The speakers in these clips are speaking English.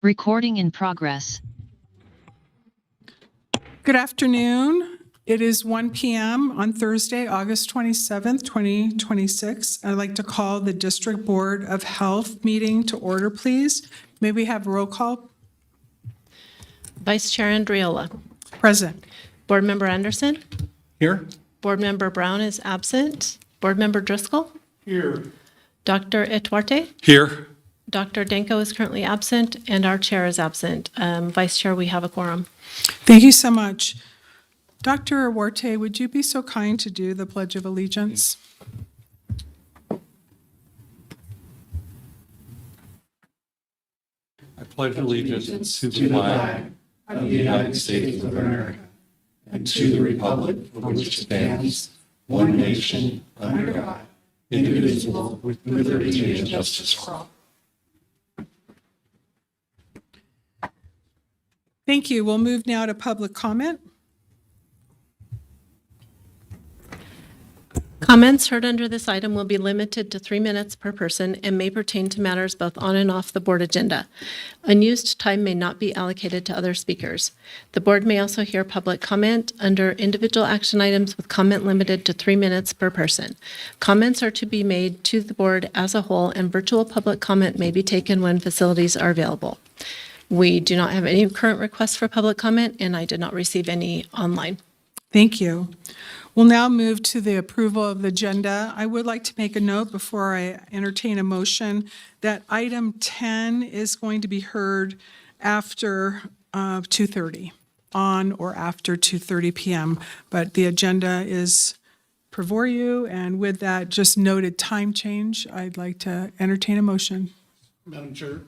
Recording in progress. Good afternoon. It is 1 p.m. on Thursday, August 27th, 2026. I'd like to call the District Board of Health meeting to order, please. May we have roll call? Vice Chair Andriola. Present. Board Member Anderson. Here. Board Member Brown is absent. Board Member Driscoll. Here. Dr. Ituarte. Here. Dr. Danko is currently absent, and our chair is absent. Vice Chair, we have a quorum. Thank you so much. Dr. Ituarte, would you be so kind to do the Pledge of Allegiance? I pledge allegiance to the flag of the United States of America and to the republic for which it stands, one nation, under God, indivisible, with liberty and justice for all. Thank you. We'll move now to public comment. Comments heard under this item will be limited to 3 minutes per person and may pertain to matters both on and off the board agenda. Unused time may not be allocated to other speakers. The board may also hear public comment under individual action items with comment limited to 3 minutes per person. Comments are to be made to the board as a whole, and virtual public comment may be taken when facilities are available. We do not have any current requests for public comment, and I did not receive any online. Thank you. We'll now move to the approval of the agenda. I would like to make a note before I entertain a motion that item 10 is going to be heard after 2:30, on or after 2:30 p.m. But the agenda is before you, and with that just noted time change, I'd like to entertain a motion. Madam Chair,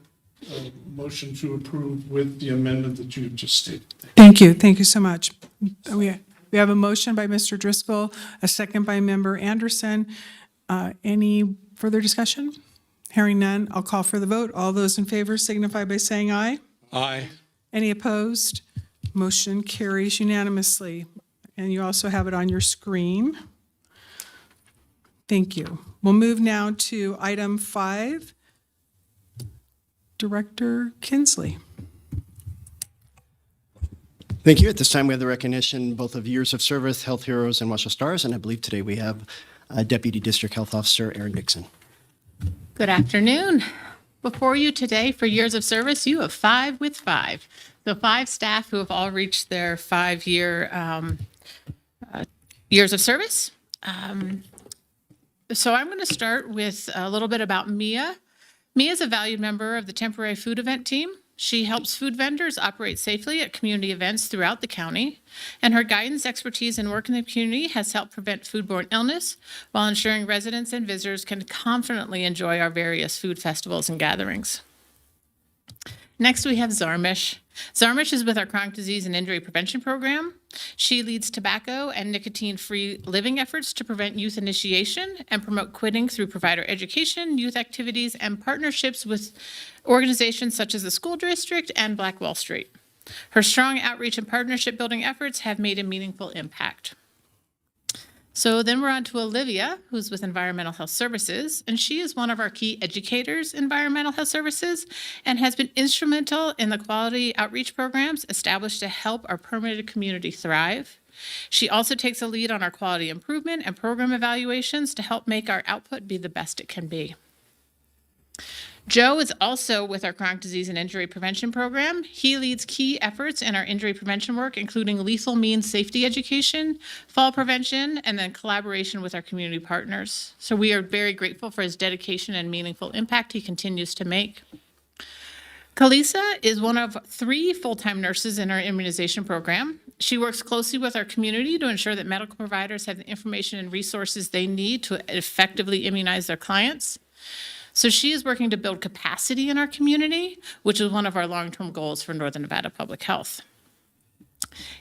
motion to approve with the amendment that you just stated. Thank you. Thank you so much. We have a motion by Mr. Driscoll, a second by Member Anderson. Any further discussion? Hearing none, I'll call for the vote. All those in favor signify by saying aye. Aye. Any opposed? Motion carries unanimously. And you also have it on your screen. Thank you. We'll move now to item 5. Director Kinsley. Thank you. At this time, we have the recognition both of years of service, Health Heroes, and Marshall Stars, and I believe today we have Deputy District Health Officer Erin Dixon. Good afternoon. Before you today, for years of service, you have 5 with 5. The 5 staff who have all reached their 5-year years of service. So I'm going to start with a little bit about Mia. Mia is a valued member of the temporary food event team. She helps food vendors operate safely at community events throughout the county, and her guidance, expertise, and work in the community has helped prevent foodborne illness while ensuring residents and visitors can confidently enjoy our various food festivals and gatherings. Next, we have Zarmish. Zarmish is with our Chronic Disease and Injury Prevention Program. She leads tobacco and nicotine-free living efforts to prevent youth initiation and promote quitting through provider education, youth activities, and partnerships with organizations such as the school district and Black Wall Street. Her strong outreach and partnership building efforts have made a meaningful impact. So then we're on to Olivia, who's with Environmental Health Services, and she is one of our key educators in Environmental Health Services and has been instrumental in the quality outreach programs established to help our permitted community thrive. She also takes a lead on our quality improvement and program evaluations to help make our output be the best it can be. Joe is also with our Chronic Disease and Injury Prevention Program. He leads key efforts in our injury prevention work, including lethal means safety education, fall prevention, and then collaboration with our community partners. So we are very grateful for his dedication and meaningful impact he continues to make. Kalisa is one of 3 full-time nurses in our immunization program. She works closely with our community to ensure that medical providers have the information and resources they need to effectively immunize their clients. So she is working to build capacity in our community, which is one of our long-term goals for Northern Nevada Public Health.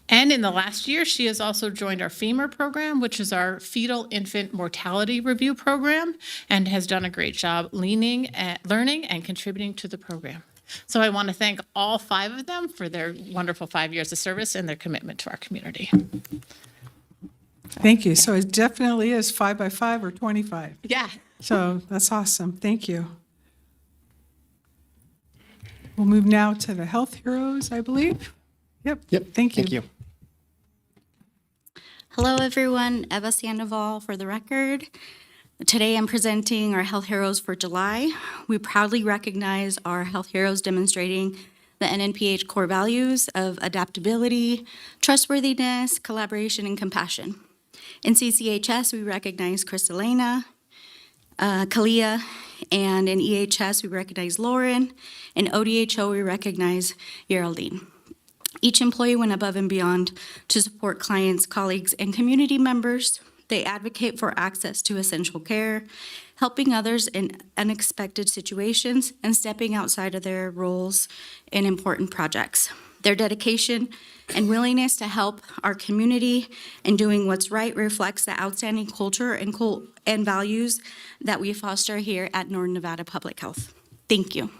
And in the last year, she has also joined our FEMUR program, which is our Fetal Infant Mortality Review program, and has done a great job learning and contributing to the program. So I want to thank all 5 of them for their wonderful 5 years of service and their commitment to our community. Thank you. So it definitely is 5 by 5 or 25. Yeah. So that's awesome. Thank you. We'll move now to the Health Heroes, I believe. Yep. Thank you. Thank you. Hello, everyone. Eva Sandoval for the record. Today, I'm presenting our Health Heroes for July. We proudly recognize our Health Heroes demonstrating the NNPH core values of adaptability, trustworthiness, collaboration, and compassion. In CCHS, we recognize Kristalina, Kalia, and in EHS, we recognize Lauren. In ODHO, we recognize Geraldine. Each employee went above and beyond to support clients, colleagues, and community members. They advocate for access to essential care, helping others in unexpected situations, and stepping outside of their roles in important projects. Their dedication and willingness to help our community and doing what's right reflects the outstanding culture and values that we foster here at Northern Nevada Public Health. Thank you.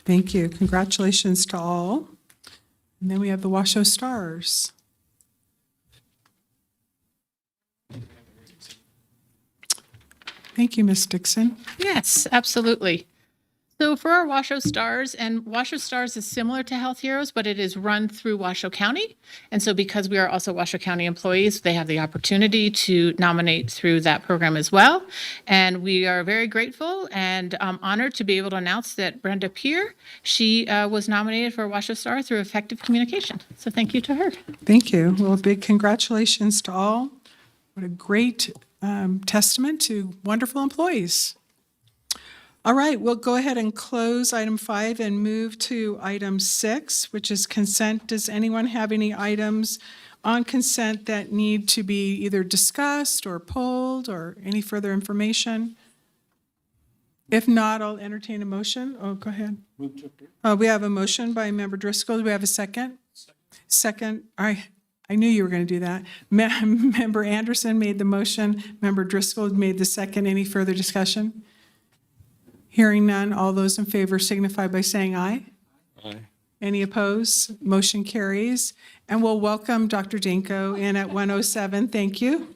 Thank you. Congratulations to all. And then we have the Washoe Stars. Thank you, Ms. Dixon. Yes, absolutely. So for our Washoe Stars, and Washoe Stars is similar to Health Heroes, but it is run through Washoe County. And so because we are also Washoe County employees, they have the opportunity to nominate through that program as well. And we are very grateful and honored to be able to announce that Brenda Peer, she was nominated for Washoe Star through effective communication. So thank you to her. Thank you. Well, big congratulations to all. What a great testament to wonderful employees. All right, we'll go ahead and close item 5 and move to item 6, which is consent. Does anyone have any items on consent that need to be either discussed or pulled or any further information? If not, I'll entertain a motion. Oh, go ahead. We have a motion by Member Driscoll. Do we have a second? Second. All right. I knew you were going to do that. Member Anderson made the motion. Member Driscoll made the second. Any further discussion? Hearing none, all those in favor signify by saying aye. Aye. Any opposed? Motion carries. And we'll welcome Dr. Danko in at 107. Thank you.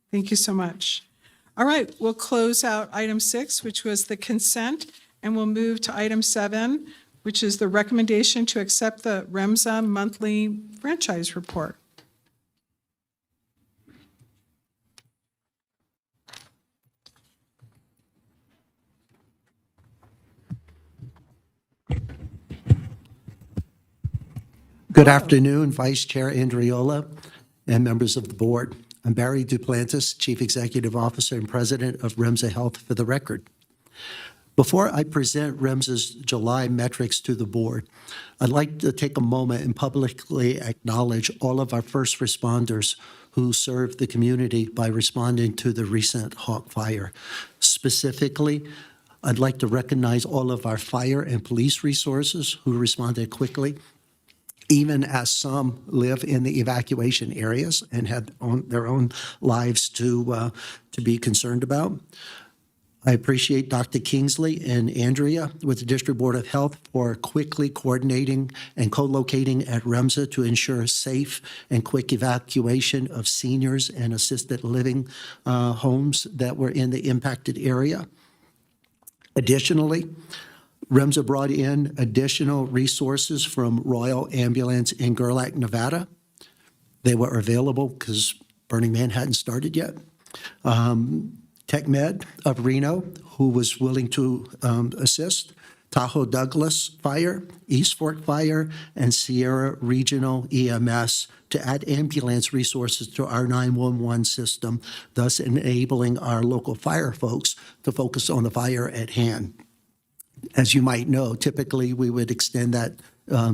Thank you so much. All right, we'll close out item 6, which was the consent, and we'll move to item 7, which is the recommendation to accept the REMSA monthly franchise report. Good afternoon, Vice Chair Andriola and members of the board. I'm Barry Duplantis, Chief Executive Officer and President of REMSA Health for the record. Before I present REMSA's July metrics to the board, I'd like to take a moment and publicly acknowledge all of our first responders who served the community by responding to the recent Hawk Fire. Specifically, I'd like to recognize all of our fire and police resources who responded quickly, even as some live in the evacuation areas and had their own lives to be concerned about. I appreciate Dr. Kingsley and Andrea with the District Board of Health for quickly coordinating and co-locating at REMSA to ensure safe and quick evacuation of seniors and assisted living homes that were in the impacted area. Additionally, REMSA brought in additional resources from Royal Ambulance in Gerlach, Nevada. They were available because Burning Man hadn't started yet. TechMed of Reno, who was willing to assist. Tahoe Douglas Fire, East Fork Fire, and Sierra Regional EMS to add ambulance resources to our 911 system, thus enabling our local fire folks to focus on the fire at hand. As you might know, typically we would extend that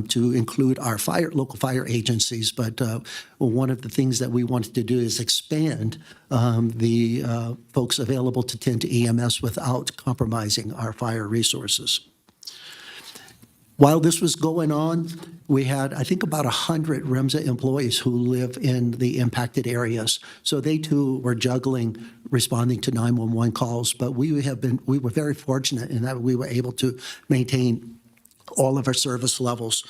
to include our local fire agencies, but one of the things that we wanted to do is expand the folks available to tend to EMS without compromising our fire resources. While this was going on, we had, I think, about 100 REMSA employees who live in the impacted areas. So they too were juggling responding to 911 calls. But we were very fortunate in that we were able to maintain all of our service levels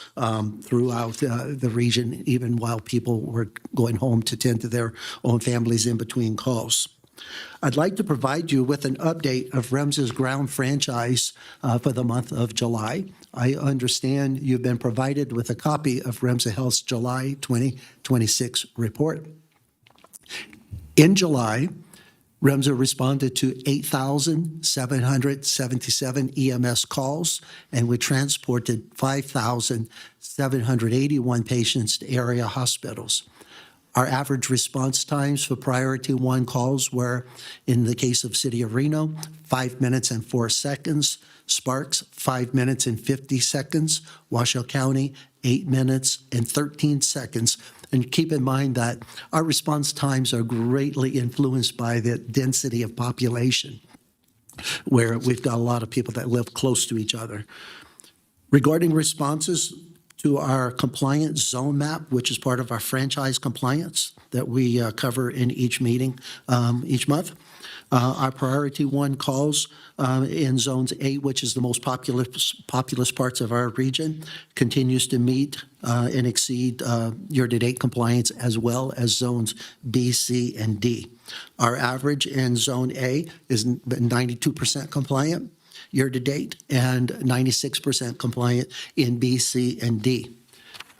throughout the region, even while people were going home to tend to their own families in between calls. I'd like to provide you with an update of REMSA's ground franchise for the month of July. I understand you've been provided with a copy of REMSA Health's July 2026 report. In July, REMSA responded to 8,777 EMS calls, and we transported 5,781 patients to area hospitals. Our average response times for priority 1 calls were, in the case of City of Reno, 5 minutes and 4 seconds, Sparks, 5 minutes and 50 seconds, Washoe County, 8 minutes and 13 seconds. And keep in mind that our response times are greatly influenced by the density of population, where we've got a lot of people that live close to each other. Regarding responses to our compliance zone map, which is part of our franchise compliance that we cover in each meeting each month, our priority 1 calls in zones 8, which is the most populous parts of our region, continues to meet and exceed year-to-date compliance, as well as zones B, C, and D. Our average in zone A is 92% compliant year-to-date and 96% compliant in B, C, and D.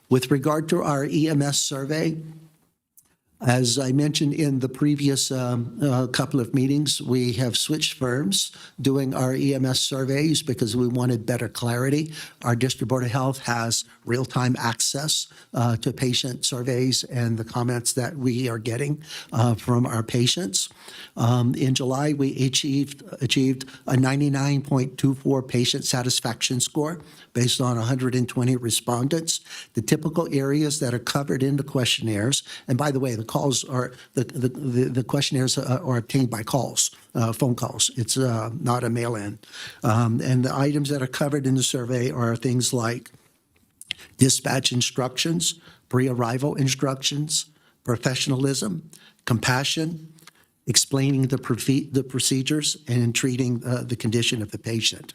With regard to our EMS survey, as I mentioned in the previous couple of meetings, we have switched firms doing our EMS surveys because we wanted better clarity. Our District Board of Health has real-time access to patient surveys and the comments that we are getting from our patients. In July, we achieved a 99.24 patient satisfaction score based on 120 respondents. The typical areas that are covered in the questionnaires, and by the way, the calls are the questionnaires are obtained by calls, phone calls. It's not a mail-in. And the items that are covered in the survey are things like dispatch instructions, pre-arrival instructions, professionalism, compassion, explaining the procedures, and treating the condition of the patient.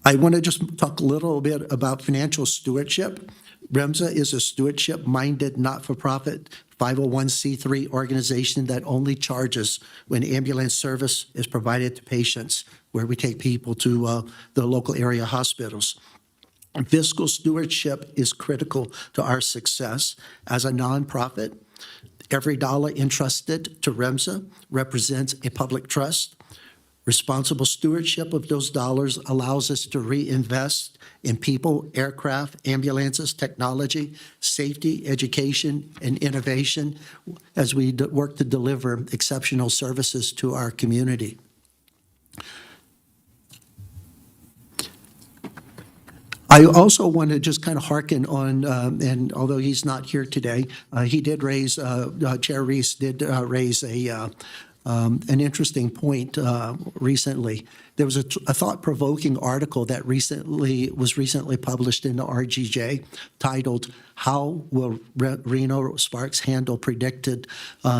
I want to just talk a little bit about financial stewardship. REMSA is a stewardship-minded, not-for-profit 501c3 organization that only charges when ambulance service is provided to patients, where we take people to the local area hospitals. Fiscal stewardship is critical to our success. As a nonprofit, every dollar entrusted to REMSA represents a public trust. Responsible stewardship of those dollars allows us to reinvest in people, aircraft, ambulances, technology, safety, education, and innovation as we work to deliver exceptional services to our community. I also want to just kind of hearken on, and although he's not here today, he did raise, Chair Reese did raise an interesting point recently. There was a thought-provoking article that was recently published in the RGJ titled, "How Will Reno Sparks Handle Predicted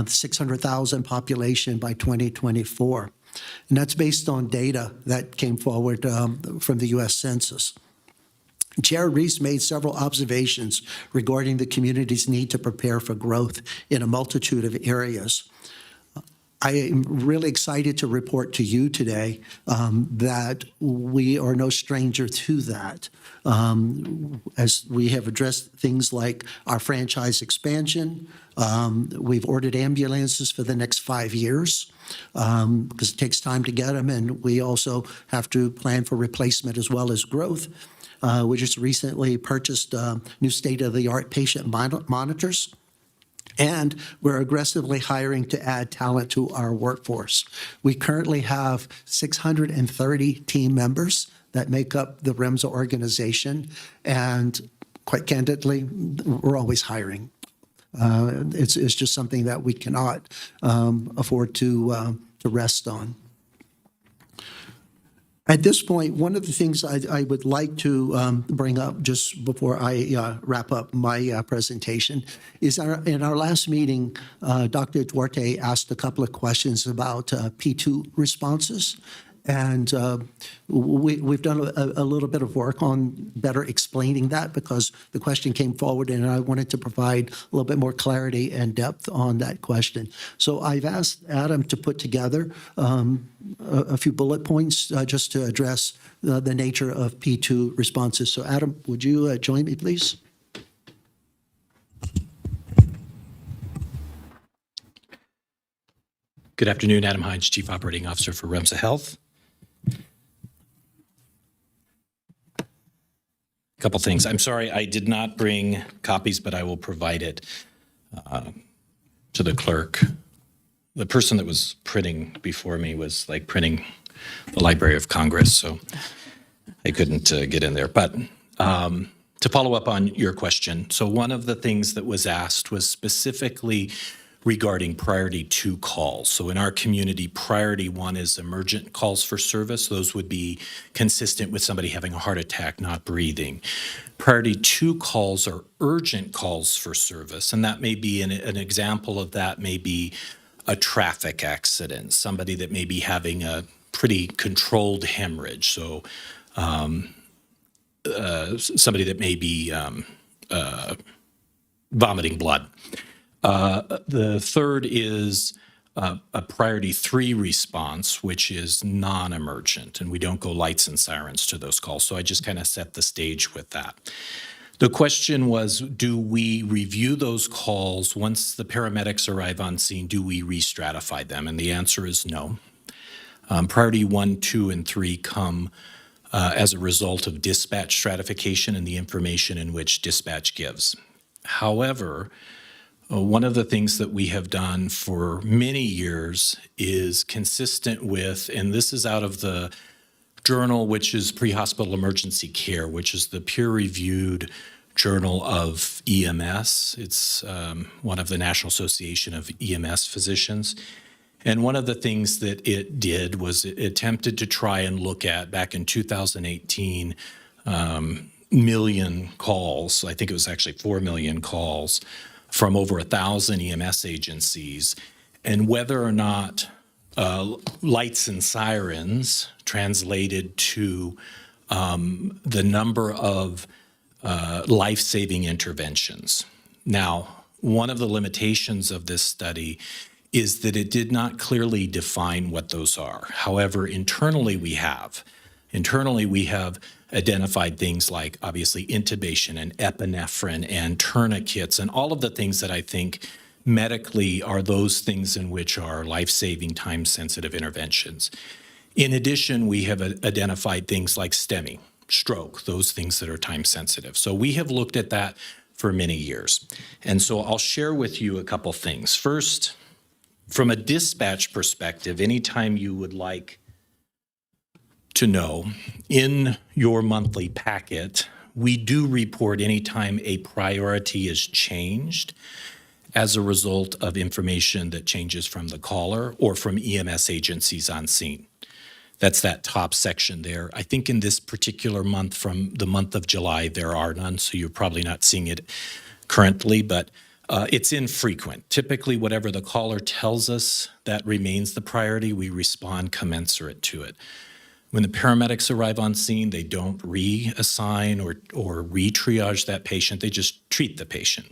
600,000 Population by 2024?" And that's based on data that came forward from the U.S. Census. Chair Reese made several observations regarding the community's need to prepare for growth in a multitude of areas. I am really excited to report to you today that we are no stranger to that, as we have addressed things like our franchise expansion. We've ordered ambulances for the next 5 years because it takes time to get them, and we also have to plan for replacement as well as growth. We just recently purchased new state-of-the-art patient monitors, and we're aggressively hiring to add talent to our workforce. We currently have 630 team members that make up the REMSA organization, and quite candidly, we're always hiring. It's just something that we cannot afford to rest on. At this point, one of the things I would like to bring up just before I wrap up my presentation is in our last meeting, Dr. Duarte asked a couple of questions about P2 responses. And we've done a little bit of work on better explaining that because the question came forward and I wanted to provide a little bit more clarity and depth on that question. So I've asked Adam to put together a few bullet points just to address the nature of P2 responses. So Adam, would you join me, please? Good afternoon, Adam Hines, Chief Operating Officer for REMSA Health. A couple things. I'm sorry I did not bring copies, but I will provide it to the clerk. The person that was printing before me was like printing the Library of Congress, so I couldn't get in there. But to follow up on your question, so one of the things that was asked was specifically regarding priority 2 calls. So in our community, priority 1 is emergent calls for service. Those would be consistent with somebody having a heart attack, not breathing. Priority 2 calls are urgent calls for service, and that may be an example of that may be a traffic accident, somebody that may be having a pretty controlled hemorrhage. So somebody that may be vomiting blood. The third is a priority 3 response, which is non-emergent, and we don't go lights and sirens to those calls. So I just kind of set the stage with that. The question was, do we review those calls once the paramedics arrive on scene? Do we re-stratify them? And the answer is no. Priority 1, 2, and 3 come as a result of dispatch stratification and the information in which dispatch gives. However, one of the things that we have done for many years is consistent with, and this is out of the journal, which is Pre-Hospital Emergency Care, which is the peer-reviewed journal of EMS. It's one of the National Association of EMS Physicians. And one of the things that it did was it attempted to try and look at, back in 2018, million calls. I think it was actually 4 million calls from over 1,000 EMS agencies, and whether or not lights and sirens translated to the number of life-saving interventions. Now, one of the limitations of this study is that it did not clearly define what those are. However, internally we have identified things like, obviously, intubation and epinephrine and tourniquets and all of the things that I think medically are those things in which are life-saving, time-sensitive interventions. In addition, we have identified things like STEMI, stroke, those things that are time-sensitive. So we have looked at that for many years. And so I'll share with you a couple things. First, from a dispatch perspective, anytime you would like to know, in your monthly packet, we do report anytime a priority is changed as a result of information that changes from the caller or from EMS agencies on scene. That's that top section there. I think in this particular month, from the month of July, there are none, so you're probably not seeing it currently, but it's infrequent. Typically, whatever the caller tells us, that remains the priority. We respond commensurate to it. When the paramedics arrive on scene, they don't reassign or re-triage that patient. They just treat the patient.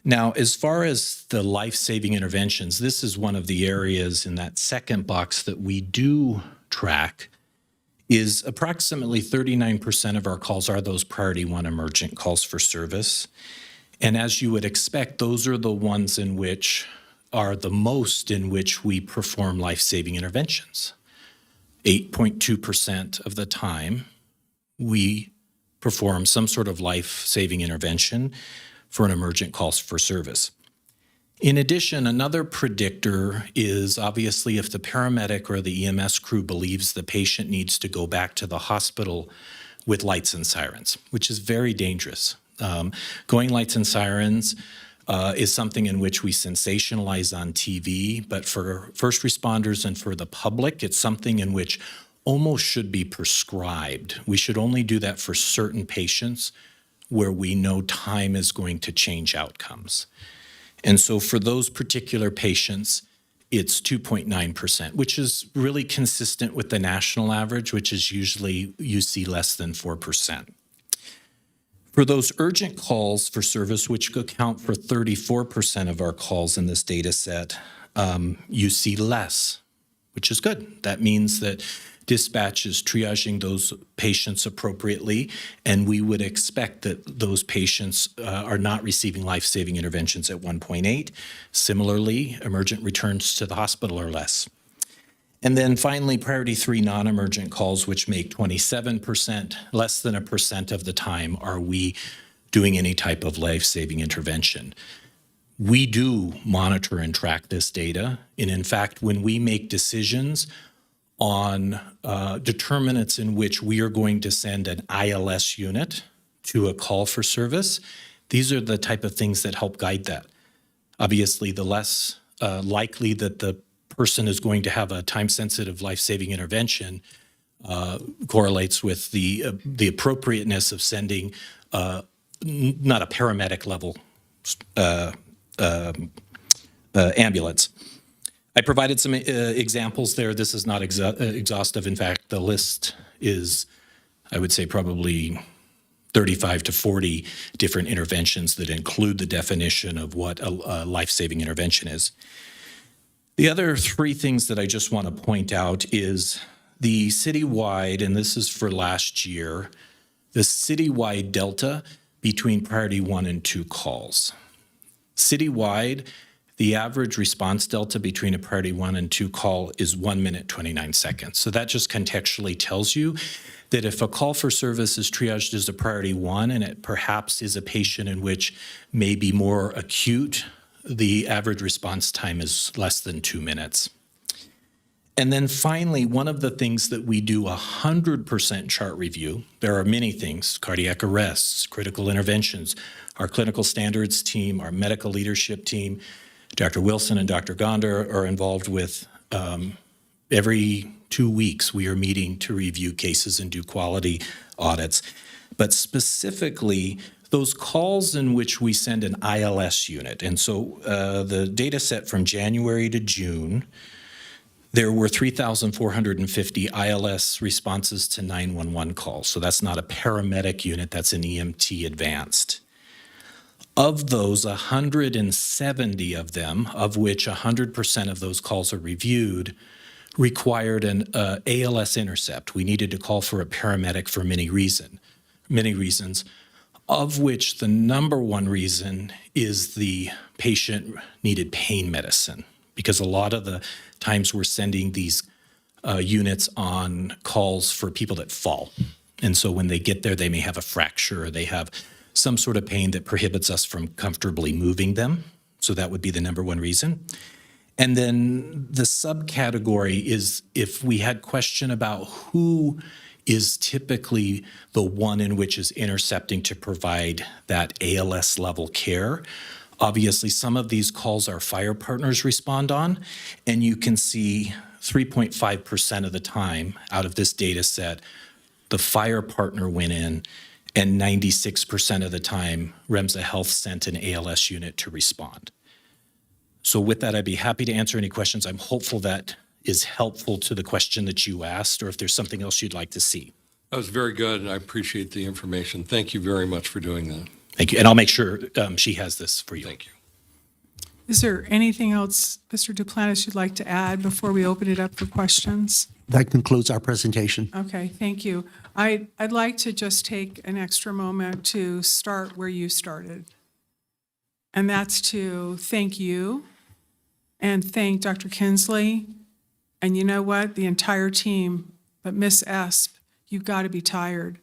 Now, as far as the life-saving interventions, this is one of the areas in that second box that we do track. Is approximately 39% of our calls are those priority 1 emergent calls for service. And as you would expect, those are the ones in which are the most in which we perform life-saving interventions. 8.2% of the time, we perform some sort of life-saving intervention for an emergent call for service. In addition, another predictor is obviously if the paramedic or the EMS crew believes the patient needs to go back to the hospital with lights and sirens, which is very dangerous. Going lights and sirens is something in which we sensationalize on TV, but for first responders and for the public, it's something in which almost should be prescribed. We should only do that for certain patients where we know time is going to change outcomes. And so for those particular patients, it's 2.9%, which is really consistent with the national average, which is usually you see less than 4%. For those urgent calls for service, which account for 34% of our calls in this data set, you see less, which is good. That means that dispatch is triaging those patients appropriately, and we would expect that those patients are not receiving life-saving interventions at 1.8. Similarly, emergent returns to the hospital are less. And then finally, priority 3 non-emergent calls, which make 27%, less than 1% of the time are we doing any type of life-saving intervention. We do monitor and track this data, and in fact, when we make decisions on determinants in which we are going to send an ILS unit to a call for service, these are the type of things that help guide that. Obviously, the less likely that the person is going to have a time-sensitive life-saving intervention correlates with the appropriateness of sending not a paramedic level ambulance. I provided some examples there. This is not exhaustive. In fact, the list is, I would say, probably 35 to 40 different interventions that include the definition of what a life-saving intervention is. The other 3 things that I just want to point out is the citywide, and this is for last year, the citywide delta between priority 1 and 2 calls. Citywide, the average response delta between a priority 1 and 2 call is 1 minute, 29 seconds. So that just contextually tells you that if a call for service is triaged as a priority 1 and it perhaps is a patient in which may be more acute, the average response time is less than 2 minutes. And then finally, one of the things that we do 100% chart review, there are many things, cardiac arrests, critical interventions, our clinical standards team, our medical leadership team, Dr. Wilson and Dr. Gonder are involved with every 2 weeks we are meeting to review cases and do quality audits. But specifically, those calls in which we send an ILS unit, and so the data set from January to June, there were 3,450 ILS responses to 911 calls. So that's not a paramedic unit, that's an EMT advanced. Of those, 170 of them, of which 100% of those calls are reviewed, required an ALS intercept. We needed to call for a paramedic for many reasons, of which the number one reason is the patient needed pain medicine, because a lot of the times we're sending these units on calls for people that fall. And so when they get there, they may have a fracture or they have some sort of pain that prohibits us from comfortably moving them. So that would be the number one reason. And then the subcategory is if we had question about who is typically the one in which is intercepting to provide that ALS level care. Obviously, some of these calls our fire partners respond on, and you can see 3.5% of the time out of this data set, the fire partner went in, and 96% of the time, Remsa Health sent an ALS unit to respond. So with that, I'd be happy to answer any questions. I'm hopeful that is helpful to the question that you asked, or if there's something else you'd like to see. That was very good, and I appreciate the information. Thank you very much for doing that. Thank you. And I'll make sure she has this for you. Thank you. Is there anything else, Mr. Duplantis, you'd like to add before we open it up for questions? That concludes our presentation. Okay, thank you. I'd like to just take an extra moment to start where you started. And that's to thank you and thank Dr. Kinsley. And you know what? The entire team. But Miss Esp, you've got to be tired.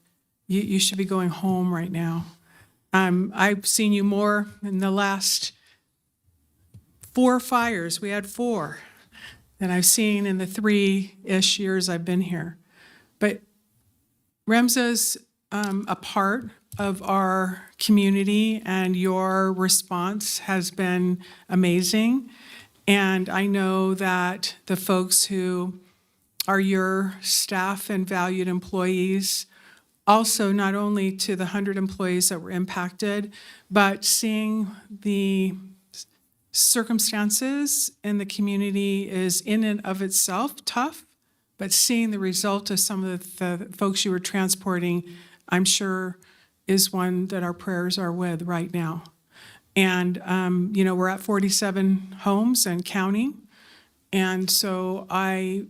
You should be going home right now. I've seen you more in the last 4 fires. We had 4 than I've seen in the 3-ish years I've been here. But Remsa's a part of our community, and your response has been amazing. And I know that the folks who are your staff and valued employees, also not only to the 100 employees that were impacted, but seeing the circumstances in the community is in and of itself tough, but seeing the result of some of the folks you were transporting, I'm sure, is one that our prayers are with right now. And, we're at 47 homes and counting. And so I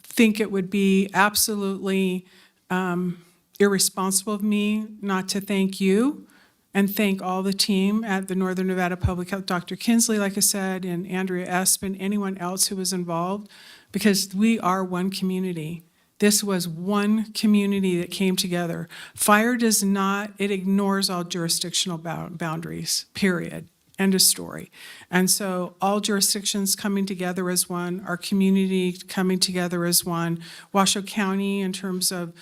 think it would be absolutely irresponsible of me not to thank you and thank all the team at the Northern Nevada Public Health, Dr. Kinsley, like I said, and Andrea Espin, anyone else who was involved, because we are one community. This was one community that came together. Fire does not, it ignores all jurisdictional boundaries, period. End of story. And so all jurisdictions coming together as one, our community coming together as one, Washoe County in terms of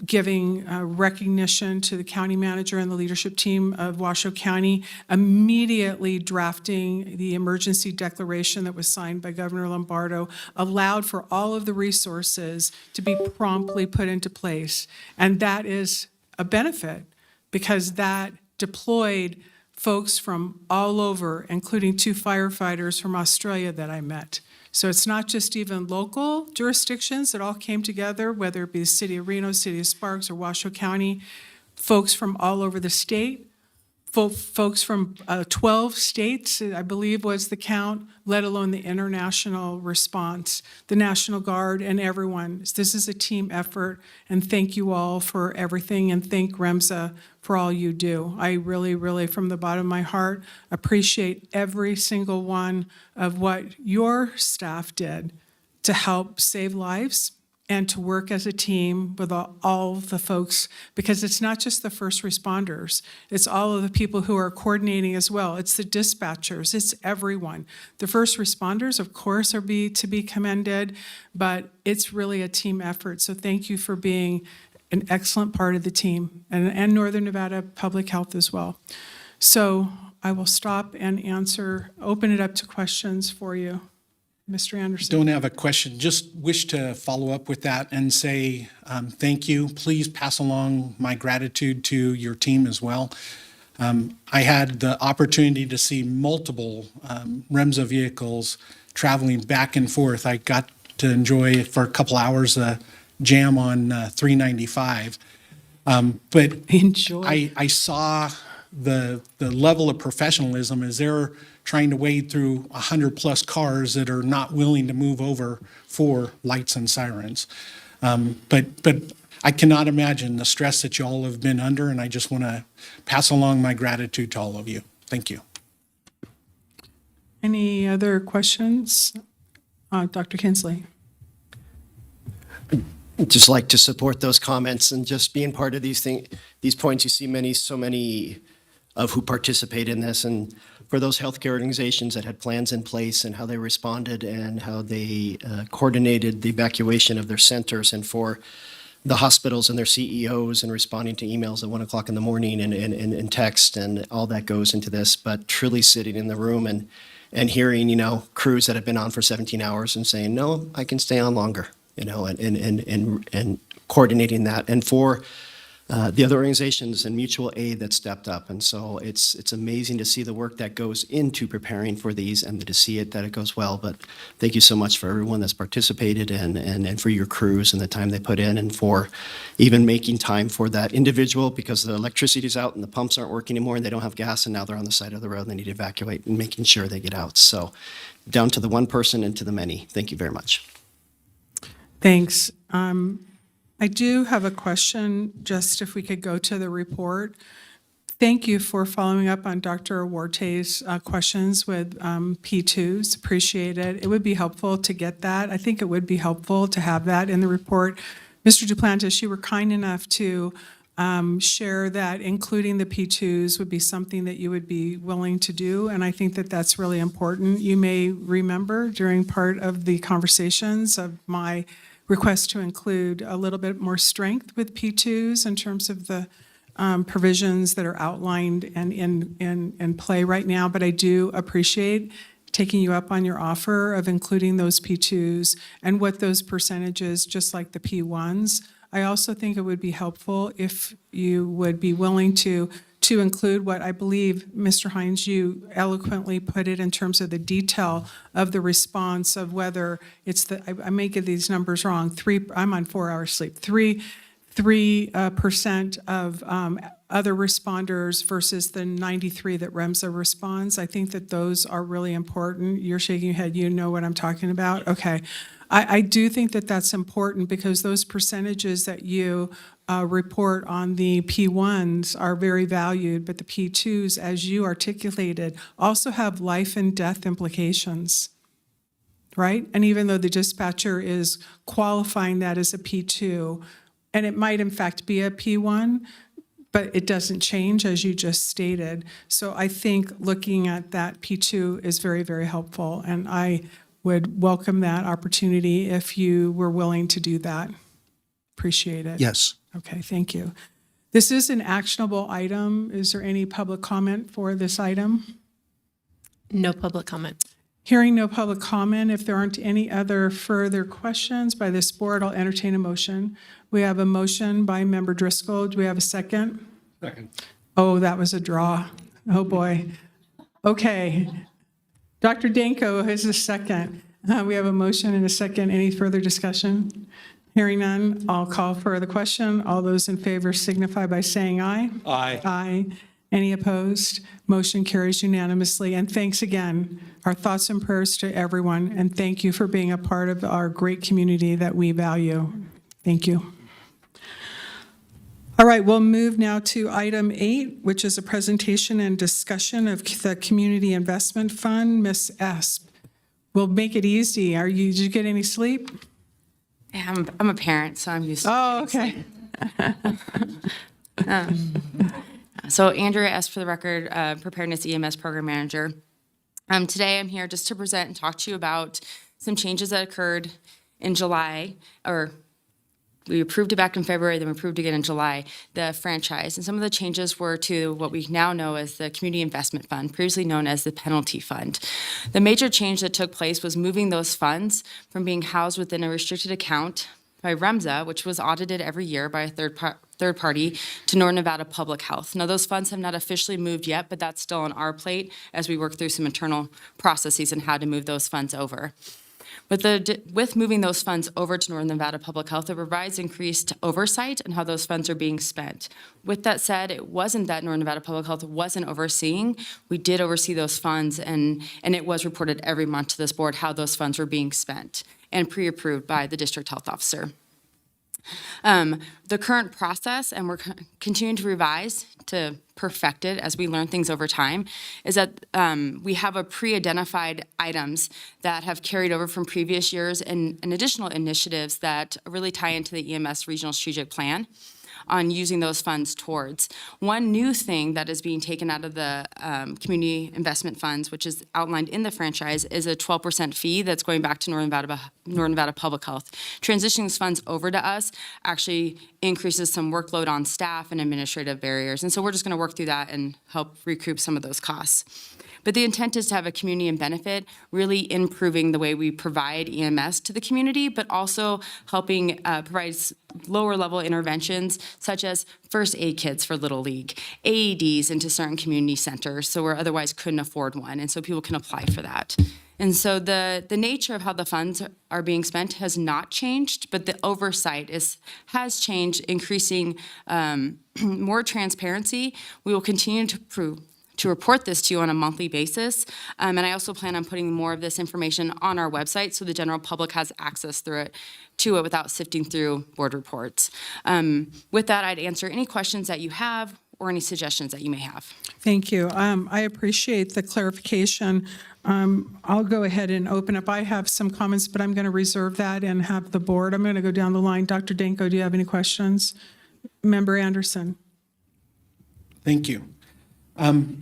giving recognition to the county manager and the leadership team of Washoe County, immediately drafting the emergency declaration that was signed by Governor Lombardo, allowed for all of the resources to be promptly put into place. And that is a benefit because that deployed folks from all over, including 2 firefighters from Australia that I met. So it's not just even local jurisdictions that all came together, whether it be the city of Reno, city of Sparks, or Washoe County, folks from all over the state, folks from 12 states, I believe was the count, let alone the international response, the National Guard, and everyone. This is a team effort, and thank you all for everything, and thank REMSA for all you do. I really, really, from the bottom of my heart, appreciate every single one of what your staff did to help save lives and to work as a team with all the folks, because it's not just the first responders, it's all of the people who are coordinating as well. It's the dispatchers, it's everyone. The first responders, of course, are to be commended, but it's really a team effort. So thank you for being an excellent part of the team, and Northern Nevada Public Health as well. So I will stop and open it up to questions for you. Mr. Anderson. Don't have a question, just wish to follow up with that and say thank you. Please pass along my gratitude to your team as well. I had the opportunity to see multiple REMSA vehicles traveling back and forth. I got to enjoy for a couple hours a jam on 395. But Enjoy. I saw the level of professionalism as they're trying to wade through 100+ cars that are not willing to move over for lights and sirens. But I cannot imagine the stress that you all have been under, and I just want to pass along my gratitude to all of you. Thank you. Any other questions? Dr. Kinsley. Just like to support those comments and just being part of these points. You see so many of who participate in this, and for those healthcare organizations that had plans in place and how they responded and how they coordinated the evacuation of their centers, and for the hospitals and their CEOs and responding to emails at 1 o'clock in the morning and text and all that goes into this, but truly sitting in the room and hearing, crews that have been on for 17 hours and saying, no, I can stay on longer, and coordinating that. And for the other organizations and mutual aid that stepped up. And so it's amazing to see the work that goes into preparing for these and to see that it goes well. But thank you so much for everyone that's participated and for your crews and the time they put in, and for even making time for that individual, because the electricity's out and the pumps aren't working anymore and they don't have gas, and now they're on the side of the road and they need to evacuate, and making sure they get out. So down to the one person and to the many, thank you very much. Thanks. I do have a question, just if we could go to the report. Thank you for following up on Dr. Huarte's questions with P2s. Appreciate it. It would be helpful to get that. I think it would be helpful to have that in the report. Mr. Duplantis, you were kind enough to share that including the P2s would be something that you would be willing to do, and I think that that's really important. You may remember during part of the conversations of my request to include a little bit more strength with P2s in terms of the provisions that are outlined and in play right now, but I do appreciate taking you up on your offer of including those P2s and what those percentages, just like the P1s. I also think it would be helpful if you would be willing to to include what I believe, Mr. Hines, you eloquently put it in terms of the detail of the response of whether it's I may get these numbers wrong, I'm on 4 hours sleep, 3% of other responders versus the 93 that REMSA responds. I think that those are really important. You're shaking your head, you know what I'm talking about? Okay. I do think that that's important because those percentages that you report on the P1s are very valued, but the P2s, as you articulated, also have life and death implications, right? And even though the dispatcher is qualifying that as a P2, and it might in fact be a P1, but it doesn't change as you just stated. So I think looking at that P2 is very, very helpful, and I would welcome that opportunity if you were willing to do that. Appreciate it. Yes. Okay, thank you. This is an actionable item. Is there any public comment for this item? No public comment. Hearing no public comment, if there aren't any other further questions by this board, I'll entertain a motion. We have a motion by Member Driscoll. Do we have a second? Second. Oh, that was a draw. Oh, boy. Okay. Dr. Danko has a second. We have a motion and a second. Any further discussion? Hearing none, I'll call for the question. All those in favor signify by saying aye. Aye. Aye. Any opposed? Motion carries unanimously. And thanks again. Our thoughts and prayers to everyone, and thank you for being a part of our great community that we value. Thank you. All right, we'll move now to item 8, which is a presentation and discussion of the Community Investment Fund. Ms. Esp, we'll make it easy. Did you get any sleep? Yeah, I'm a parent, so I'm used to Oh, okay. So Andrea S. for the record, Preparedness EMS Program Manager. Today I'm here just to present and talk to you about some changes that occurred in July, or we approved it back in February, then we approved again in July, the franchise. And some of the changes were to what we now know as the Community Investment Fund, previously known as the Penalty Fund. The major change that took place was moving those funds from being housed within a restricted account by REMSA, which was audited every year by a third party, to Northern Nevada Public Health. Now, those funds have not officially moved yet, but that's still on our plate as we work through some internal processes and how to move those funds over. With moving those funds over to Northern Nevada Public Health, it provides increased oversight on how those funds are being spent. With that said, it wasn't that Northern Nevada Public Health wasn't overseeing. We did oversee those funds, and it was reported every month to this board how those funds were being spent and pre-approved by the district health officer. The current process, and we're continuing to revise to perfect it as we learn things over time, is that we have a pre-identified items that have carried over from previous years and additional initiatives that really tie into the EMS Regional Strategic Plan on using those funds towards. One new thing that is being taken out of the community investment funds, which is outlined in the franchise, is a 12% fee that's going back to Northern Nevada Public Health. Transitioning these funds over to us actually increases some workload on staff and administrative barriers. And so we're just going to work through that and help recoup some of those costs. But the intent is to have a community and benefit, really improving the way we provide EMS to the community, but also helping provide lower level interventions such as first aid kits for Little League, AEDs into certain community centers, so where otherwise couldn't afford one, and so people can apply for that. And so the nature of how the funds are being spent has not changed, but the oversight has changed, increasing more transparency. We will continue to report this to you on a monthly basis. And I also plan on putting more of this information on our website so the general public has access to it without sifting through board reports. With that, I'd answer any questions that you have or any suggestions that you may have. Thank you. I appreciate the clarification. I'll go ahead and open up. I have some comments, but I'm going to reserve that and have the board. I'm going to go down the line. Dr. Danko, do you have any questions? Member Anderson. Thank you.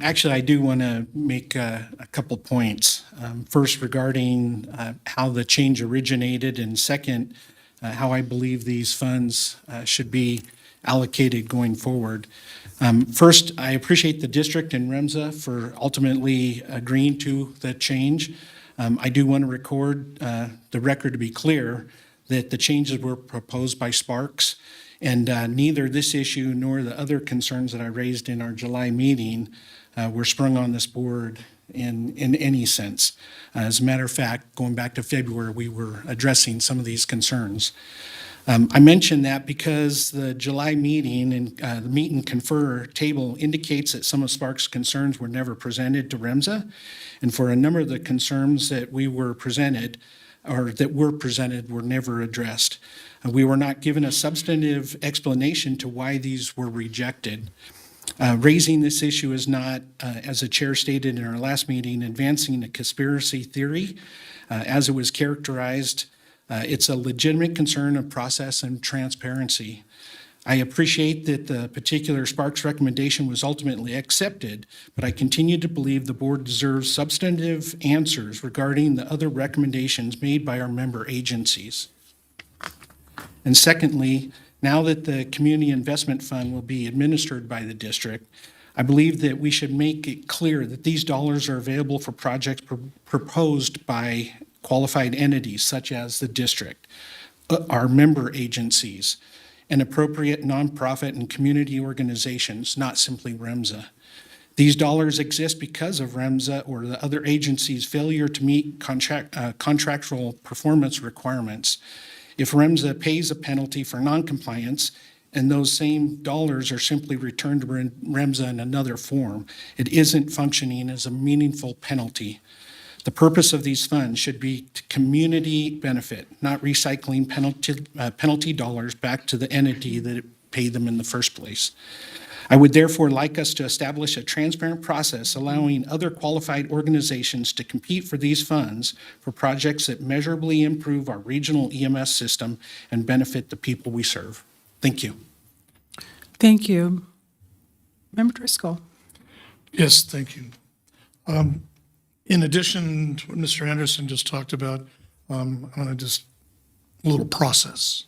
Actually, I do want to make a couple points. First, regarding how the change originated, and second, how I believe these funds should be allocated going forward. First, I appreciate the district and REMSA for ultimately agreeing to the change. I do want to record the record to be clear that the changes were proposed by Sparks, And neither this issue nor the other concerns that I raised in our July meeting were sprung on this board in any sense. As a matter of fact, going back to February, we were addressing some of these concerns. I mention that because the July meeting and the meet and confer table indicates that some of Spark's concerns were never presented to REMSA. And for a number of the concerns that we were presented, or that were presented, were never addressed. We were not given a substantive explanation to why these were rejected. Raising this issue is not, as the chair stated in our last meeting, advancing a conspiracy theory. As it was characterized, it's a legitimate concern of process and transparency. I appreciate that the particular Sparks recommendation was ultimately accepted, but I continue to believe the board deserves substantive answers regarding the other recommendations made by our member agencies. And secondly, now that the Community Investment Fund will be administered by the district, I believe that we should make it clear that these dollars are available for projects proposed by qualified entities such as the district, our member agencies, and appropriate nonprofit and community organizations, not simply REMSA. These dollars exist because of REMSA or the other agencies' failure to meet contractual performance requirements. If REMSA pays a penalty for noncompliance and those same dollars are simply returned to REMSA in another form, it isn't functioning as a meaningful penalty. The purpose of these funds should be to community benefit, not recycling penalty dollars back to the entity that paid them in the first place. I would therefore like us to establish a transparent process allowing other qualified organizations to compete for these funds for projects that measurably improve our regional EMS system and benefit the people we serve. Thank you. Thank you. Member Driscoll. Yes, thank you. In addition to what Mr. Anderson just talked about, I'm going to just a little process.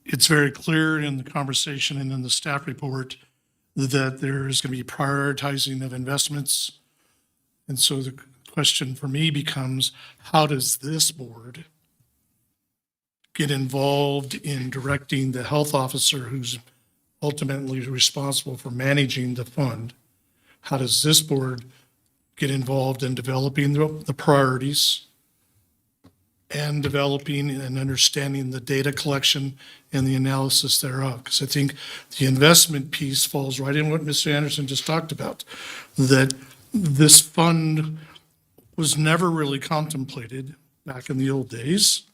It's very clear in the conversation and in the staff report that there is going to be prioritizing of investments. And so the question for me becomes, how does this board get involved in directing the health officer who's ultimately responsible for managing the fund? How does this board get involved in developing the priorities and developing and understanding the data collection and the analysis thereof? Because I think the investment piece falls right in what Mr. Anderson just talked about, that this fund was never really contemplated back in the old days.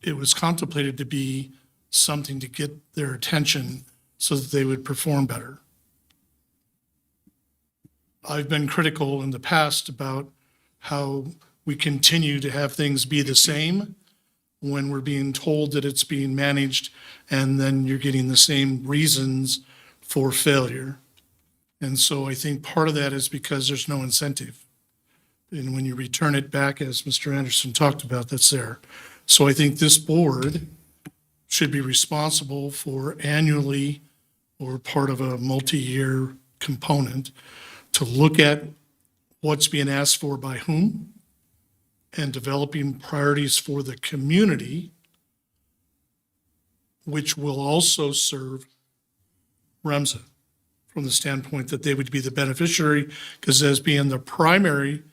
It was contemplated to be something to get their attention so that they would perform better. I've been critical in the past about how we continue to have things be the same when we're being told that it's being managed, and then you're getting the same reasons for failure. And so I think part of that is because there's no incentive. And when you return it back, as Mr. Anderson talked about, that's there. So I think this board should be responsible for annually or part of a multi-year component to look at what's being asked for by whom and developing priorities for the community, which will also serve REMSA from the standpoint that they would be the beneficiary, because as being the primary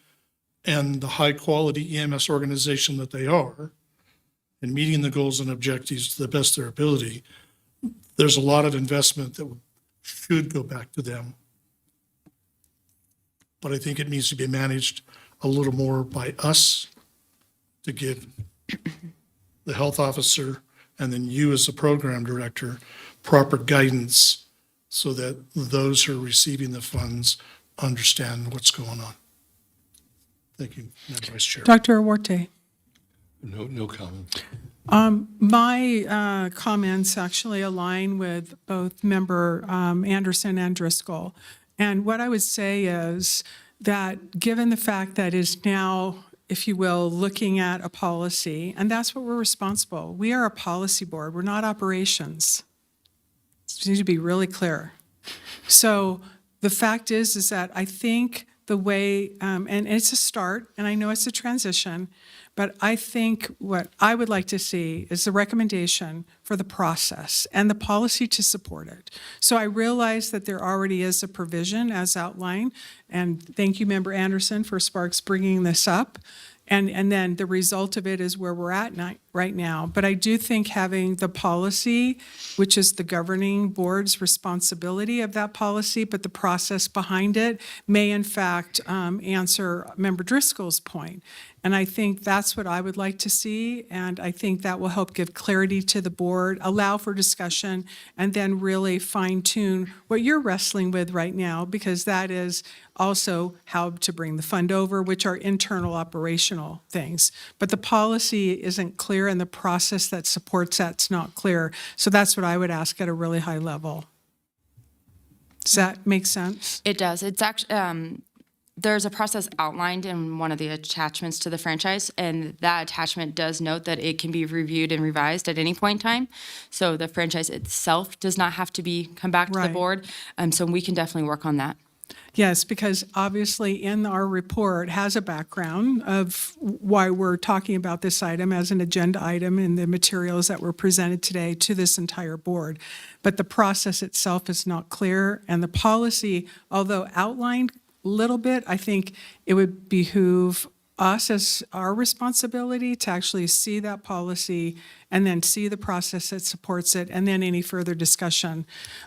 and the high-quality EMS organization that they are, and meeting the goals and objectives to the best of their ability, there's a lot of investment that should go back to them. But I think it needs to be managed a little more by us to give the health officer and then you as the program director proper guidance so that those who are receiving the funds understand what's going on. Thank you, Madam Vice Chair. Dr. Awarte. No comment. My comments actually align with both Member Anderson and Driscoll. And what I would say is that given the fact that is now, if you will, looking at a policy, and that's what we're responsible. We are a policy board. We're not operations. We need to be really clear. So the fact is that I think the way, and it's a start, and I know it's a transition, but I think what I would like to see is the recommendation for the process and the policy to support it. So I realize that there already is a provision as outlined, and thank you, Member Anderson, for Sparks bringing this up. And then the result of it is where we're at right now. But I do think having the policy, which is the governing board's responsibility of that policy, but the process behind it may in fact answer Member Driscoll's point. And I think that's what I would like to see, and I think that will help give clarity to the board, allow for discussion, and then really fine-tune what you're wrestling with right now, because that is also how to bring the fund over, which are internal operational things. But the policy isn't clear, and the process that supports that's not clear. So that's what I would ask at a really high level. Does that make sense? It does. It's actually, there's a process outlined in one of the attachments to the franchise, and that attachment does note that it can be reviewed and revised at any point in time. So the franchise itself does not have to come back to the Right. board. So we can definitely work on that. Yes, because obviously in our report has a background of why we're talking about this item as an agenda item in the materials that were presented today to this entire board. But the process itself is not clear, and the policy, although outlined a little bit, I think it would behoove us as our responsibility to actually see that policy and then see the process that supports it, and then any further discussion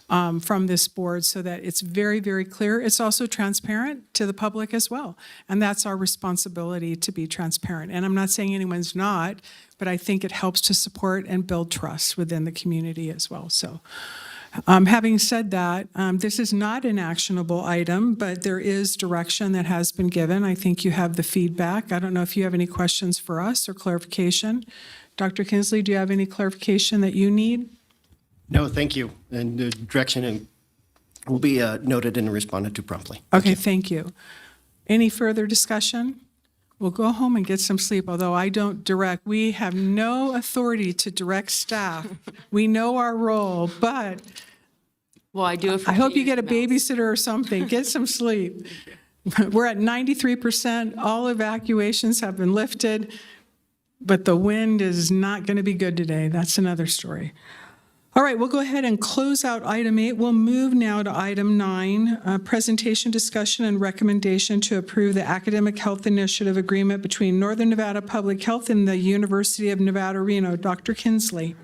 from this board so that it's very, very clear. It's also transparent to the public as well. And that's our responsibility, to be transparent. And I'm not saying anyone's not, but I think it helps to support and build trust within the community as well. So having said that, this is not an actionable item, but there is direction that has been given. I think you have the feedback. I don't know if you have any questions for us or clarification. Dr. Kinsley, do you have any clarification that you need? No, thank you. And the direction will be noted and responded to promptly. Okay, thank you. Any further discussion? We'll go home and get some sleep, although I don't direct. We have no authority to direct staff. We know our role, but Well, I do. I hope you get a babysitter or something. Get some sleep. We're at 93%. All evacuations have been lifted, but the wind is not going to be good today. That's another story. All right, we'll go ahead and close out item 8. We'll move now to item 9, presentation, discussion, and recommendation to approve the Academic Health Initiative Agreement between Northern Nevada Public Health and the University of Nevada, Reno. Dr. Kinsley.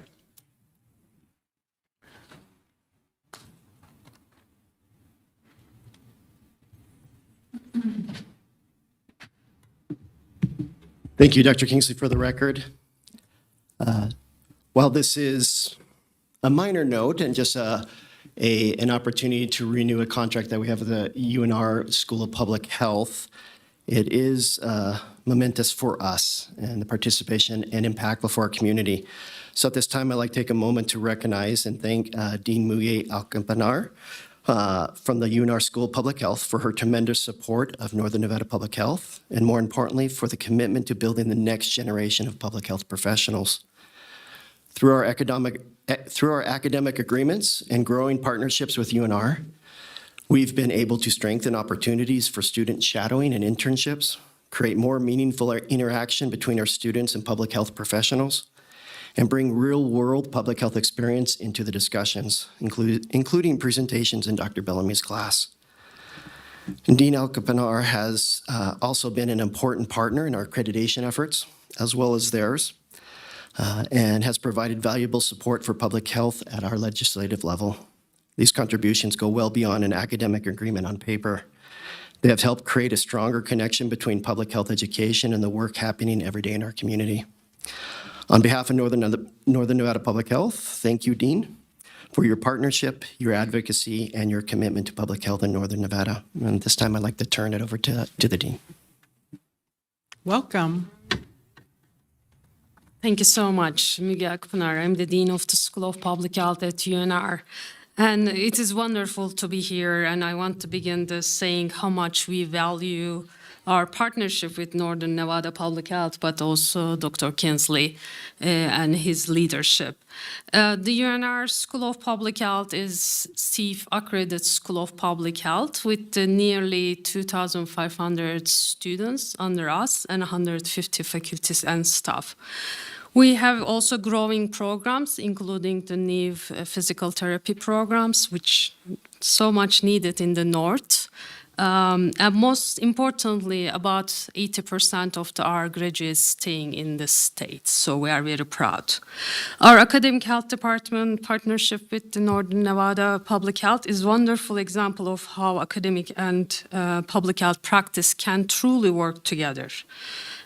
Thank you, Dr. Kingsley, for the record. While this is a minor note and just an opportunity to renew a contract that we have with the UNR School of Public Health, it is momentous for us and the participation and impactful for our community. So at this time, I'd like to take a moment to recognize and thank Dean Muye Alcampanar from the UNR School of Public Health for her tremendous support of Northern Nevada Public Health, and more importantly, for the commitment to building the next generation of public health professionals. Through our academic agreements and growing partnerships with UNR, we've been able to strengthen opportunities for student shadowing and internships, create more meaningful interaction between our students and public health professionals, and bring real-world public health experience into the discussions, including presentations in Dr. Bellamy's class. And Dean Alcampanar has also been an important partner in our accreditation efforts, as well as theirs, and has provided valuable support for public health at our legislative level. These contributions go well beyond an academic agreement on paper. They have helped create a stronger connection between public health education and the work happening every day in our community. On behalf of Northern Nevada Public Health, thank you, Dean, for your partnership, your advocacy, and your commitment to public health in Northern Nevada. And this time, I'd like to turn it over to the Dean. Welcome. Thank you so much, Miguel Alcampanar. I'm the Dean of the School of Public Health at UNR. And it is wonderful to be here, and I want to begin this saying how much we value our partnership with Northern Nevada Public Health, but also Dr. Kinsley and his leadership. The UNR School of Public Health is CEF accredited School of Public Health with nearly 2,500 students under us and 150 faculties and staff. We have also growing programs, including the NIV physical therapy programs, which so much needed in the North. And most importantly, about 80% of our graduates staying in the States, so we are very proud. Our academic health department partnership with the Northern Nevada Public Health is a wonderful example of how academic and public health practice can truly work together.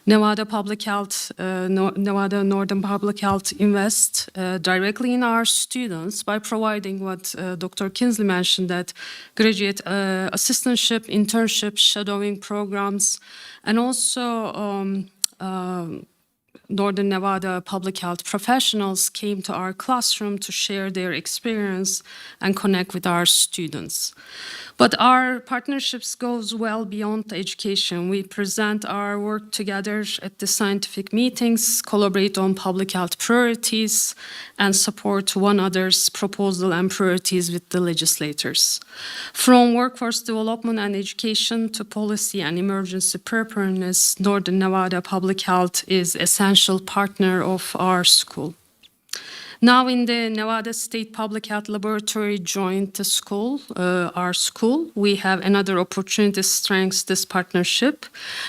Nevada Public Health, Nevada Northern Public Health invests directly in our students by providing what Dr. Kinsley mentioned, that graduate assistantship, internship, shadowing programs, and also Northern Nevada Public Health professionals came to our classroom to share their experience and connect with our students. But our partnerships goes well beyond education. We present our work together at the scientific meetings, collaborate on public health priorities, and support one another's proposal and priorities with the legislators. From workforce development and education to policy and emergency preparedness, Northern Nevada Public Health is essential partner of our school. Now in the Nevada State Public Health Laboratory joined the school, our school, we have another opportunity to strengthen this partnership,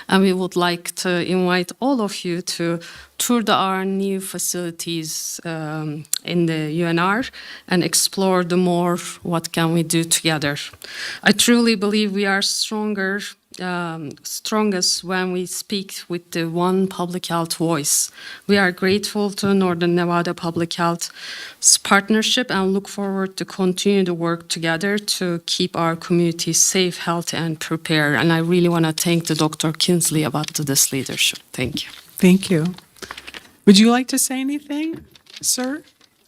and we would like to invite all of you to tour our new facilities in the UNR and explore the more what can we do together. I truly believe we are strongest when we speak with the one public health voice. We are grateful to Northern Nevada Public Health's partnership and look forward to continue to work together to keep our community safe, healthy, and prepared. And I really want to thank the Dr. Kinsley about this leadership. Thank you. Thank you. Would you like to say anything, sir?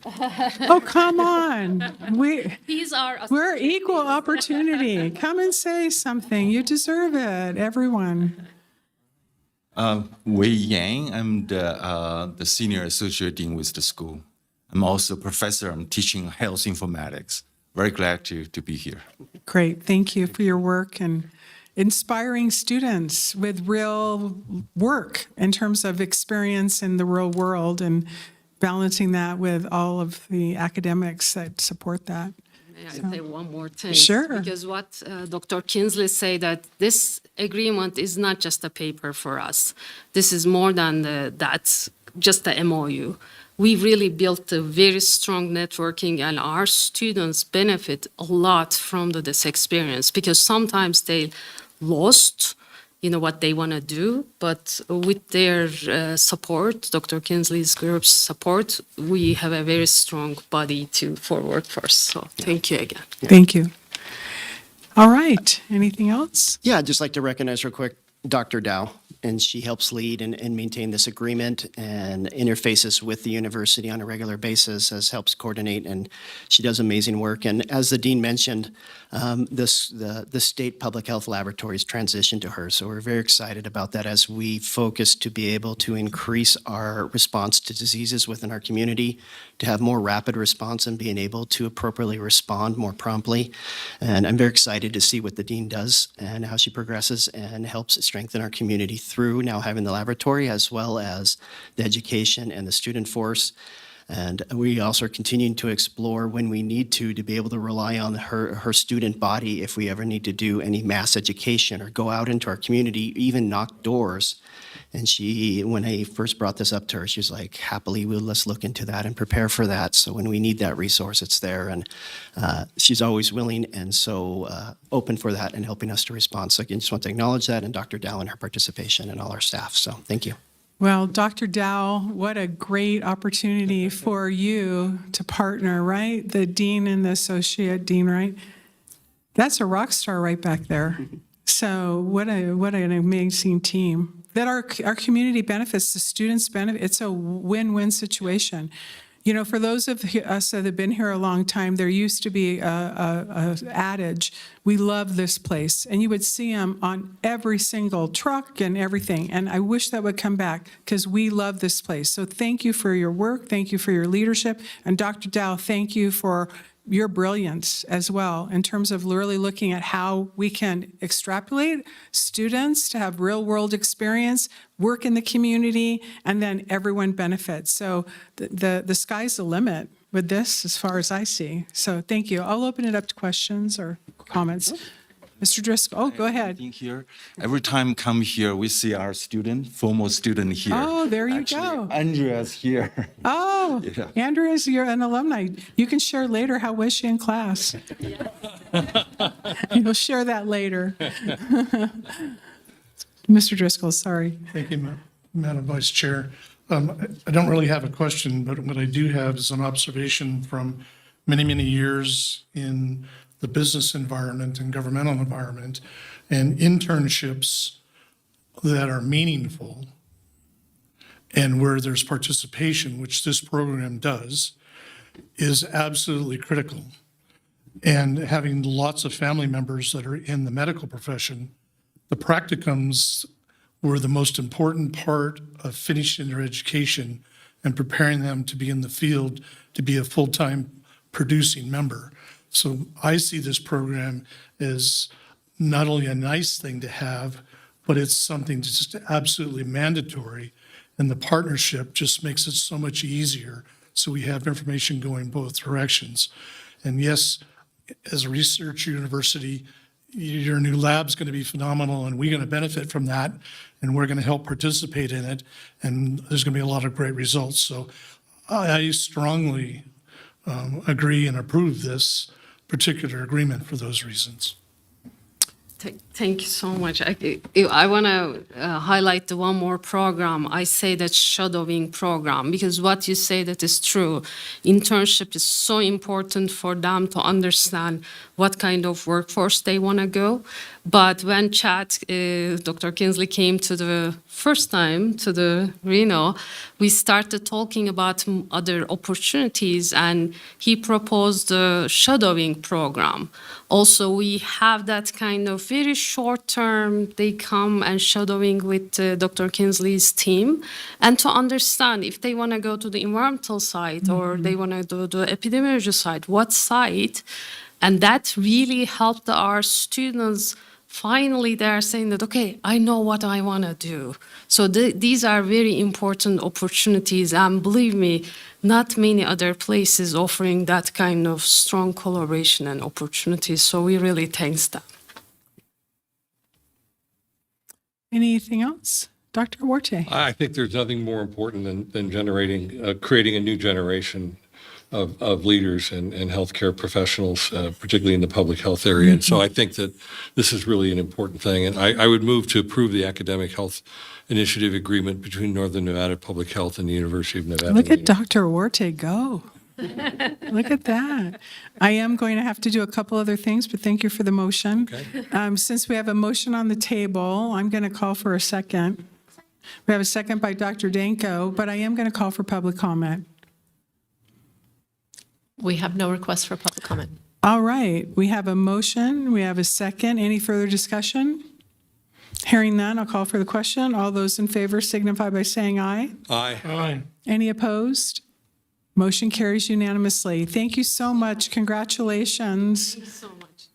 Oh, come on. We're equal opportunity. Come and say something. You deserve it, everyone. Wei Yang. I'm the senior associate dean with the school. I'm also a professor. I'm teaching health informatics. Very glad to be here. Great. Thank you for your work and inspiring students with real work in terms of experience in the real world and balancing that with all of the academics that support that. May I say one more thing? Sure. Because what Dr. Kinsley said, that this agreement is not just a paper for us. This is more than that's just the MOU. We really built a very strong networking, and our students benefit a lot from this experience, because sometimes they lost what they want to do, but with their support, Dr. Kinsley's group's support, we have a very strong body for workforce. So thank you again. Thank you. All right. Anything else? Yeah, I'd just like to recognize real quick Dr. Dow, and she helps lead and maintain this agreement and interfaces with the university on a regular basis, helps coordinate, and she does amazing work. And as the dean mentioned, the state public health laboratories transitioned to her, so we're very excited about that as we focus to be able to increase our response to diseases within our community, to have more rapid response and being able to appropriately respond more promptly. And I'm very excited to see what the dean does and how she progresses and helps strengthen our community through now having the laboratory, as well as the education and the student force. And we also are continuing to explore when we need to be able to rely on her student body if we ever need to do any mass education or go out into our community, even knock doors. And when I first brought this up to her, she was like, happily, let's look into that and prepare for that. So when we need that resource, it's there. And she's always willing and so open for that and helping us to respond. So again, just want to acknowledge that, and Dr. Dow and her participation and all our staff. So thank you. Well, Dr. Dow, what a great opportunity for you to partner, right? The dean and the associate dean, right? That's a rock star right back there. So what an amazing team. That our community benefits, the students benefit. It's a win-win situation. You know, for those of us that have been here a long time, there used to be a adage, we love this place. And you would see them on every single truck and everything. And I wish that would come back because we love this place. So thank you for your work. Thank you for your leadership. And Dr. Dow, thank you for your brilliance as well in terms of really looking at how we can extrapolate students to have real world experience, work in the community, and then everyone benefits. So the sky's the limit with this as far as I see. So thank you. I'll open it up to questions or comments. Mr. Driscoll, oh, go ahead. Here, every time come here, we see our student, former student here. Oh, there you Actually, go. Andrea's here. Oh, Yeah. Andrea's, you're an alumni. You can share later how was she in class. You'll share that later. Mr. Driscoll, sorry. Thank you, Madam Vice Chair. I don't really have a question, but what I do have is an observation from many, many years in the business environment and governmental environment, and internships that are meaningful and where there's participation, which this program does, is absolutely critical. And having lots of family members that are in the medical profession, the practicums were the most important part of finishing their education and preparing them to be in the field, to be a full-time producing member. So I see this program as not only a nice thing to have, but it's something that's just absolutely mandatory. And the partnership just makes it so much easier. So we have information going both directions. And yes, as a research university, your new lab's going to be phenomenal, and we're going to benefit from that, and we're going to help participate in it, and there's going to be a lot of great results. So I strongly agree and approve this particular agreement for those reasons. Thank you so much. I want to highlight the one more program. I say that shadowing program, because what you say that is true. Internship is so important for them to understand what kind of workforce they want to go. But when Dr. Kinsley came to the first time to the Reno, we started talking about other opportunities, and he proposed a shadowing program. Also, we have that kind of very short term, they come and shadowing with Dr. Kinsley's team, and to understand if they want to go to the environmental side or they want to do the epidemiology side, what side. And that really helped our students. Finally, they are saying that, okay, I know what I want to do. So these are very important opportunities. And believe me, not many other places offering that kind of strong collaboration and opportunities. So we really thank them. Anything else? Dr. Huarte? I think there's nothing more important than creating a new generation of leaders and healthcare professionals, particularly in the public health area. And so I think that this is really an important thing. And I would move to approve the Academic Health Initiative Agreement between Northern Nevada Public Health and the University of Nevada. Look at Dr. Huarte go. Look at that. I am going to have to do a couple other things, but thank you for the motion. Okay. Since we have a motion on the table, I'm going to call for a second. We have a second by Dr. Danko, but I am going to call for public comment. We have no requests for public comment. All right, we have a motion, we have a second. Any further discussion? Hearing none, I'll call for the question. All those in favor signify by saying aye. Aye. Aye. Any opposed? Motion carries unanimously. Thank you so much. Congratulations. Thank you so much.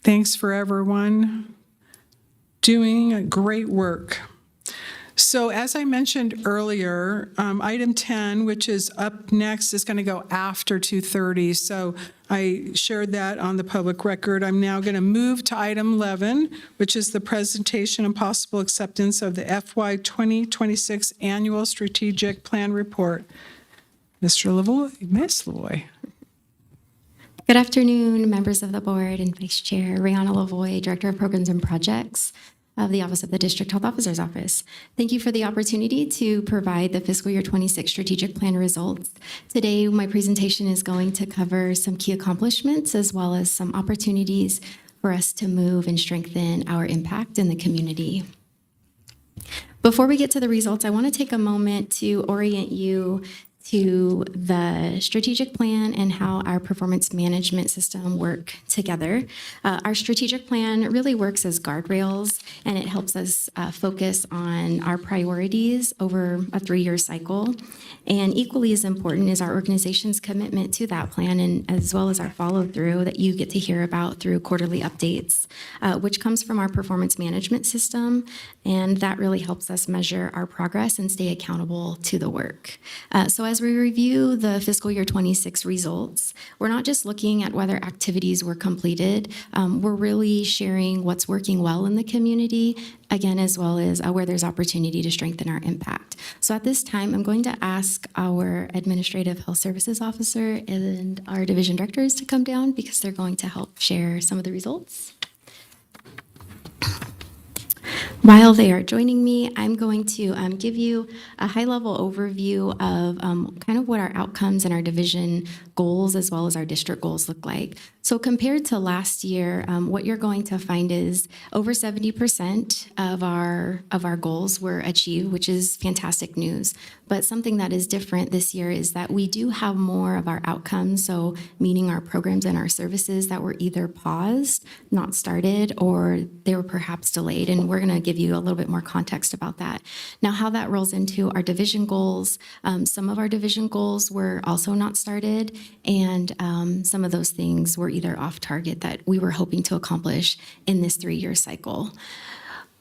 Thanks for everyone doing great work. So as I mentioned earlier, item 10, which is up next, is going to go after 2:30. So I shared that on the public record. I'm now going to move to item 11, which is the presentation and possible acceptance of the FY 2026 Annual Strategic Plan Report. Mr. Lavoie, Ms. Lavoie. Good afternoon, members of the board and Vice Chair Rihanna Lavoie, Director of Programs and Projects of the Office of the District Health Officer's Office. Thank you for the opportunity to provide the fiscal year 26 strategic plan results. Today, my presentation is going to cover some key accomplishments as well as some opportunities for us to move and strengthen our impact in the community. Before we get to the results, I want to take a moment to orient you to the strategic plan and how our performance management system work together. Our strategic plan really works as guardrails, and it helps us focus on our priorities over a 3-year cycle. And equally as important is our organization's commitment to that plan, and as well as our follow-through that you get to hear about through quarterly updates, which comes from our performance management system, and that really helps us measure our progress and stay accountable to the work. So as we review the fiscal year 26 results, we're not just looking at whether activities were completed, we're really sharing what's working well in the community, again, as well as where there's opportunity to strengthen our impact. So at this time, I'm going to ask our Administrative Health Services Officer and our division directors to come down because they're going to help share some of the results. While they are joining me, I'm going to give you a high-level overview of kind of what our outcomes and our division goals as well as our district goals look like. So compared to last year, what you're going to find is over 70% of our goals were achieved, which is fantastic news. But something that is different this year is that we do have more of our outcomes, so meaning our programs and our services that were either paused, not started, or they were perhaps delayed. And we're going to give you a little bit more context about that. Now, how that rolls into our division goals, some of our division goals were also not started, and some of those things were either off target that we were hoping to accomplish in this 3-year cycle.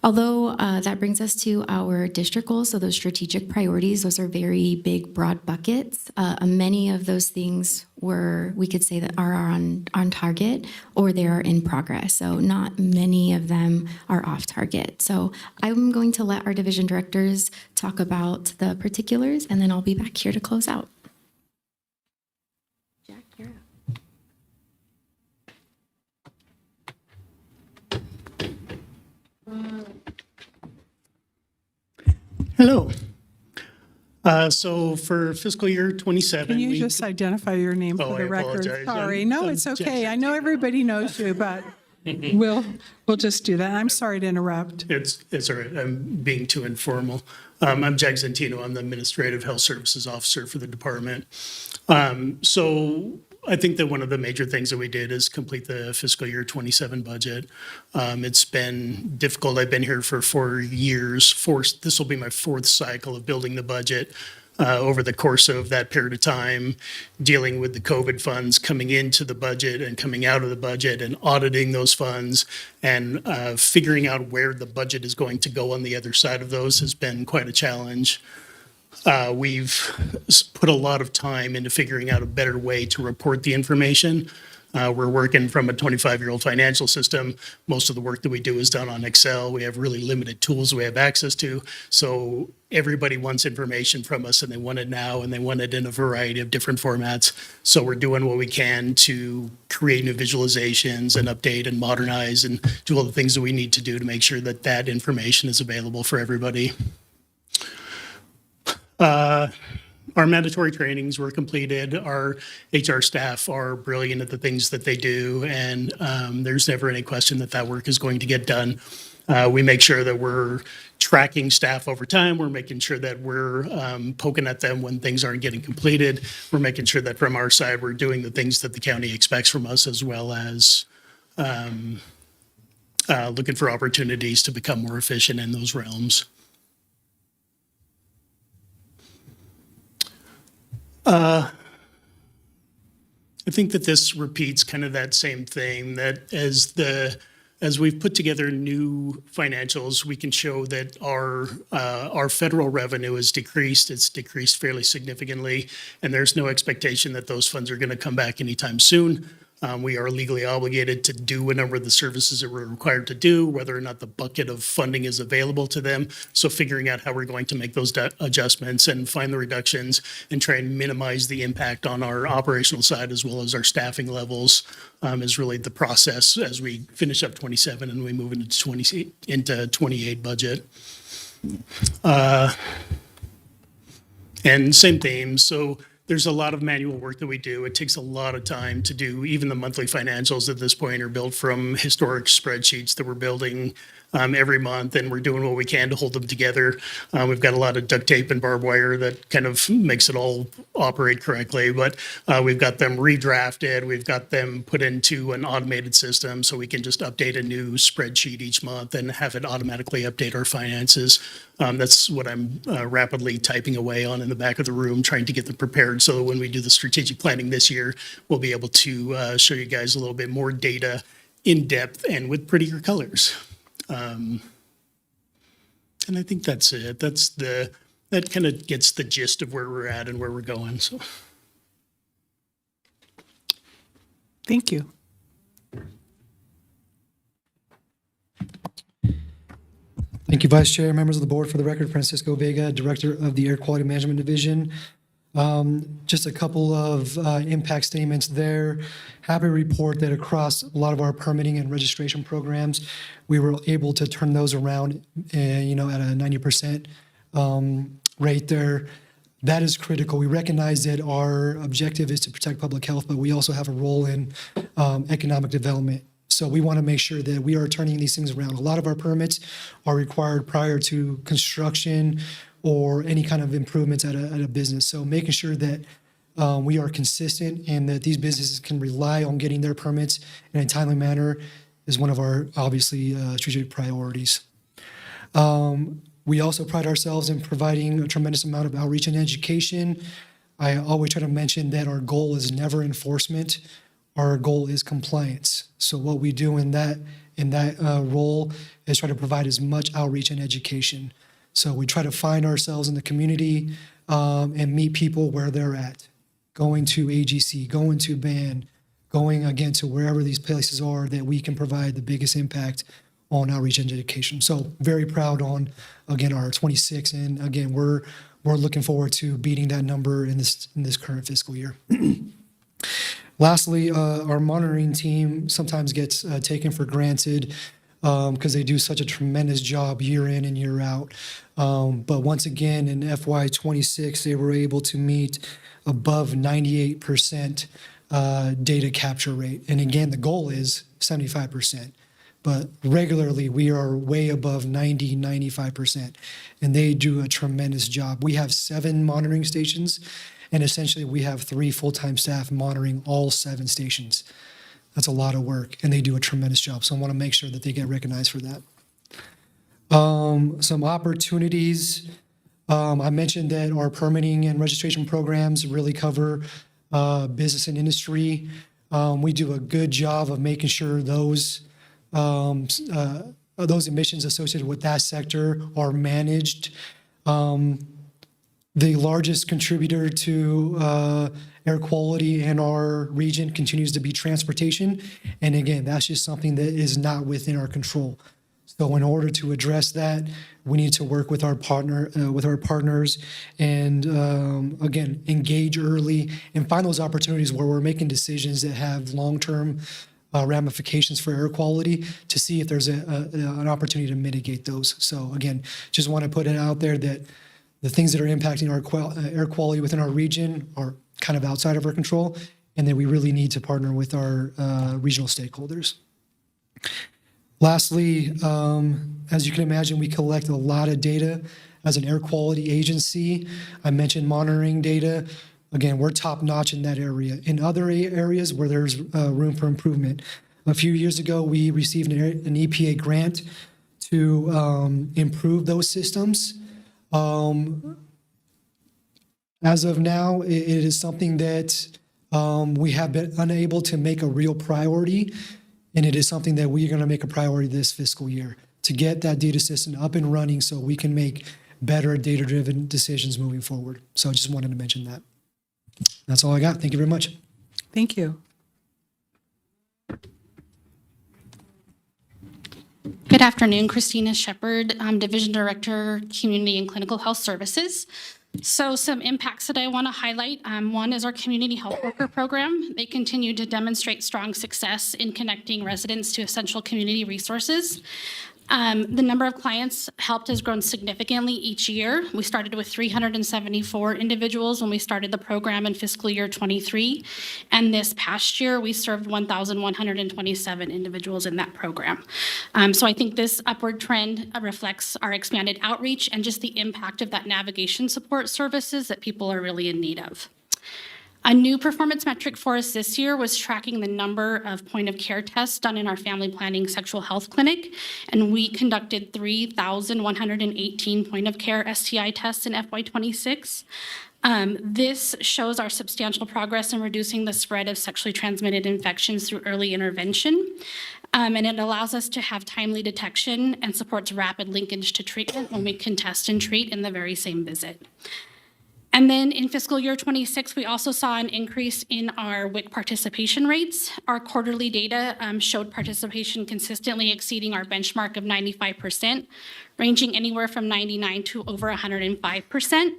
Although that brings us to our district goals, so those strategic priorities, those are very big, broad buckets. Many of those things we could say that are on target or they are in progress. So not many of them are off target. So I'm going to let our division directors talk about the particulars, and then I'll be back here to close out. Jack, you're up. Hello. So for fiscal year 27, Can you just identify your name Oh, for I the record? apologize. Sorry. No, I'm it's Jack okay. I know everybody knows you, but we'll just do that. I'm sorry to interrupt. It's all right. I'm being too informal. I'm Jack Zentino. I'm the Administrative Health Services Officer for the department. So I think that one of the major things that we did is complete the fiscal year 27 budget. It's been difficult. I've been here for 4 years. This will be my 4th cycle of building the budget. Over the course of that period of time, dealing with the COVID funds coming into the budget and coming out of the budget and auditing those funds and figuring out where the budget is going to go on the other side of those has been quite a challenge. We've put a lot of time into figuring out a better way to report the information. We're working from a 25-year-old financial system. Most of the work that we do is done on Excel. We have really limited tools we have access to. So everybody wants information from us, and they want it now, and they want it in a variety of different formats. So we're doing what we can to create new visualizations and update and modernize and do all the things that we need to do to make sure that that information is available for everybody. Our mandatory trainings were completed. Our HR staff are brilliant at the things that they do, and there's never any question that that work is going to get done. We make sure that we're tracking staff over time. We're making sure that we're poking at them when things aren't getting completed. We're making sure that from our side, we're doing the things that the county expects from us, as well as looking for opportunities to become more efficient in those realms. I think that this repeats kind of that same thing, that as we've put together new financials, we can show that our federal revenue has decreased. It's decreased fairly significantly, and there's no expectation that those funds are going to come back anytime soon. We are legally obligated to do a number of the services that we're required to do, whether or not the bucket of funding is available to them. So figuring out how we're going to make those adjustments and find the reductions and try and minimize the impact on our operational side as well as our staffing levels is really the process as we finish up 27 and we move into 28 budget. And same theme. So there's a lot of manual work that we do. It takes a lot of time to do. Even the monthly financials at this point are built from historic spreadsheets that we're building every month, and we're doing what we can to hold them together. We've got a lot of duct tape and barbed wire that kind of makes it all operate correctly, but we've got them redrafted. We've got them put into an automated system so we can just update a new spreadsheet each month and have it automatically update our finances. That's what I'm rapidly typing away on in the back of the room, trying to get them prepared so that when we do the strategic planning this year, we'll be able to show you guys a little bit more data in depth and with prettier colors. And I think that's it. That kind of gets the gist of where we're at and where we're going. So, Thank you. Thank you, Vice Chair, members of the board. For the record, Francisco Vega, Director of the Air Quality Management Division. Just a couple of impact statements there. Happy to report that across a lot of our permitting and registration programs, we were able to turn those around, at a 90% rate there. That is critical. We recognize that our objective is to protect public health, but we also have a role in economic development. So we want to make sure that we are turning these things around. A lot of our permits are required prior to construction or any kind of improvements at a business. So making sure that we are consistent and that these businesses can rely on getting their permits in a timely manner is one of our, obviously, strategic priorities. We also pride ourselves in providing a tremendous amount of outreach and education. I always try to mention that our goal is never enforcement. Our goal is compliance. So what we do in that role is try to provide as much outreach and education. So we try to find ourselves in the community and meet people where they're at. Going to AGC, going to BAN, going again to wherever these places are that we can provide the biggest impact on outreach and education. So very proud on, again, our 26, and again, we're looking forward to beating that number in this current fiscal year. Lastly, our monitoring team sometimes gets taken for granted because they do such a tremendous job year in and year out. But once again, in FY26, they were able to meet above 98% data capture rate. And again, the goal is 75%. But regularly, we are way above 90, 95%. And they do a tremendous job. We have 7 monitoring stations, and essentially we have 3 full-time staff monitoring all 7 stations. That's a lot of work, and they do a tremendous job. So I want to make sure that they get recognized for that. Some opportunities. I mentioned that our permitting and registration programs really cover business and industry. We do a good job of making sure those emissions associated with that sector are managed. The largest contributor to air quality in our region continues to be transportation. And again, that's just something that is not within our control. So in order to address that, we need to work with our partners and again, engage early and find those opportunities where we're making decisions that have long-term ramifications for air quality to see if there's an opportunity to mitigate those. So again, just want to put it out there that the things that are impacting our air quality within our region are kind of outside of our control, and that we really need to partner with our regional stakeholders. Lastly, as you can imagine, we collect a lot of data as an air quality agency. I mentioned monitoring data. Again, we're top notch in that area. In other areas where there's room for improvement. A few years ago, we received an EPA grant to improve those systems. As of now, it is something that we have been unable to make a real priority, and it is something that we are going to make a priority this fiscal year to get that data system up and running so we can make better data-driven decisions moving forward. So I just wanted to mention that. That's all I got. Thank you very much. Thank you. Good afternoon, Christina Shepard. I'm Division Director, Community and Clinical Health Services. So some impacts that I want to highlight. One is our community health worker program. They continue to demonstrate strong success in connecting residents to essential community resources. The number of clients helped has grown significantly each year. We started with 374 individuals when we started the program in fiscal year '23. And this past year, we served 1,127 individuals in that program. So I think this upward trend reflects our expanded outreach and just the impact of that navigation support services that people are really in need of. A new performance metric for us this year was tracking the number of point-of-care tests done in our family planning sexual health clinic, and we conducted 3,118 point-of-care STI tests in FY26. This shows our substantial progress in reducing the spread of sexually transmitted infections through early intervention, and it allows us to have timely detection and supports rapid linkage to treatment when we can test and treat in the very same visit. And then in fiscal year '26, we also saw an increase in our WIC participation rates. Our quarterly data showed participation consistently exceeding our benchmark of 95%, ranging anywhere from 99 to over 105%,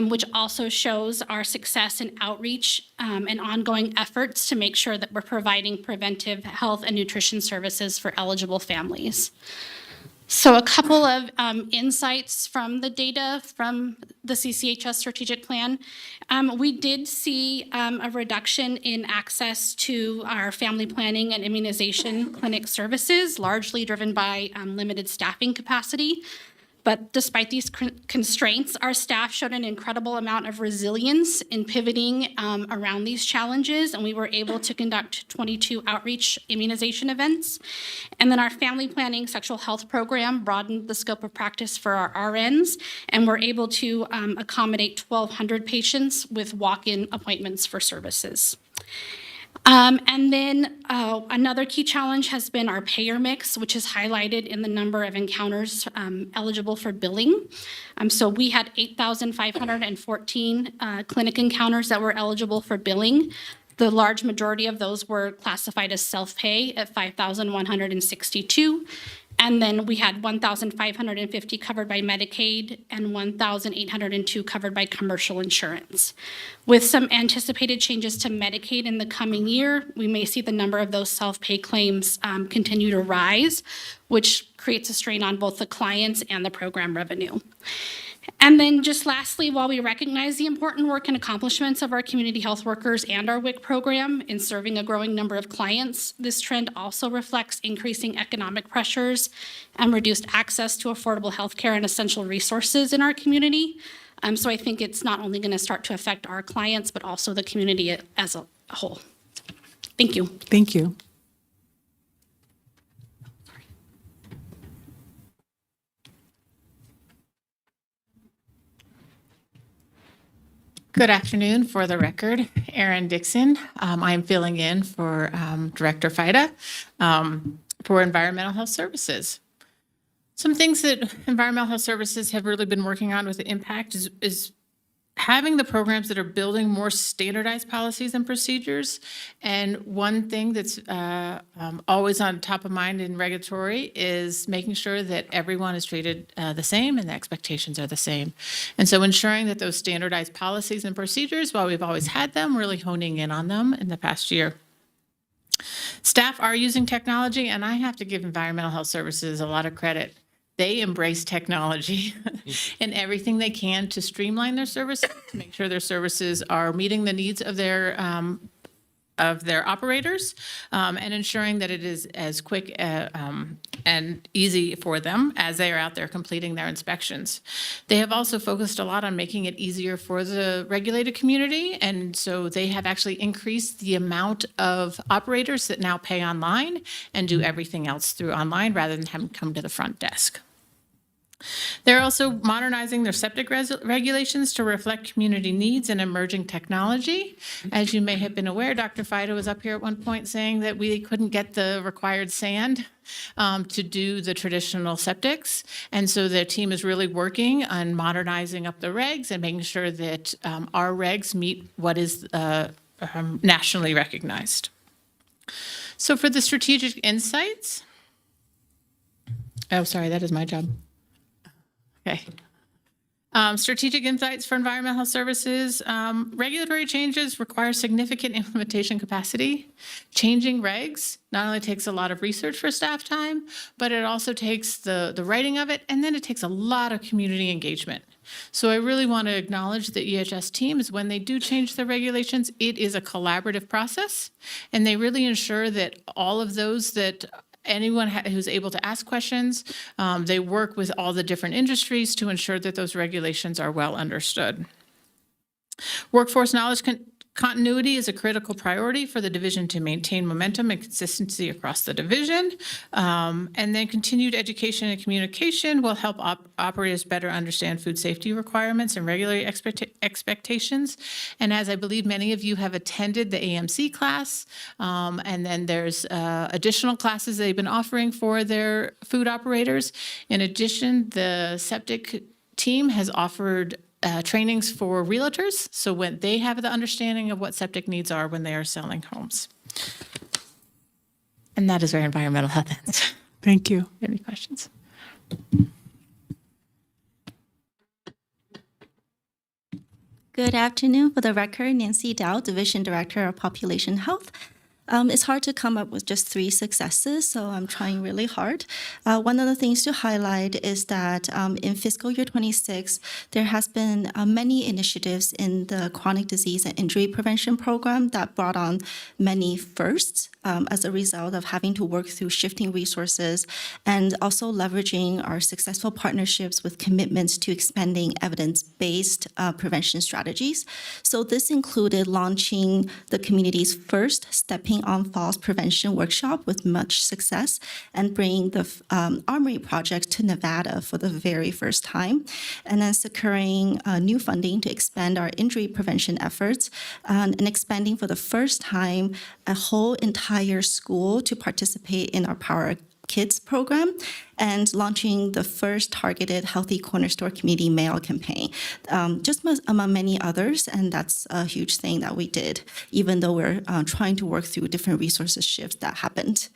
which also shows our success in outreach and ongoing efforts to make sure that we're providing preventive health and nutrition services for eligible families. So a couple of insights from the data from the CCHS strategic plan. We did see a reduction in access to our family planning and immunization clinic services, largely driven by limited staffing capacity. But despite these constraints, our staff showed an incredible amount of resilience in pivoting around these challenges, and we were able to conduct 22 outreach immunization events. And then our family planning sexual health program broadened the scope of practice for our RNs, and we're able to accommodate 1,200 patients with walk-in appointments for services. And then another key challenge has been our payer mix, which is highlighted in the number of encounters eligible for billing. So we had 8,514 clinic encounters that were eligible for billing. The large majority of those were classified as self-pay at 5,162. And then we had 1,550 covered by Medicaid and 1,802 covered by commercial insurance. With some anticipated changes to Medicaid in the coming year, we may see the number of those self-pay claims continue to rise, which creates a strain on both the clients and the program revenue. And then just lastly, while we recognize the important work and accomplishments of our community health workers and our WIC program in serving a growing number of clients, this trend also reflects increasing economic pressures and reduced access to affordable health care and essential resources in our community. So I think it's not only going to start to affect our clients, but also the community as a whole. Thank you. Thank you. Good afternoon. For the record, Erin Dixon. I'm filling in for Director FIDA for Environmental Health Services. Some things that Environmental Health Services have really been working on with the impact is having the programs that are building more standardized policies and procedures. And one thing that's always on top of mind in regulatory is making sure that everyone is treated the same and the expectations are the same. And so ensuring that those standardized policies and procedures, while we've always had them, really honing in on them in the past year. Staff are using technology, and I have to give Environmental Health Services a lot of credit. They embrace technology and everything they can to streamline their services, to make sure their services are meeting the needs of their operators, and ensuring that it is as quick and easy for them as they are out there completing their inspections. They have also focused a lot on making it easier for the regulated community, and so they have actually increased the amount of operators that now pay online and do everything else through online rather than having to come to the front desk. They're also modernizing their septic regulations to reflect community needs and emerging technology. As you may have been aware, Dr. Fido was up here at one point saying that we couldn't get the required sand to do the traditional septics. And so the team is really working on modernizing up the regs and making sure that our regs meet what is nationally recognized. So for the strategic insights, oh, sorry, that is my job. Okay. Strategic insights for environmental health services. Regulatory changes require significant implementation capacity. Changing regs not only takes a lot of research for staff time, but it also takes the writing of it, and then it takes a lot of community engagement. So I really want to acknowledge the EHS teams. When they do change the regulations, it is a collaborative process, and they really ensure that all of those that anyone who's able to ask questions, they work with all the different industries to ensure that those regulations are well understood. Workforce knowledge continuity is a critical priority for the division to maintain momentum and consistency across the division. And then continued education and communication will help operators better understand food safety requirements and regulatory expectations. And as I believe many of you have attended the AMC class, and then there's additional classes they've been offering for their food operators. In addition, the septic team has offered trainings for realtors, so when they have the understanding of what septic needs are when they are selling homes. And that is where environmental health ends. Thank you. Any questions? Good afternoon. For the record, Nancy Dow, Division Director of Population Health. It's hard to come up with just 3 successes, so I'm trying really hard. One of the things to highlight is that in fiscal year 26, there has been many initiatives in the chronic disease and injury prevention program that brought on many firsts as a result of having to work through shifting resources and also leveraging our successful partnerships with commitments to expanding evidence-based prevention strategies. So this included launching the community's first Stepping on Falls prevention workshop with much success and bringing the Armory project to Nevada for the very first time, and then securing new funding to expand our injury prevention efforts and expanding for the first time a whole entire school to participate in our Power Kids program, and launching the first targeted Healthy Corner Store community mail campaign, just among many others, and that's a huge thing that we did, even though we're trying to work through different resources shifts that happened.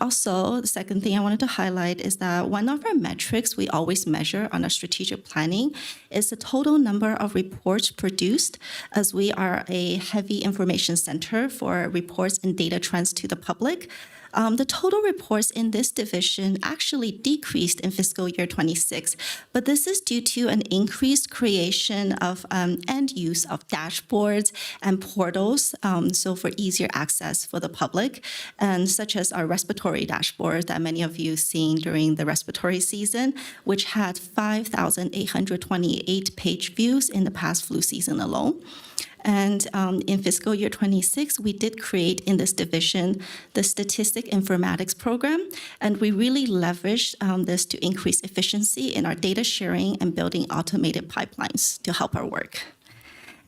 Also, the second thing I wanted to highlight is that one of our metrics we always measure on our strategic planning is the total number of reports produced, as we are a heavy information center for reports and data trends to the public. The total reports in this division actually decreased in fiscal year 26, but this is due to an increased creation of and use of dashboards and portals, so for easier access for the public, and such as our respiratory dashboard that many of you seen during the respiratory season, which had 5,828 page views in the past flu season alone. And in fiscal year 26, we did create in this division the Statistic Informatics program, and we really leveraged this to increase efficiency in our data sharing and building automated pipelines to help our work.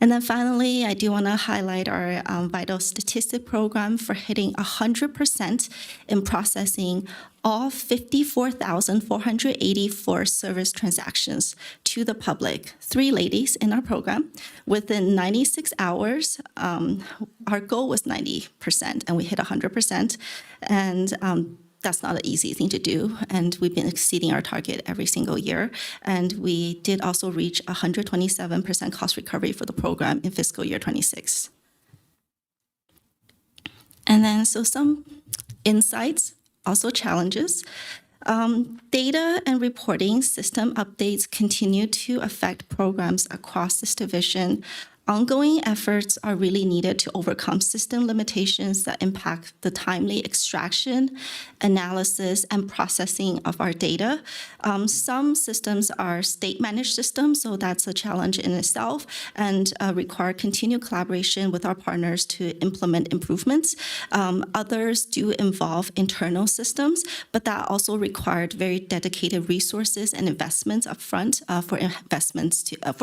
And then finally, I do want to highlight our Vital Statistic program for hitting 100% in processing all 54,484 service transactions to the public, 3 ladies in our program, within 96 hours. Our goal was 90%, and we hit 100%. And that's not an easy thing to do, and we've been exceeding our target every single year. And we did also reach 127% cost recovery for the program in fiscal year 26. And then, so some insights, also challenges. Data and reporting system updates continue to affect programs across this division. Ongoing efforts are really needed to overcome system limitations that impact the timely extraction, analysis, and processing of our data. Some systems are state-managed systems, so that's a challenge in itself, and require continued collaboration with our partners to implement improvements. Others do involve internal systems, but that also required very dedicated resources and investments upfront for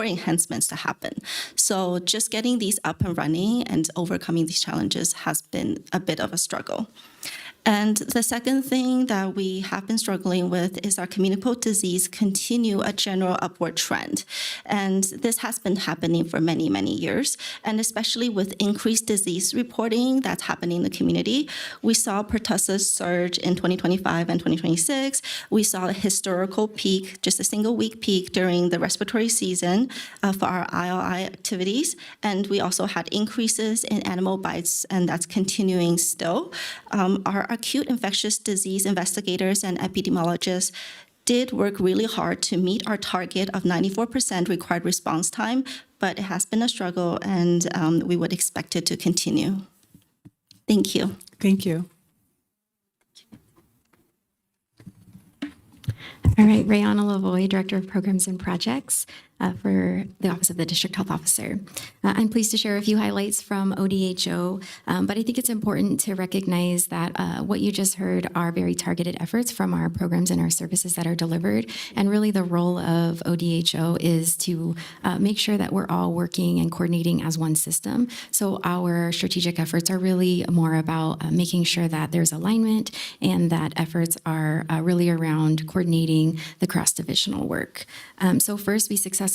enhancements to happen. So just getting these up and running and overcoming these challenges has been a bit of a struggle. And the second thing that we have been struggling with is our communicable disease continue a general upward trend. And this has been happening for many, many years. And especially with increased disease reporting that's happening in the community, we saw pertussis surge in 2025 and 2026. We saw a historical peak, just a single week peak during the respiratory season for our ILI activities. And we also had increases in animal bites, and that's continuing still. Our acute infectious disease investigators and epidemiologists did work really hard to meet our target of 94% required response time, but it has been a struggle, and we would expect it to continue. Thank you. Thank you. All right, Rayana Lavoie, Director of Programs and Projects for the Office of the District Health Officer. I'm pleased to share a few highlights from ODHO, but I think it's important to recognize that what you just heard are very targeted efforts from our programs and our services that are delivered. And really the role of ODHO is to make sure that we're all working and coordinating as one system. So our strategic efforts are really more about making sure that there's alignment and that efforts are really around coordinating the cross-divisional work. So first, we successfully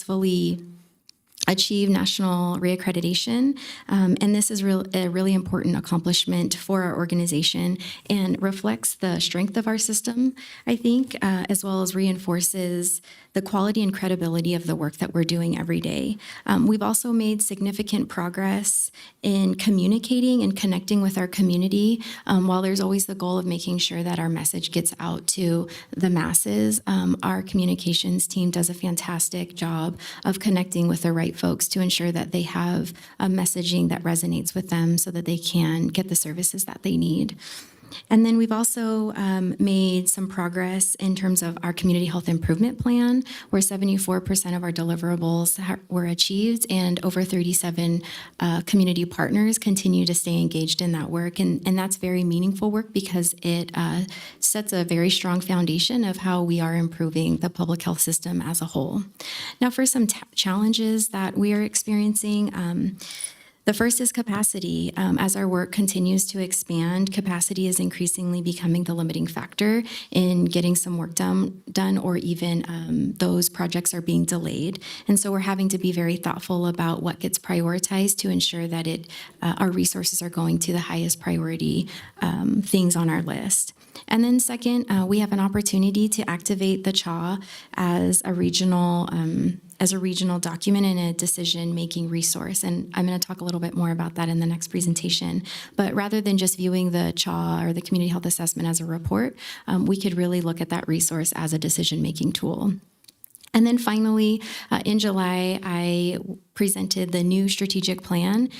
achieve national reaccreditation, and this is a really important accomplishment for our organization and reflects the strength of our system, I think, as well as reinforces the quality and credibility of the work that we're doing every day. We've also made significant progress in communicating and connecting with our community. While there's always the goal of making sure that our message gets out to the masses, our communications team does a fantastic job of connecting with the right folks to ensure that they have a messaging that resonates with them so that they can get the services that they need. And then we've also made some progress in terms of our community health improvement plan, where 74% of our deliverables were achieved, and over 37 community partners continue to stay engaged in that work. And that's very meaningful work because it sets a very strong foundation of how we are improving the public health system as a whole. Now, for some challenges that we are experiencing, the first is capacity. As our work continues to expand, capacity is increasingly becoming the limiting factor in getting some work done, or even those projects are being delayed. And so we're having to be very thoughtful about what gets prioritized to ensure that our resources are going to the highest priority things on our list. And then second, we have an opportunity to activate the CHA as a regional document and a decision-making resource. And I'm going to talk a little bit more about that in the next presentation. But rather than just viewing the CHA or the Community Health Assessment as a report, we could really look at that resource as a decision-making tool. And then finally, in July, I presented the new strategic plan.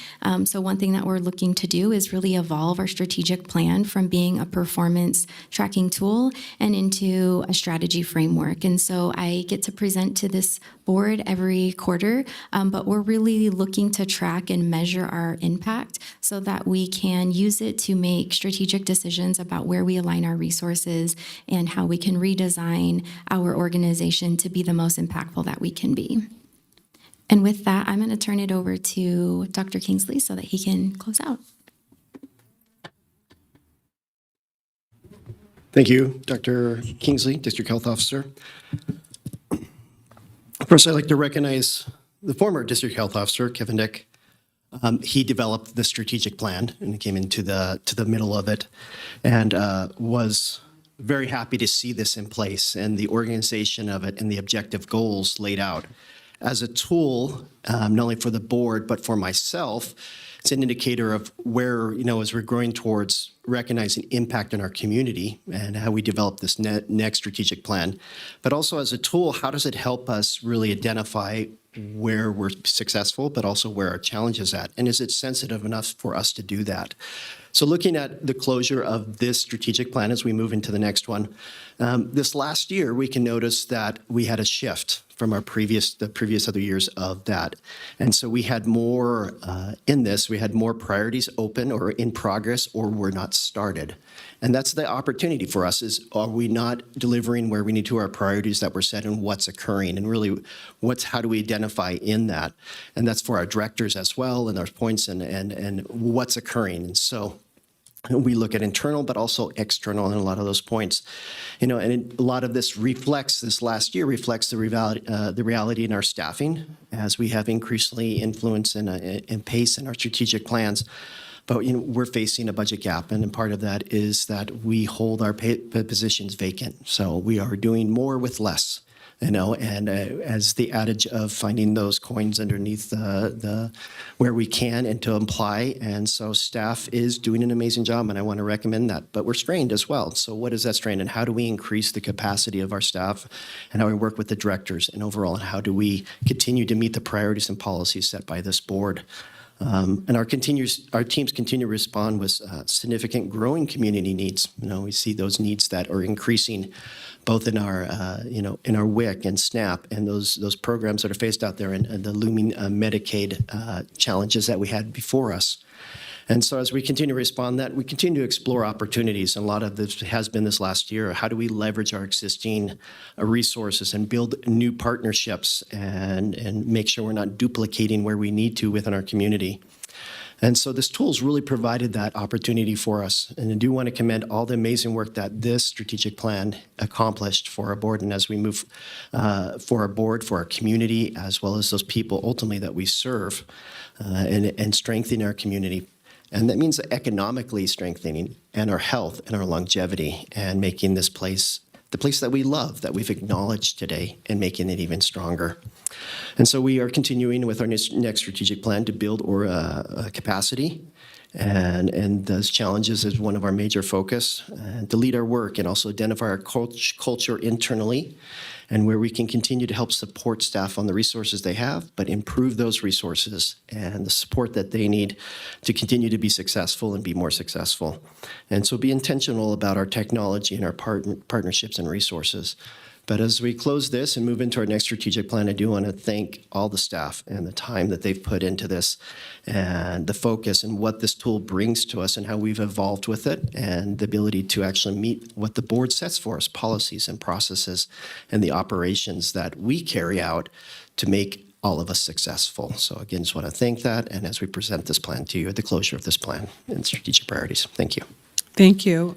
So one thing that we're looking to do is really evolve our strategic plan from being a performance tracking tool and into a strategy framework. And so I get to present to this board every quarter, but we're really looking to track and measure our impact so that we can use it to make strategic decisions about where we align our resources and how we can redesign our organization to be the most impactful that we can be. And with that, I'm going to turn it over to Dr. Kingsley so that he can close out. Thank you, Dr. Kingsley, District Health Officer. First, I'd like to recognize the former District Health Officer, Kevin Dick. He developed the strategic plan and came into the middle of it, and was very happy to see this in place and the organization of it and the objective goals laid out. As a tool, not only for the board, but for myself, it's an indicator of where, as we're growing towards recognizing impact in our community and how we develop this next strategic plan. But also as a tool, how does it help us really identify where we're successful, but also where our challenge is at? And is it sensitive enough for us to do that? So looking at the closure of this strategic plan as we move into the next one, this last year, we can notice that we had a shift from the previous other years of that. And so we had more we had more priorities open or in progress or were not started. And that's the opportunity for us is, are we not delivering where we need to our priorities that were set and what's occurring? And really, how do we identify in that? And that's for our directors as well and our points and what's occurring. And so We look at internal, but also external in a lot of those points. And a lot of this last year reflects the reality in our staffing as we have increasingly influence and pace in our strategic plans. But we're facing a budget gap, and part of that is that we hold our positions vacant. So we are doing more with less. And as the adage of finding those coins underneath the where we can and to apply. And so staff is doing an amazing job, and I want to recommend that. But we're strained as well. So what is that strain, and how do we increase the capacity of our staff, and how we work with the directors, and overall, and how do we continue to meet the priorities and policies set by this board? And our teams continue to respond with significant growing community needs. We see those needs that are increasing both in our, in our WIC and SNAP and those programs that are faced out there and the looming Medicaid challenges that we had before us. And so as we continue to respond to that, we continue to explore opportunities. And a lot of this has been this last year. How do we leverage our existing resources and build new partnerships and make sure we're not duplicating where we need to within our community? And so this tool's really provided that opportunity for us. And I do want to commend all the amazing work that this strategic plan accomplished for our board. And as we move for our board, for our community, as well as those people ultimately that we serve and strengthening our community. And that means economically strengthening and our health and our longevity and making this place the place that we love, that we've acknowledged today, and making it even stronger. And so we are continuing with our next strategic plan to build capacity, and those challenges is one of our major focus, and to lead our work and also identify our culture internally, and where we can continue to help support staff on the resources they have, but improve those resources and the support that they need to continue to be successful and be more successful. And so be intentional about our technology and our partnerships and resources. But as we close this and move into our next strategic plan, I do want to thank all the staff and the time that they've put into this and the focus and what this tool brings to us and how we've evolved with it and the ability to actually meet what the board sets for us, policies and processes and the operations that we carry out to make all of us successful. So again, just want to thank that. And as we present this plan to you at the closure of this plan and strategic priorities, thank you. Thank you.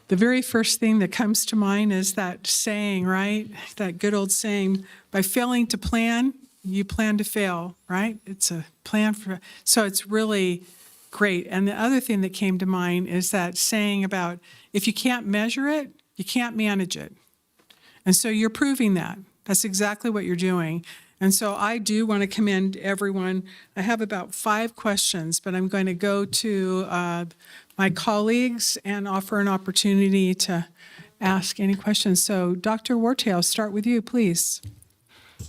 The very first thing that comes to mind is that saying, right? That good old saying, by failing to plan, you plan to fail, right? It's a plan for, so it's really great. And the other thing that came to mind is that saying about if you can't measure it, you can't manage it. And so you're proving that. That's exactly what you're doing. And so I do want to commend everyone. I have about 5 questions, but I'm going to go to my colleagues and offer an opportunity to ask any questions. So Dr. Warte, I'll start with you, please.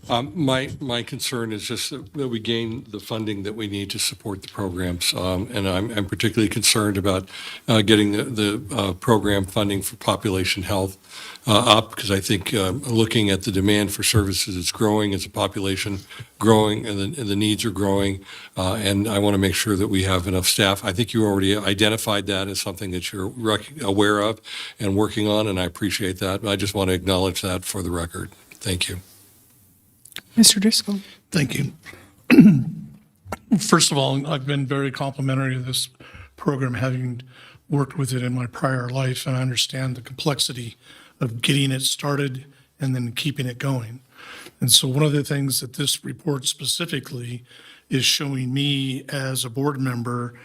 My concern is just that we gain the funding that we need to support the programs. And I'm particularly concerned about getting the program funding for population health up, because I think looking at the demand for services, it's growing as a population growing and the needs are growing. And I want to make sure that we have enough staff. I think you already identified that as something that you're aware of and working on, and I appreciate that. I just want to acknowledge that for the record. Thank you. Mr. Driscoll. Thank you. First of all, I've been very complimentary of this program, having worked with it in my prior life, and I understand the complexity of getting it started and then keeping it going. And so one of the things that this report specifically is showing me as a board member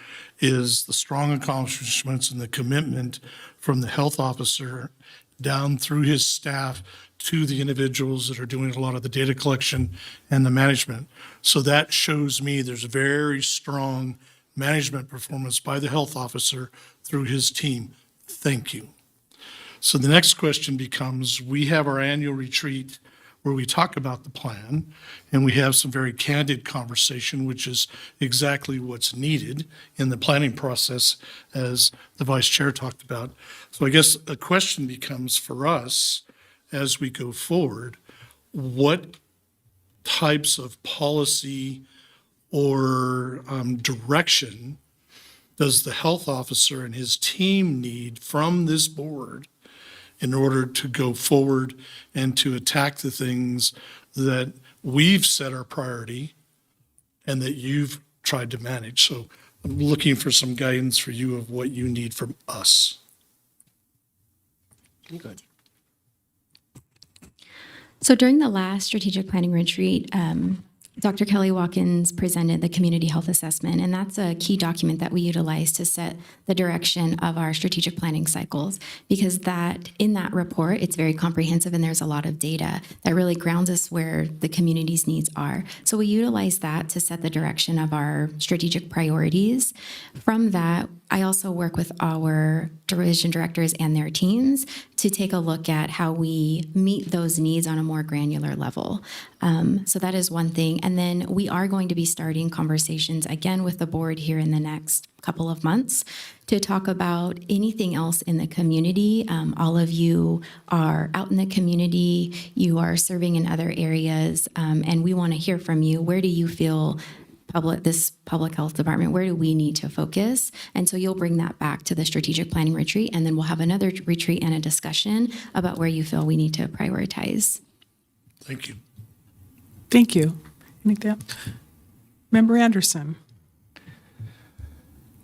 is the strong accomplishments and the commitment from the health officer down through his staff to the individuals that are doing a lot of the data collection and the management. So that shows me there's a very strong management performance by the health officer through his team. Thank you. So the next question becomes, we have our annual retreat where we talk about the plan, and we have some very candid conversation, which is exactly what's needed in the planning process, as the vice chair talked about. So I guess a question becomes for us, as we go forward, what types of policy or direction does the health officer and his team need from this board in order to go forward and to attack the things that we've set our priority and that you've tried to manage? So I'm looking for some guidance for you of what you need from us. Good. So during the last strategic planning retreat, Dr. Kelly Watkins presented the community health assessment, and that's a key document that we utilize to set the direction of our strategic planning cycles, because that in that report, it's very comprehensive and there's a lot of data that really grounds us where the community's needs are. So we utilize that to set the direction of our strategic priorities. From that, I also work with our division directors and their teams to take a look at how we meet those needs on a more granular level. So that is one thing. And then we are going to be starting conversations again with the board here in the next couple of months to talk about anything else in the community. All of you are out in the community, you are serving in other areas, and we want to hear from you. Where do you feel this public health department, where do we need to focus? And so you'll bring that back to the strategic planning retreat, and then we'll have another retreat and a discussion about where you feel we need to prioritize. Thank you. Thank you. Member Anderson.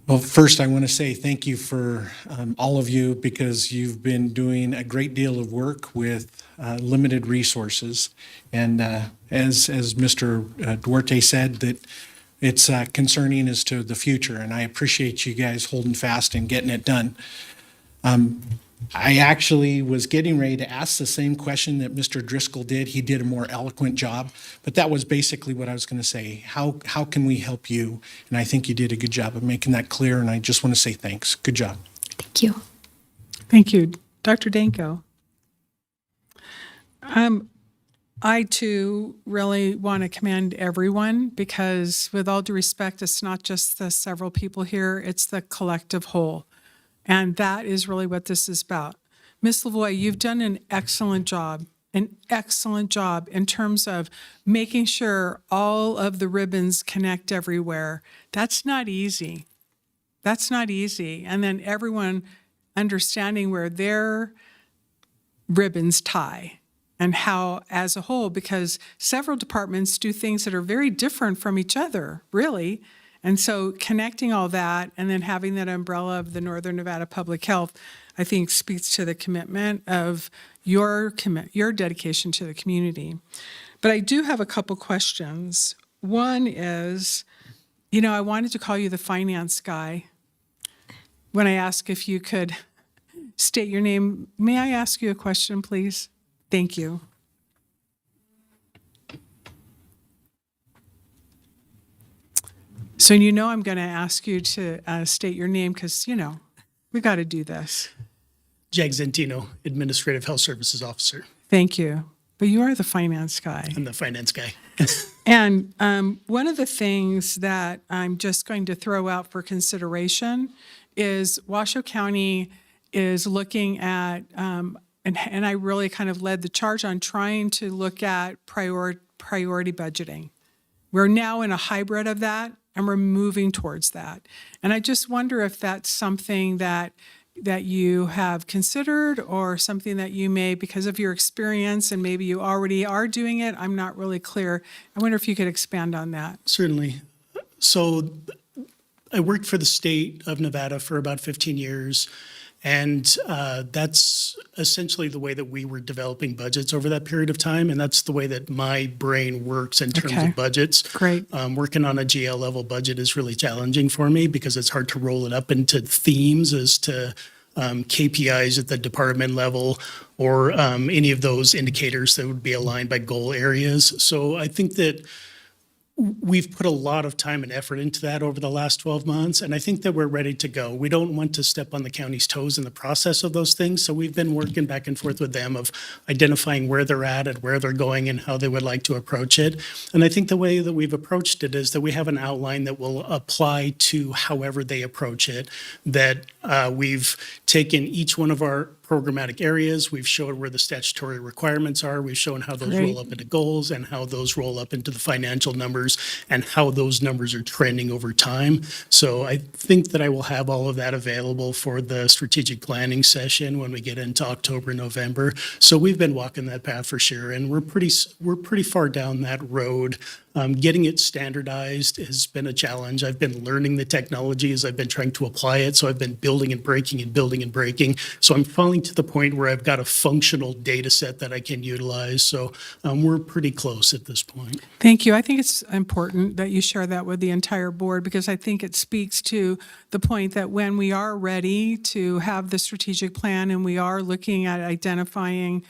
Well, first, I want to say thank you for all of you, because you've been doing a great deal of work with limited resources. And as Mr. Duarte said, that it's concerning as to the future, and I appreciate you guys holding fast and getting it done. I actually was getting ready to ask the same question that Mr. Driscoll did. He did a more eloquent job, but that was basically what I was going to say. How can we help you? And I think you did a good job of making that clear, and I just want to say thanks. Good job. Thank you. Thank you. Dr. Danko. I too really want to commend everyone, because with all due respect, it's not just the several people here, it's the collective whole. And that is really what this is about. Ms. Lavoie, you've done an excellent job in terms of making sure all of the ribbons connect everywhere. That's not easy. And then everyone understanding where their ribbons tie and how as a whole, because several departments do things that are very different from each other, really. And so connecting all that and then having that umbrella of the Northern Nevada Public Health, I think speaks to the commitment of your dedication to the community. But I do have a couple questions. One is, I wanted to call you the finance guy when I ask if you could state your name. May I ask you a question, please? Thank you. So I'm going to ask you to state your name, because, we got to do this. Jag Zentino, Administrative Health Services Officer. Thank you. But you are the finance guy. I'm the finance guy. And one of the things that I'm just going to throw out for consideration is Washoe County is looking at, and I really kind of led the charge on trying to look at priority budgeting. We're now in a hybrid of that, and we're moving towards that. And I just wonder if that's something that you have considered, or something that you may, because of your experience, and maybe you already are doing it. I'm not really clear. I wonder if you could expand on that. Certainly. So I worked for the state of Nevada for about 15 years. And that's essentially the way that we were developing budgets over that period of time. And that's the way that my brain works in terms of budgets. Great. Working on a GL level budget is really challenging for me, because it's hard to roll it up into themes as to KPIs at the department level, or any of those indicators that would be aligned by goal areas. So I think that we've put a lot of time and effort into that over the last 12 months, and I think that we're ready to go. We don't want to step on the county's toes in the process of those things, so we've been working back and forth with them of identifying where they're at and where they're going and how they would like to approach it. And I think the way that we've approached it is that we have an outline that will apply to however they approach it, that we've taken each one of our programmatic areas. We've shown where the statutory requirements are. We've shown how those roll up into goals, and how those roll up into the financial numbers, and how those numbers are trending over time. So I think that I will have all of that available for the strategic planning session when we get into October, November. So we've been walking that path for sure, and we're pretty far down that road Getting it standardized has been a challenge. I've been learning the technology as I've been trying to apply it. So I've been building and breaking and building and breaking. So I'm finally to the point where I've got a functional data set that I can utilize. So we're pretty close at this point. Thank you. I think it's important that you share that with the entire board because I think it speaks to the point that when we are ready to have the strategic plan and we are looking at identifying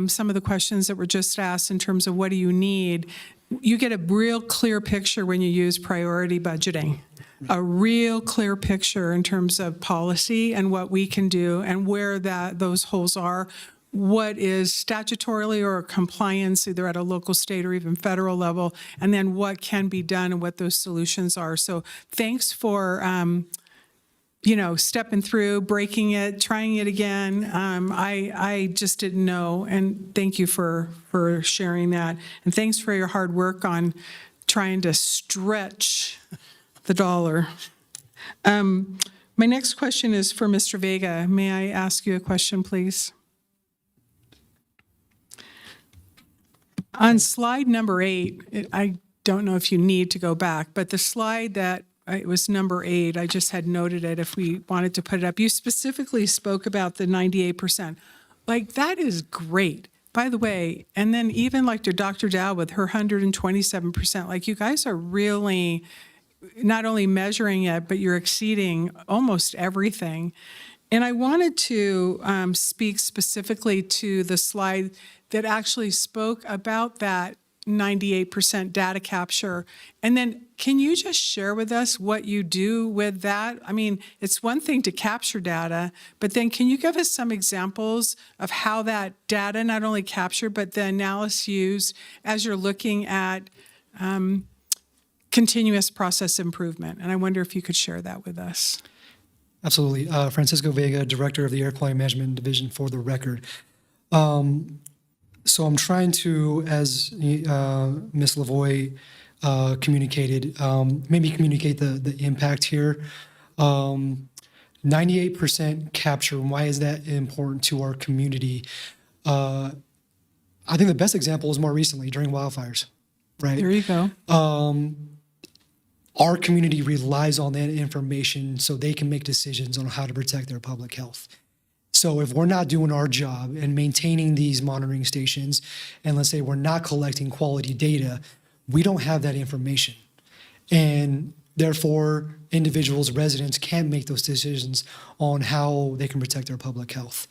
some of the questions that were just asked in terms of what do you need, you get a real clear picture when you use priority budgeting. A real clear picture in terms of policy and what we can do and where those holes are, what is statutorily or compliance either at a local, state, or even federal level, and then what can be done and what those solutions are. So thanks for stepping through, breaking it, trying it again. I just didn't know, and thank you for sharing that. And thanks for your hard work on trying to stretch the dollar. My next question is for Mr. Vega. May I ask you a question, please? On slide number 8, I don't know if you need to go back, but the slide that it was number 8, I just had noted it if we wanted to put it up. You specifically spoke about the 98%. Like, that is great. By the way, and then even like to Dr. Dow with her 127%, like you guys are really not only measuring it, but you're exceeding almost everything. And I wanted to speak specifically to the slide that actually spoke about that 98% data capture. And then can you just share with us what you do with that? I mean, it's one thing to capture data, but then can you give us some examples of how that data not only captured, but the analysis used as you're looking at continuous process improvement? And I wonder if you could share that with us. Absolutely. Francisco Vega, Director of the Air Quality Management Division, for the record. So I'm trying to, as Ms. Lavoie communicated, maybe communicate the impact here. 98% capture, why is that important to our community? I think the best example is more recently during wildfires, right? There you go. Our community relies on that information so they can make decisions on how to protect their public health. So if we're not doing our job and maintaining these monitoring stations, and let's say we're not collecting quality data, we don't have that information. And therefore, individuals, residents can't make those decisions on how they can protect their public health.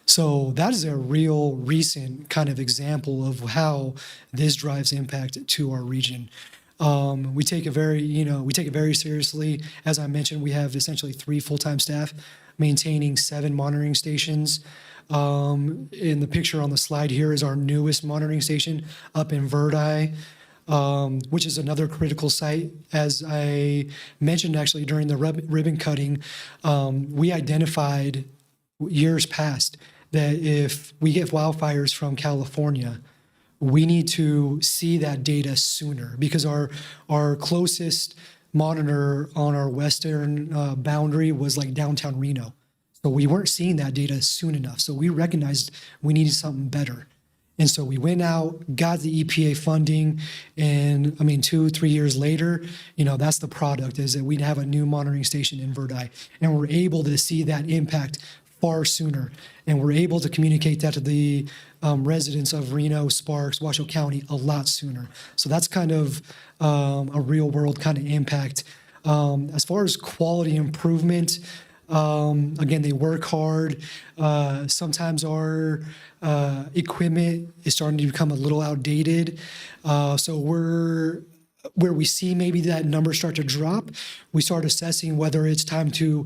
So that is a real recent kind of example of how this drives impact to our region. We take it very seriously. As I mentioned, we have essentially 3 full-time staff maintaining 7 monitoring stations. In the picture on the slide here is our newest monitoring station up in Verdi, which is another critical site. As I mentioned actually during the ribbon cutting, we identified years past that if we get wildfires from California, we need to see that data sooner because our closest monitor on our western boundary was like downtown Reno. So we weren't seeing that data soon enough. So we recognized we needed something better. And so we went out, got the EPA funding, and 2-3 years later, that's the product, is that we'd have a new monitoring station in Verdi. And we're able to see that impact far sooner. And we're able to communicate that to the residents of Reno, Sparks, Washoe County a lot sooner. So that's kind of a real world kind of impact. As far as quality improvement, again, they work hard. Sometimes our equipment is starting to become a little outdated. So where we see maybe that number start to drop, we start assessing whether it's time to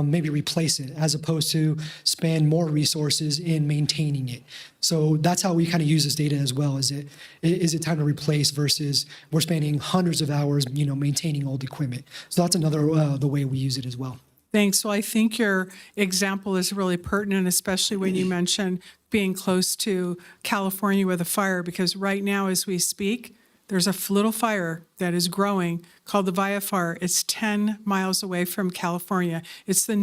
maybe replace it as opposed to spend more resources in maintaining it. So that's how we kind of use this data as well. Is it time to replace versus we're spending hundreds of hours, maintaining old equipment. So that's another the way we use it as well. Thanks. Well, I think your example is really pertinent, especially when you mention being close to California with a fire, because right now as we speak, there's a little fire that is growing called the Via Fire. It's 10 miles away from California. It's the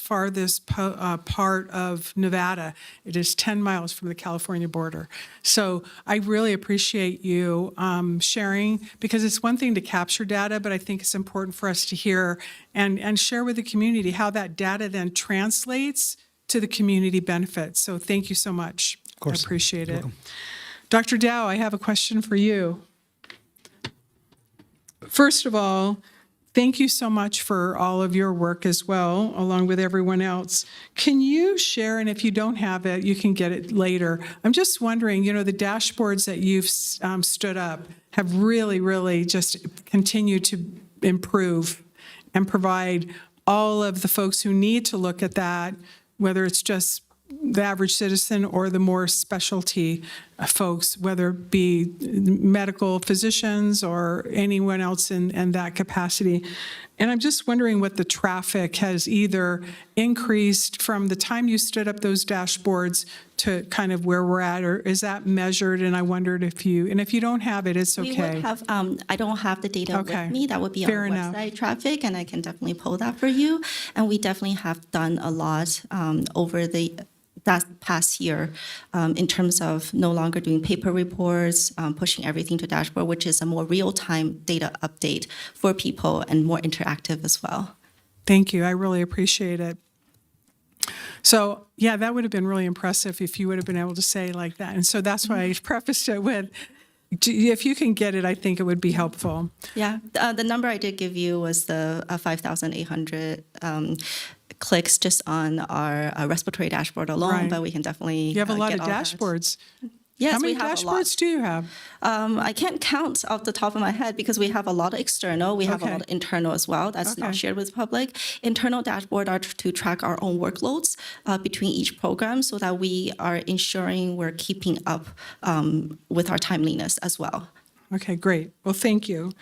farthest part of Nevada. It is 10 miles from the California border. So I really appreciate you sharing, because it's one thing to capture data, but I think it's important for us to hear and share with the community how that data then translates to the community benefits. So thank you so much. Of course. I appreciate You're it. welcome. Dr. Dow, I have a question for you. First of all, thank you so much for all of your work as well, along with everyone else. Can you share, and if you don't have it, you can get it later. I'm just wondering, the dashboards that you've stood up have really, really just continued to improve and provide all of the folks who need to look at that, whether it's just the average citizen or the more specialty folks, whether it be medical physicians or anyone else in that capacity. And I'm just wondering what the traffic has either increased from the time you stood up those dashboards to kind of where we're at, or is that measured? And I wondered if you don't have it, it's We okay. would have, I don't have the data Okay. with me. That would be Fair our enough. website traffic, and I can definitely pull that for you. And we definitely have done a lot over that past year in terms of no longer doing paper reports, pushing everything to dashboard, which is a more real-time data update for people and more interactive as well. Thank you. I really appreciate it. So, yeah, that would have been really impressive if you would have been able to say like that. And so that's why I prefaced it with, if you can get it, I think it would be helpful. Yeah, the number I did give you was the 5,800 clicks just on our respiratory dashboard alone, Right. but we can definitely You have a lot get of all that. dashboards. Yes, How many we have a lot. dashboards do you have? I can't count off the top of my head because we have a lot of external. We have a Okay. lot of internal as well. That's not Okay. shared with the public. Internal dashboard are to track our own workloads between each program so that we are ensuring we're keeping up with our timeliness as well. Okay, great. Well, thank you.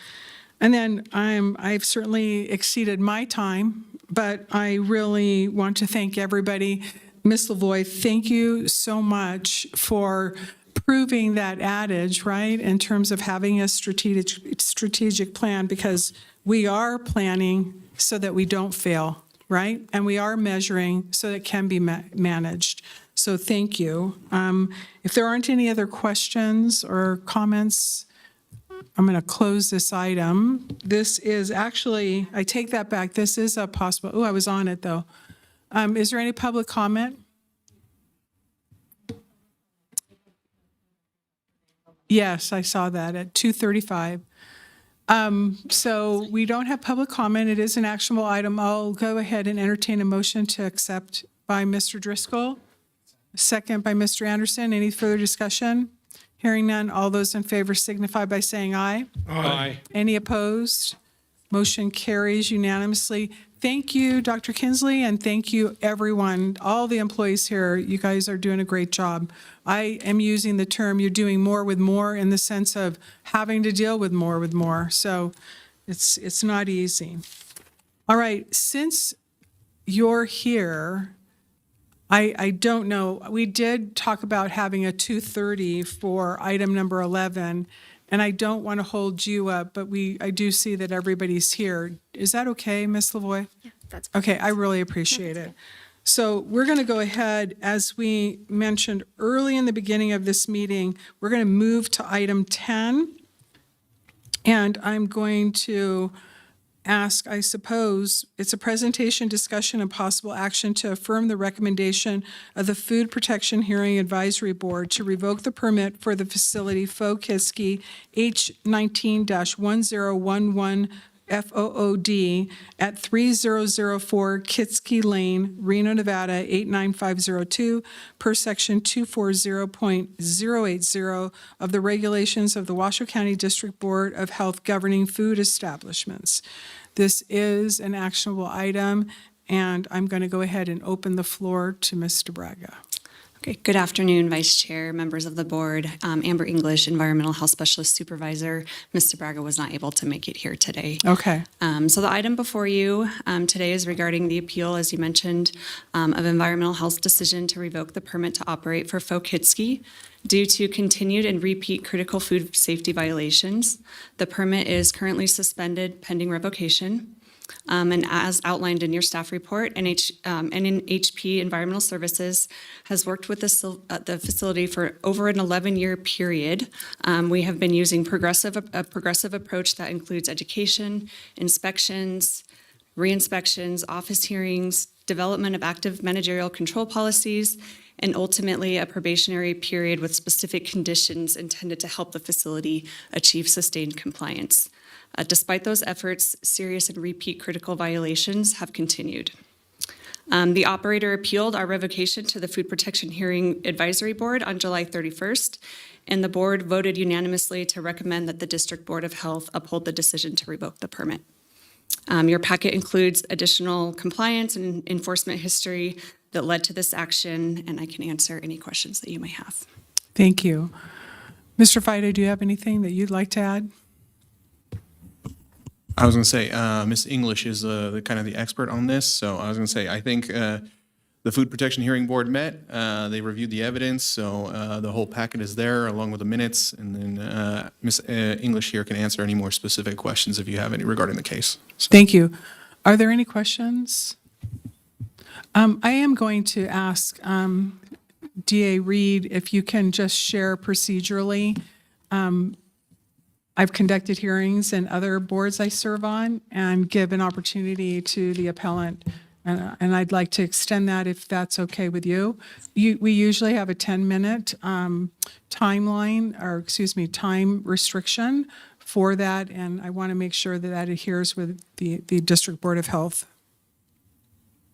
And then I've certainly exceeded my time, but I really want to thank everybody. Ms. Lavoie, thank you so much for proving that adage, right, in terms of having a strategic plan, because we are planning so that we don't fail, right? And we are measuring so that it can be managed. So thank you. If there aren't any other questions or comments, I'm going to close this item. This is actually, I take that back, this is a possible, I was on it, though. Is there any public comment? Yes, I saw that at 2:35. So we don't have public comment. It is an actionable item. I'll go ahead and entertain a motion to accept by Mr. Driscoll, second by Mr. Anderson. Any further discussion? Hearing none, all those in favor signify by saying aye. Aye. Any opposed? Motion carries unanimously. Thank you, Dr. Kinsley, and thank you, everyone, all the employees here. You guys are doing a great job. I am using the term, you're doing more with more in the sense of having to deal with more. So it's not easy. All right, since you're here, I don't know, we did talk about having a 2:30 for item number 11, and I don't want to hold you up, but I do see that everybody's here. Is that okay, Ms. Lavoie? Yeah, that's Okay, I really appreciate it. So we're going to go ahead, as we mentioned early in the beginning of this meeting, we're going to move to item 10. And I'm going to ask, I suppose, it's a presentation, discussion, and possible action to affirm the recommendation of the Food Protection Hearing Advisory Board to revoke the permit for the facility Fo-Kiski H19-1011 FOOD at 3004 Kitski Lane, Reno, Nevada 89502, per section 240.080 of the regulations of the Washoe County District Board of Health governing food establishments. This is an actionable item, and I'm going to go ahead and open the floor to Mr. Braga. Okay, good afternoon, Vice Chair, members of the board. Amber English, Environmental Health Specialist Supervisor. Mr. Braga was not able to make it here today. Okay. So the item before you today is regarding the appeal, as you mentioned, of Environmental Health's decision to revoke the permit to operate for Fokitski due to continued and repeat critical food safety violations. The permit is currently suspended pending revocation. And as outlined in your staff report, NHP Environmental Services has worked with the facility for over an 11-year period. We have been using a progressive approach that includes education, inspections, re-inspections, office hearings, development of active managerial control policies, and ultimately a probationary period with specific conditions intended to help the facility achieve sustained compliance. Despite those efforts, serious and repeat critical violations have continued. The operator appealed our revocation to the Food Protection Hearing Advisory Board on July 31st, and the board voted unanimously to recommend that the District Board of Health uphold the decision to revoke the permit. Your packet includes additional compliance and enforcement history that led to this action, and I can answer any questions that you may have. Thank you. Mr. Fida, do you have anything that you'd like to add? I was going to say, Ms. English is the kind of the expert on this. So I was going to say, I think the Food Protection Hearing Board met. They reviewed the evidence. So the whole packet is there along with the minutes. And then Ms. English here can answer any more specific questions if you have any regarding the case. So. Thank you. Are there any questions? I am going to ask DA Reed if you can just share procedurally. I've conducted hearings in other boards I serve on and give an opportunity to the appellant, and I'd like to extend that if that's okay with you. We usually have a 10-minute time restriction for that, and I want to make sure that that adheres with the District Board of Health.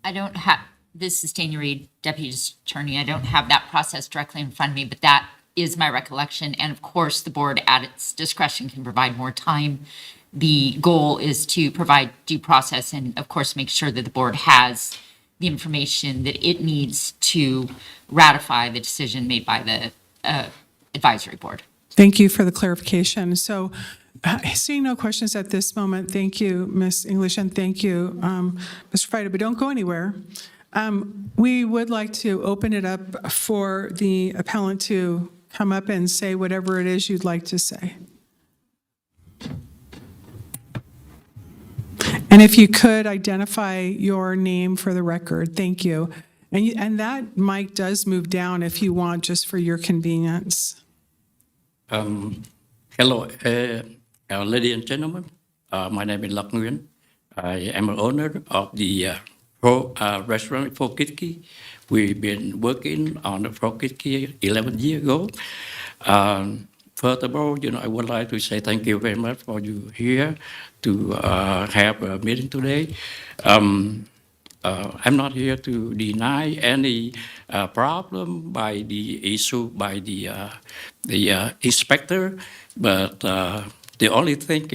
I don't have, this is Dana Reed, Deputy Attorney. I don't have that process directly in front of me, but that is my recollection. And of course, the board at its discretion can provide more time. The goal is to provide due process and of course, make sure that the board has the information that it needs to ratify the decision made by the advisory board. Thank you for the clarification. So seeing no questions at this moment, thank you, Ms. English, and thank you, Mr. Fida, but don't go anywhere. We would like to open it up for the appellant to come up and say whatever it is you'd like to say. And if you could identify your name for the record, thank you. And that mic does move down if you want, just for your convenience. Hello, ladies and gentlemen. My name is Lộc Nguyen. I am an owner of the restaurant Fokitski. We've been working on the Fokitski 11 years ago. Furthermore, I would like to say thank you very much for you here to have a meeting today. I'm not here to deny any problem by the issue by the inspector, but the only thing,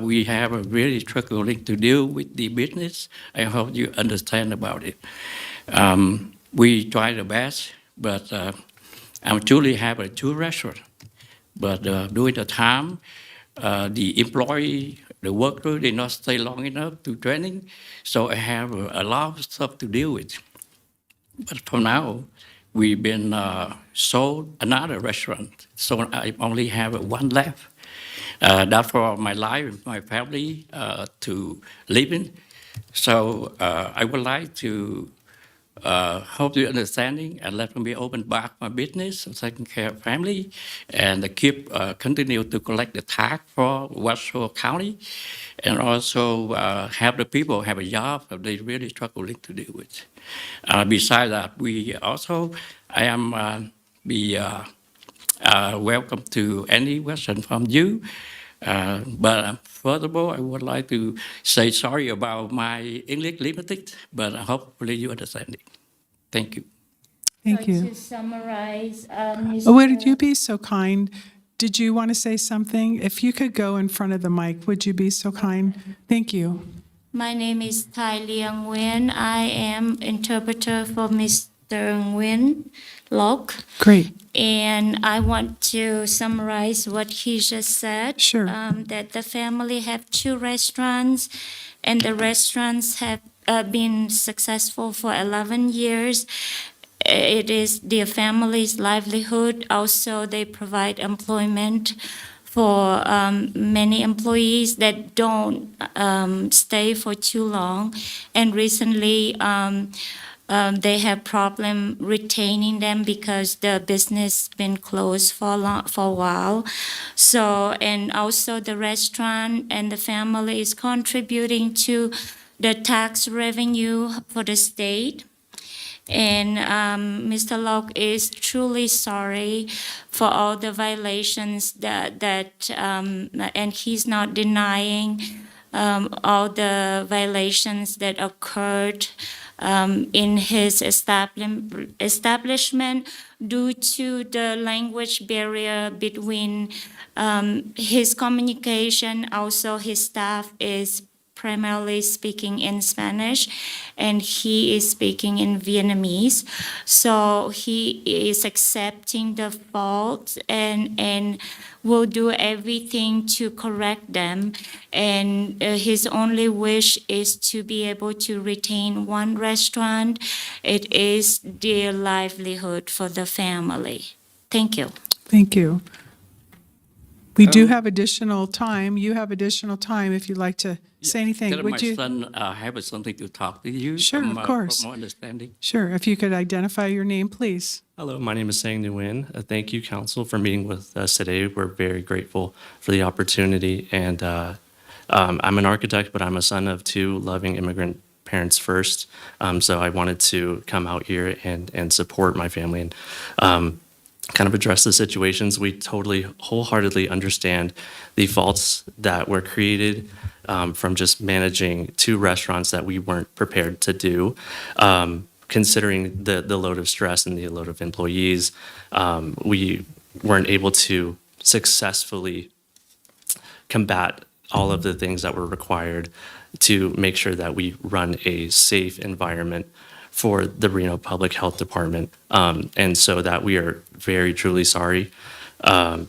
we have a really struggling to deal with the business. I hope you understand about it. We try the best, but I truly have two restaurants. But during the time, the employee, the worker, did not stay long enough to training, so I have a lot of stuff to deal with. But for now, we've been sold another restaurant, so I only have one left. That's for my life, my family to live in. So I would like to hope you understanding and let me open back my business, taking care of family, and continue to collect the tax for Washoe County, and also have the people have a job that they really struggling to deal with. Besides that, I am welcome to any question from you. But furthermore, I would like to say sorry about my English limited, but hopefully you understand it. Thank you. Thank you. To summarize, Would you be so kind? Did you want to say something? If you could go in front of the mic, would you be so kind? Thank you. My name is Tai Liang Nguyen. I am interpreter for Ms. Dr. Nguyen Locke. Great. And I want to summarize what he just said. Sure. That the family have 2 restaurants, and the restaurants have been successful for 11 years. It is their family's livelihood. Also, they provide employment for many employees that don't stay for too long. And recently, they have problem retaining them because the business been closed for a while. So, and also the restaurant and the family is contributing to the tax revenue for the state. And Mr. Locke is truly sorry for all the violations and he's not denying all the violations that occurred in his establishment due to the language barrier between his communication. Also, his staff is primarily speaking in Spanish, and he is speaking in Vietnamese. So he is accepting the fault and will do everything to correct them. And his only wish is to be able to retain 1 restaurant. It is their livelihood for the family. Thank you. Thank you. We do have additional time. You have additional time if you'd like to say anything. Can Would my you? son have something to talk to you? Sure, of course. From my understanding. Sure, if you could identify your name, please. Hello, my name is Sang Nguyen. Thank you, Council, for meeting with us today. We're very grateful for the opportunity. And I'm an architect, but I'm a son of 2 loving immigrant parents first. So I wanted to come out here and support my family and kind of address the situations. We totally, wholeheartedly understand the faults that were created from just managing 2 restaurants that we weren't prepared to do. Considering the load of stress and the load of employees, we weren't able to successfully combat all of the things that were required to make sure that we run a safe environment for the Reno Public Health Department. And so that we are very, truly sorry. And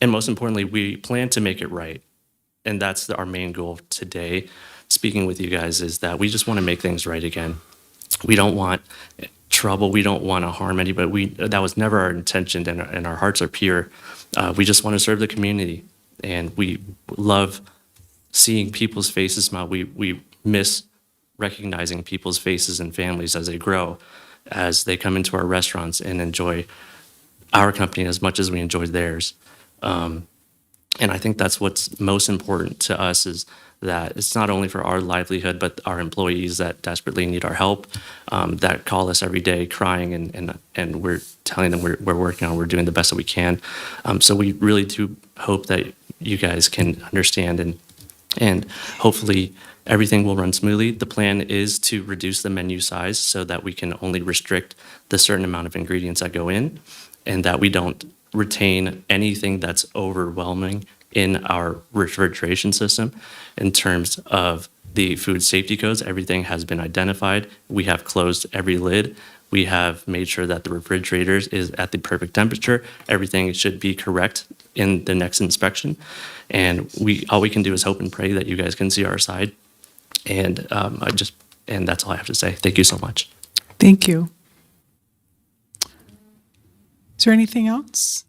most importantly, we plan to make it right. And that's our main goal today, speaking with you guys, is that we just want to make things right again. We don't want trouble. We don't want to harm anybody. That was never our intention, and our hearts are pure. We just want to serve the community, and we love seeing people's faces smile. We miss recognizing people's faces and families as they grow, as they come into our restaurants and enjoy our company as much as we enjoy theirs. And I think that's what's most important to us, is that it's not only for our livelihood, but our employees that desperately need our help, that call us every day crying, and we're telling them we're working on, we're doing the best that we can. So we really do hope that you guys can understand, and hopefully everything will run smoothly. The plan is to reduce the menu size so that we can only restrict the certain amount of ingredients that go in, and that we don't retain anything that's overwhelming in our refrigeration system. In terms of the food safety codes, everything has been identified. We have closed every lid. We have made sure that the refrigerators is at the perfect temperature. Everything should be correct in the next inspection. And all we can do is hope and pray that you guys can see our side. And and that's all I have to say. Thank you so much. Thank you. Is there anything else?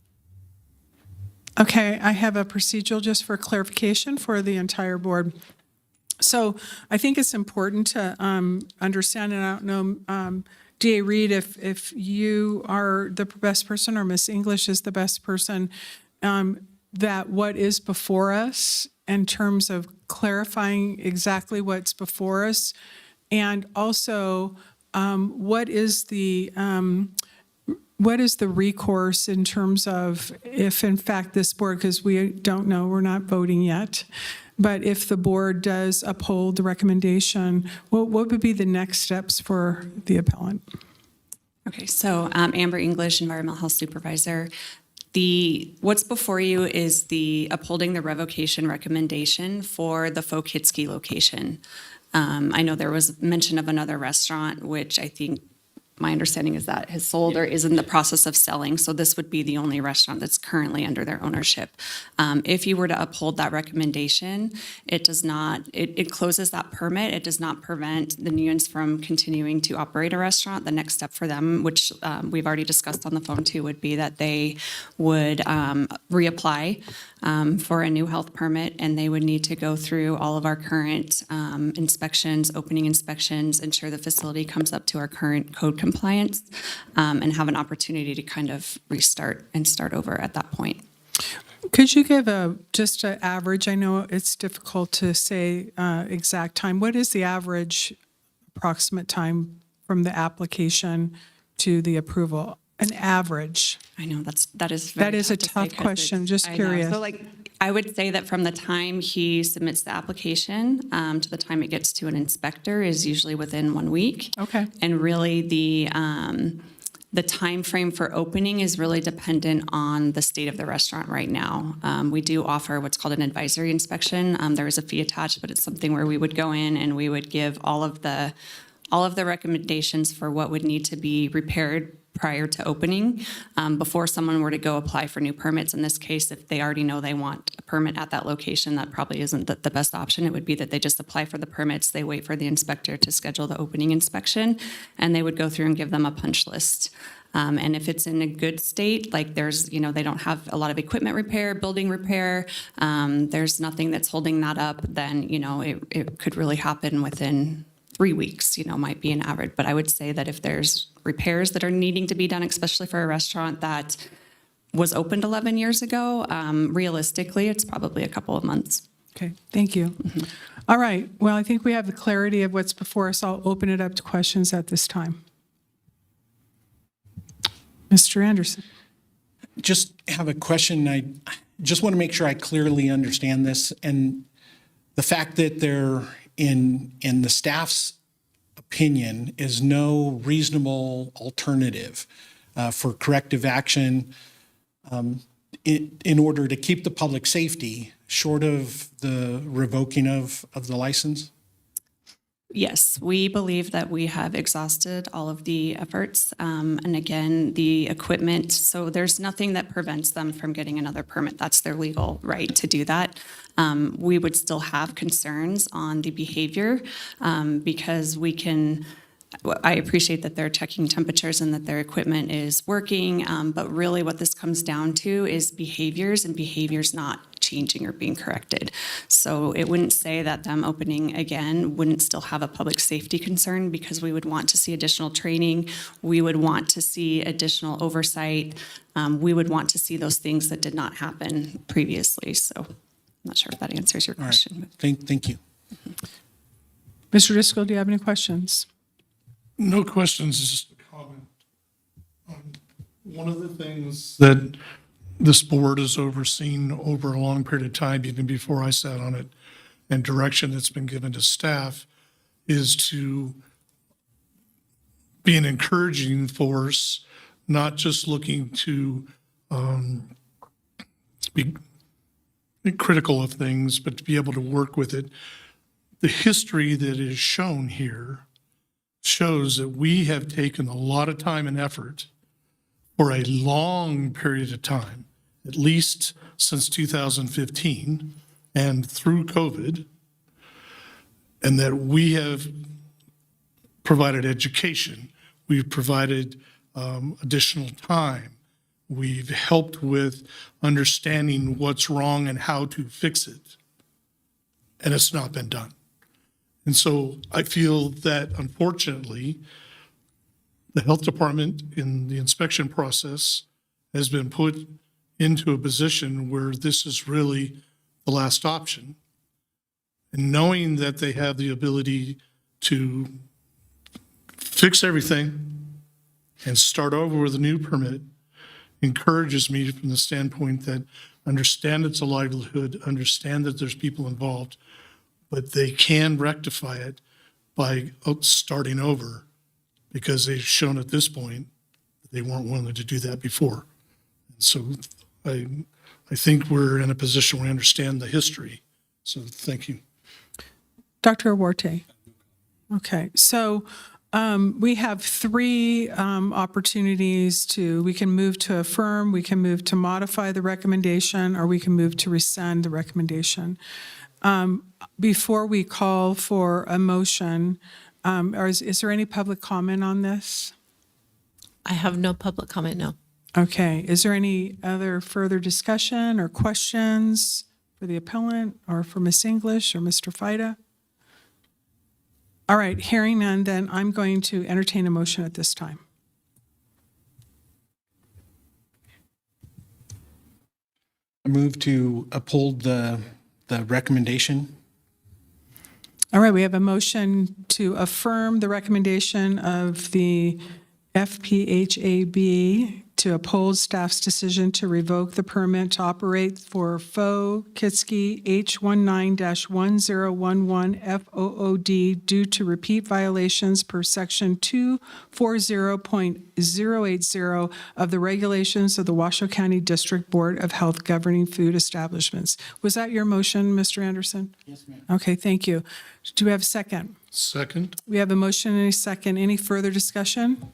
Okay, I have a procedural just for clarification for the entire board. So I think it's important to understand, and I don't know, DA Reed, if you are the best person or Miss English is the best person, that what is before us in terms of clarifying exactly what's before us, and also what is the recourse in terms of if in fact this board, because we don't know, we're not voting yet, but if the board does uphold the recommendation, what would be the next steps for the appellant? Okay, so Amber English, Environmental Health Supervisor. What's before you is the upholding the revocation recommendation for the Fokitski location. I know there was mention of another restaurant, which I think my understanding is that has sold or is in the process of selling. So this would be the only restaurant that's currently under their ownership. If you were to uphold that recommendation, it does not, it closes that permit. It does not prevent the Nguyen's from continuing to operate a restaurant. The next step for them, which we've already discussed on the phone too, would be that they would reapply for a new health permit, and they would need to go through all of our current inspections, opening inspections, ensure the facility comes up to our current code compliance, and have an opportunity to kind of restart and start over at that point. Could you give just an average? I know it's difficult to say exact time. What is the average approximate time from the application to the approval? An average. I know that is That is a tough question. Just curious. So I would say that from the time he submits the application to the time it gets to an inspector is usually within 1 week. Okay. And really the time frame for opening is really dependent on the state of the restaurant right now. We do offer what's called an advisory inspection. There is a fee attached, but it's something where we would go in and we would give all of the recommendations for what would need to be repaired prior to opening, before someone were to go apply for new permits. In this case, if they already know they want a permit at that location, that probably isn't the best option. It would be that they just apply for the permits, they wait for the inspector to schedule the opening inspection, and they would go through and give them a punch list. And if it's in a good state, like there's, they don't have a lot of equipment repair, building repair, there's nothing that's holding that up, then, it could really happen within 3 weeks, might be an average. But I would say that if there's repairs that are needing to be done, especially for a restaurant that was opened 11 years ago, realistically, it's probably a couple of months. Okay, thank you. All right, well, I think we have the clarity of what's before us. I'll open it up to questions at this time. Mr. Anderson. Just have a question. I just want to make sure I clearly understand this. And the fact that there, in the staff's opinion, is no reasonable alternative for corrective action in order to keep the public safety short of the revoking of the license? Yes, we believe that we have exhausted all of the efforts. And again, the equipment, so there's nothing that prevents them from getting another permit. That's their legal right to do that. We would still have concerns on the behavior because I appreciate that they're checking temperatures and that their equipment is working, but really what this comes down to is behaviors, and behaviors not changing or being corrected. So it wouldn't say that them opening again wouldn't still have a public safety concern, because we would want to see additional training. We would want to see additional oversight. We would want to see those things that did not happen previously. So I'm not sure if that answers your question. Thank you. Mr. Driscoll, do you have any questions? No questions, just a comment. One of the things that this board has overseen over a long period of time, even before I sat on it, and direction that's been given to staff, is to be an encouraging force, not just looking to be critical of things, but to be able to work with it. The history that is shown here shows that we have taken a lot of time and effort for a long period of time, at least since 2015 and through COVID, and that we have provided education, we've provided additional time, we've helped with understanding what's wrong and how to fix it, and it's not been done. And so I feel that, unfortunately, the health department in the inspection process has been put into a position where this is really the last option. And knowing that they have the ability to fix everything and start over with a new permit encourages me from the standpoint that understand it's a livelihood, understand that there's people involved, but they can rectify it by starting over, because they've shown at this point that they weren't willing to do that before. And so I think we're in a position where we understand the history. So thank you. Dr. Awarte. Okay, so We have three opportunities we can move to affirm, we can move to modify the recommendation, or we can move to rescind the recommendation. Before we call for a motion, is there any public comment on this? I have no public comment, no. Okay, is there any other further discussion or questions for the appellant or for Ms. English or Mr. Fida? All right, hearing none, then I'm going to entertain a motion at this time. I move to uphold the recommendation. All right, we have a motion to affirm the recommendation of the FPHAB to uphold staff's decision to revoke the permit to operate for Pho Kitsky H19-1011 FOOD due to repeat violations per section 240.080 of the regulations of the Washoe County District Board of Health governing food establishments. Was that your motion, Mr. Anderson? Yes, ma'am. Okay, thank you. Do we have a second? Second. We have a motion and a second. Any further discussion?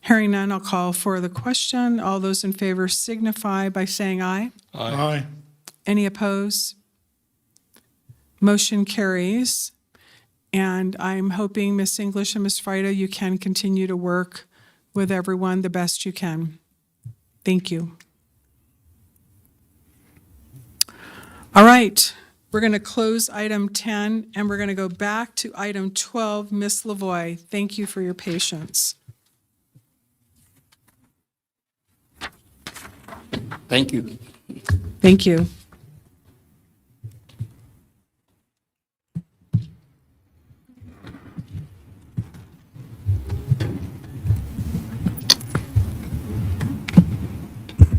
Hearing none, I'll call for the question. All those in favor signify by saying aye. Aye. Any opposed? Motion carries. And I'm hoping, Ms. English and Ms. Frida, you can continue to work with everyone the best you can. Thank you. All right, we're going to close item 10, and we're going to go back to item 12. Ms. Lavoie, thank you for your patience. Thank you. Thank you.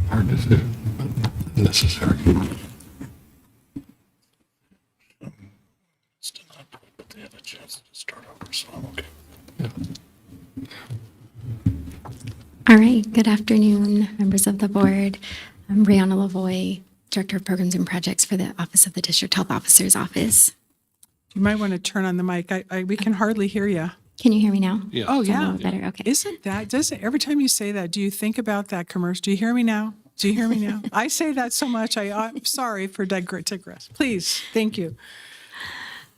Hard decision, but necessary. Still not, but they have a chance to start over, so I'm okay. All right, good afternoon, members of the board. I'm Brianna Lavoie, Director of Programs and Projects for the Office of the District Health Officer's Office. You might want to turn on the mic. We can hardly hear you. Can you hear me now? Yeah. Oh, Is that a yeah. little better? Okay. Isn't that, every time you say that, do you think about that commercial? Do you hear me now? Do you hear me now? I say that so much. I'm sorry for digress. Please, thank you.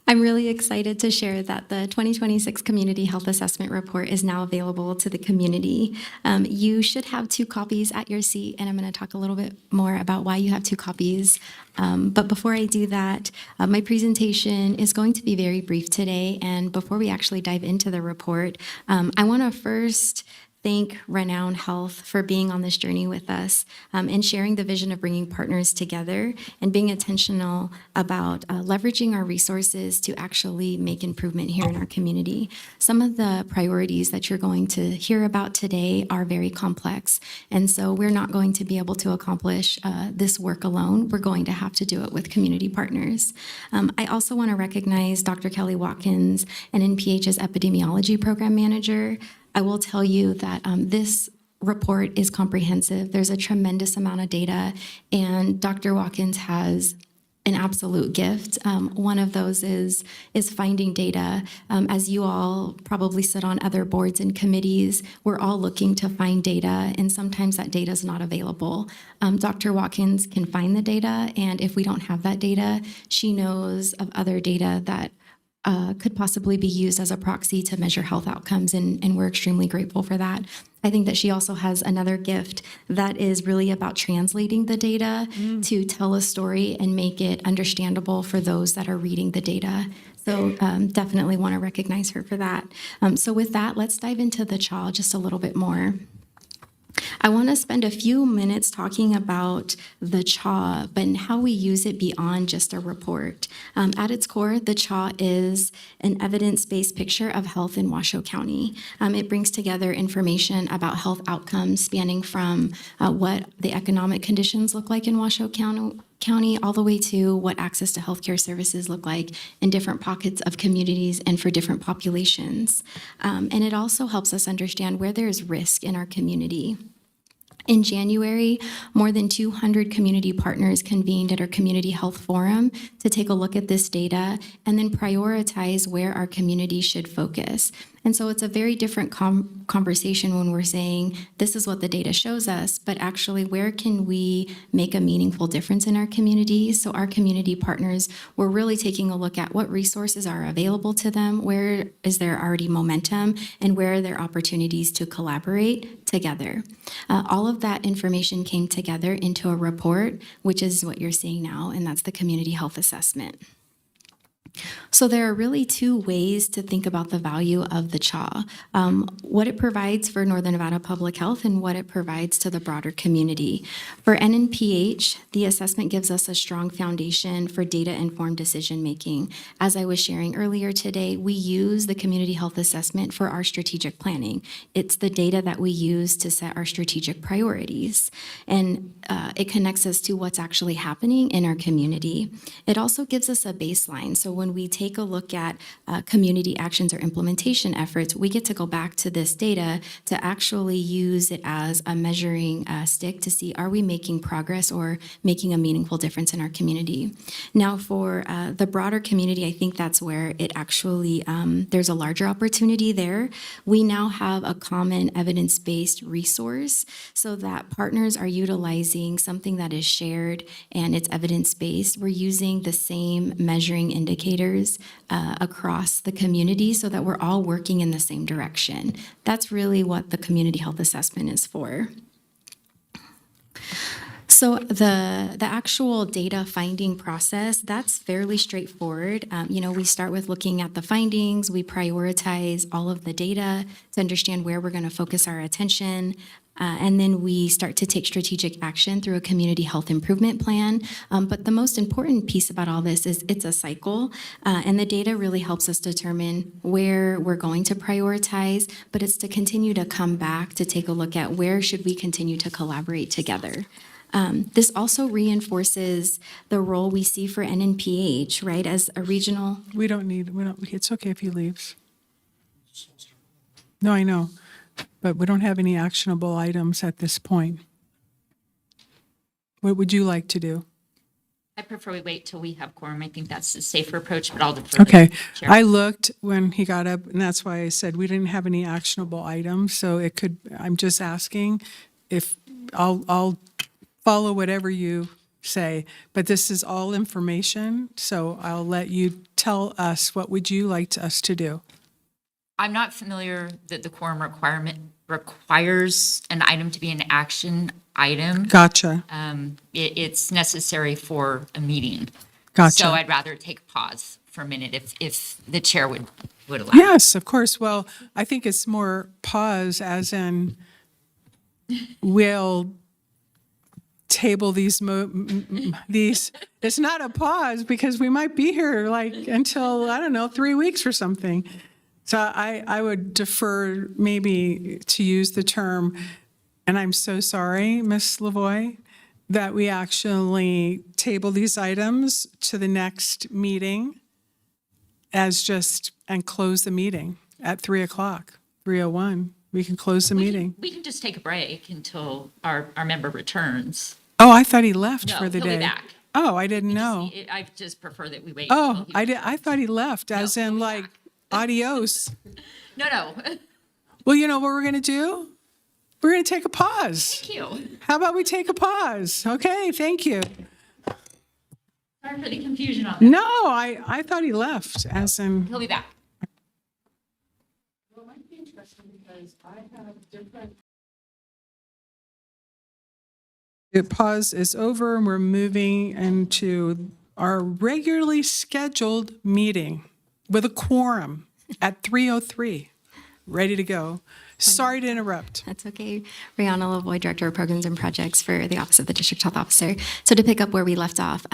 I'm really excited to share that the 2026 Community Health Assessment Report is now available to the community. You should have 2 copies at your seat, and I'm going to talk a little bit more about why you have 2 copies. But before I do that, my presentation is going to be very brief today, and before we actually dive into the report, I want to first thank Renown Health for being on this journey with us and sharing the vision of bringing partners together and being intentional about leveraging our resources to actually make improvement here in our community. Some of the priorities that you're going to hear about today are very complex, and so we're not going to be able to accomplish this work alone. We're going to have to do it with community partners. I also want to recognize Dr. Kelly Watkins, NNPH's Epidemiology Program Manager. I will tell you that this report is comprehensive. There's a tremendous amount of data, and Dr. Watkins has an absolute gift. One of those is finding data. As you all probably sit on other boards and committees, we're all looking to find data, and sometimes that data is not available. Dr. Watkins can find the data, and if we don't have that data, she knows of other data that could possibly be used as a proxy to measure health outcomes, and we're extremely grateful for that. I think that she also has another gift that is really about translating the data to tell a story and make it understandable for those that are reading the data. So definitely want to recognize her for that. So with that, let's dive into the CHA just a little bit more. I want to spend a few minutes talking about the CHA, but how we use it beyond just a report. At its core, the CHA is an evidence-based picture of health in Washoe County. It brings together information about health outcomes spanning from what the economic conditions look like in Washoe County all the way to what access to healthcare services look like in different pockets of communities and for different populations. And it also helps us understand where there is risk in our community. In January, more than 200 community partners convened at our Community Health Forum to take a look at this data and then prioritize where our community should focus. And so it's a very different conversation when we're saying, this is what the data shows us, but actually, where can we make a meaningful difference in our community? So our community partners, we're really taking a look at what resources are available to them, where is there already momentum, and where are there opportunities to collaborate together. All of that information came together into a report, which is what you're seeing now, and that's the community health assessment. So there are really two ways to think about the value of the CHA, what it provides for Northern Nevada Public Health and what it provides to the broader community. For NNPH, the assessment gives us a strong foundation for data-informed decision-making. As I was sharing earlier today, we use the community health assessment for our strategic planning. It's the data that we use to set our strategic priorities, and it connects us to what's actually happening in our community. It also gives us a baseline. So when we take a look at community actions or implementation efforts, we get to go back to this data to actually use it as a measuring stick to see, are we making progress or making a meaningful difference in our community? Now, for the broader community, I think that's where it actually, there's a larger opportunity there. We now have a common evidence-based resource so that partners are utilizing something that is shared and it's evidence-based. We're using the same measuring indicators across the community so that we're all working in the same direction. That's really what the community health assessment is for. So the actual data finding process, that's fairly straightforward. We start with looking at the findings, we prioritize all of the data to understand where we're going to focus our attention. And then we start to take strategic action through a community health improvement plan. But the most important piece about all this is it's a cycle, and the data really helps us determine where we're going to prioritize, but it's to continue to come back to take a look at where should we continue to collaborate together. This also reinforces the role we see for NNPH, right, as a regional. It's okay if he leaves. No, I know. But we don't have any actionable items at this point. What would you like to do? I prefer we wait till we have quorum. I think that's the safer approach, but I'll defer. Okay. to the chair. I looked when he got up, and that's why I said we didn't have any actionable items. So it could, I'm just asking if I'll follow whatever you say, but this is all information. So I'll let you tell us, what would you like us to do? I'm not familiar that the quorum requirement requires an item to be an action item. Gotcha. It's necessary for a meeting. Gotcha. So I'd rather take a pause for a minute if the chair would allow. Yes, of course. Well, I think it's more pause as in we'll table these, it's not a pause because we might be here like until, I don't know, 3 weeks or something. So I would defer maybe to use the term, and I'm so sorry, Ms. Lavoie, that we actually table these items to the next meeting and close the meeting at 3 o'clock, 3:01. We can close the meeting. We can just take a break until our member returns. Oh, I thought he left No, for the he'll day. be back. Oh, I didn't know. I just prefer that we wait. Oh, until he- I thought he left, as in like, adios. No. Well, you know what we're going to do? We're going to take a pause. Thank you. How about we take a pause? Okay, thank you. Sorry for the confusion on that. No, I thought he left, as in. He'll be back. Well, it might be interesting because I have different. The pause is over and we're moving into our regularly scheduled meeting with a quorum at 3:03, ready to go. Sorry to interrupt. That's okay. Rihanna Lavoie, Director of Programs and Projects for the Office of the District Health Officer. So to pick up where we left off,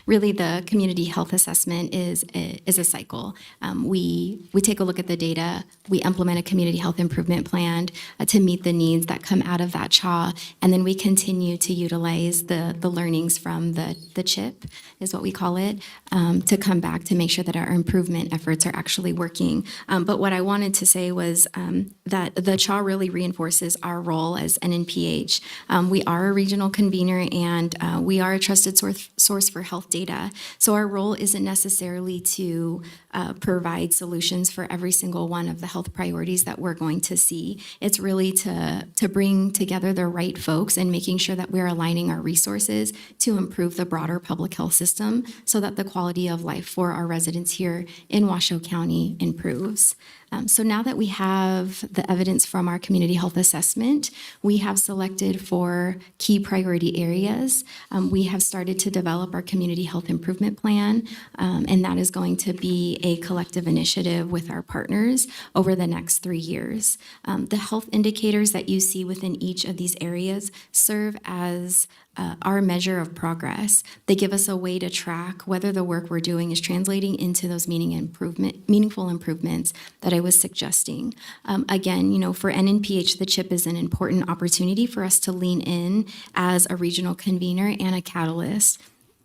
really the community health assessment is a cycle. We take a look at the data, we implement a community health improvement plan to meet the needs that come out of that CHA, and then we continue to utilize the learnings from the CHIP, is what we call it, to come back to make sure that our improvement efforts are actually working. But what I wanted to say was that the the CHA really reinforces our role as NNPH. We are a regional convener, and we are a trusted source for health data. So our role isn't necessarily to provide solutions for every single one of the health priorities that we're going to see. It's really to bring together the right folks and making sure that we're aligning our resources to improve the broader public health system so that the quality of life for our residents here in Washoe County improves. So now that we have the evidence from our community health assessment, we have selected 4 key priority areas. We have started to develop our community health improvement plan, and that is going to be a collective initiative with our partners over the next 3 years. The health indicators that you see within each of these areas serve as our measure of progress. They give us a way to track whether the work we're doing is translating into those meaningful improvements that I was suggesting. Again, for NNPH, the CHIP is an important opportunity for us to lean in as a regional convener and a catalyst.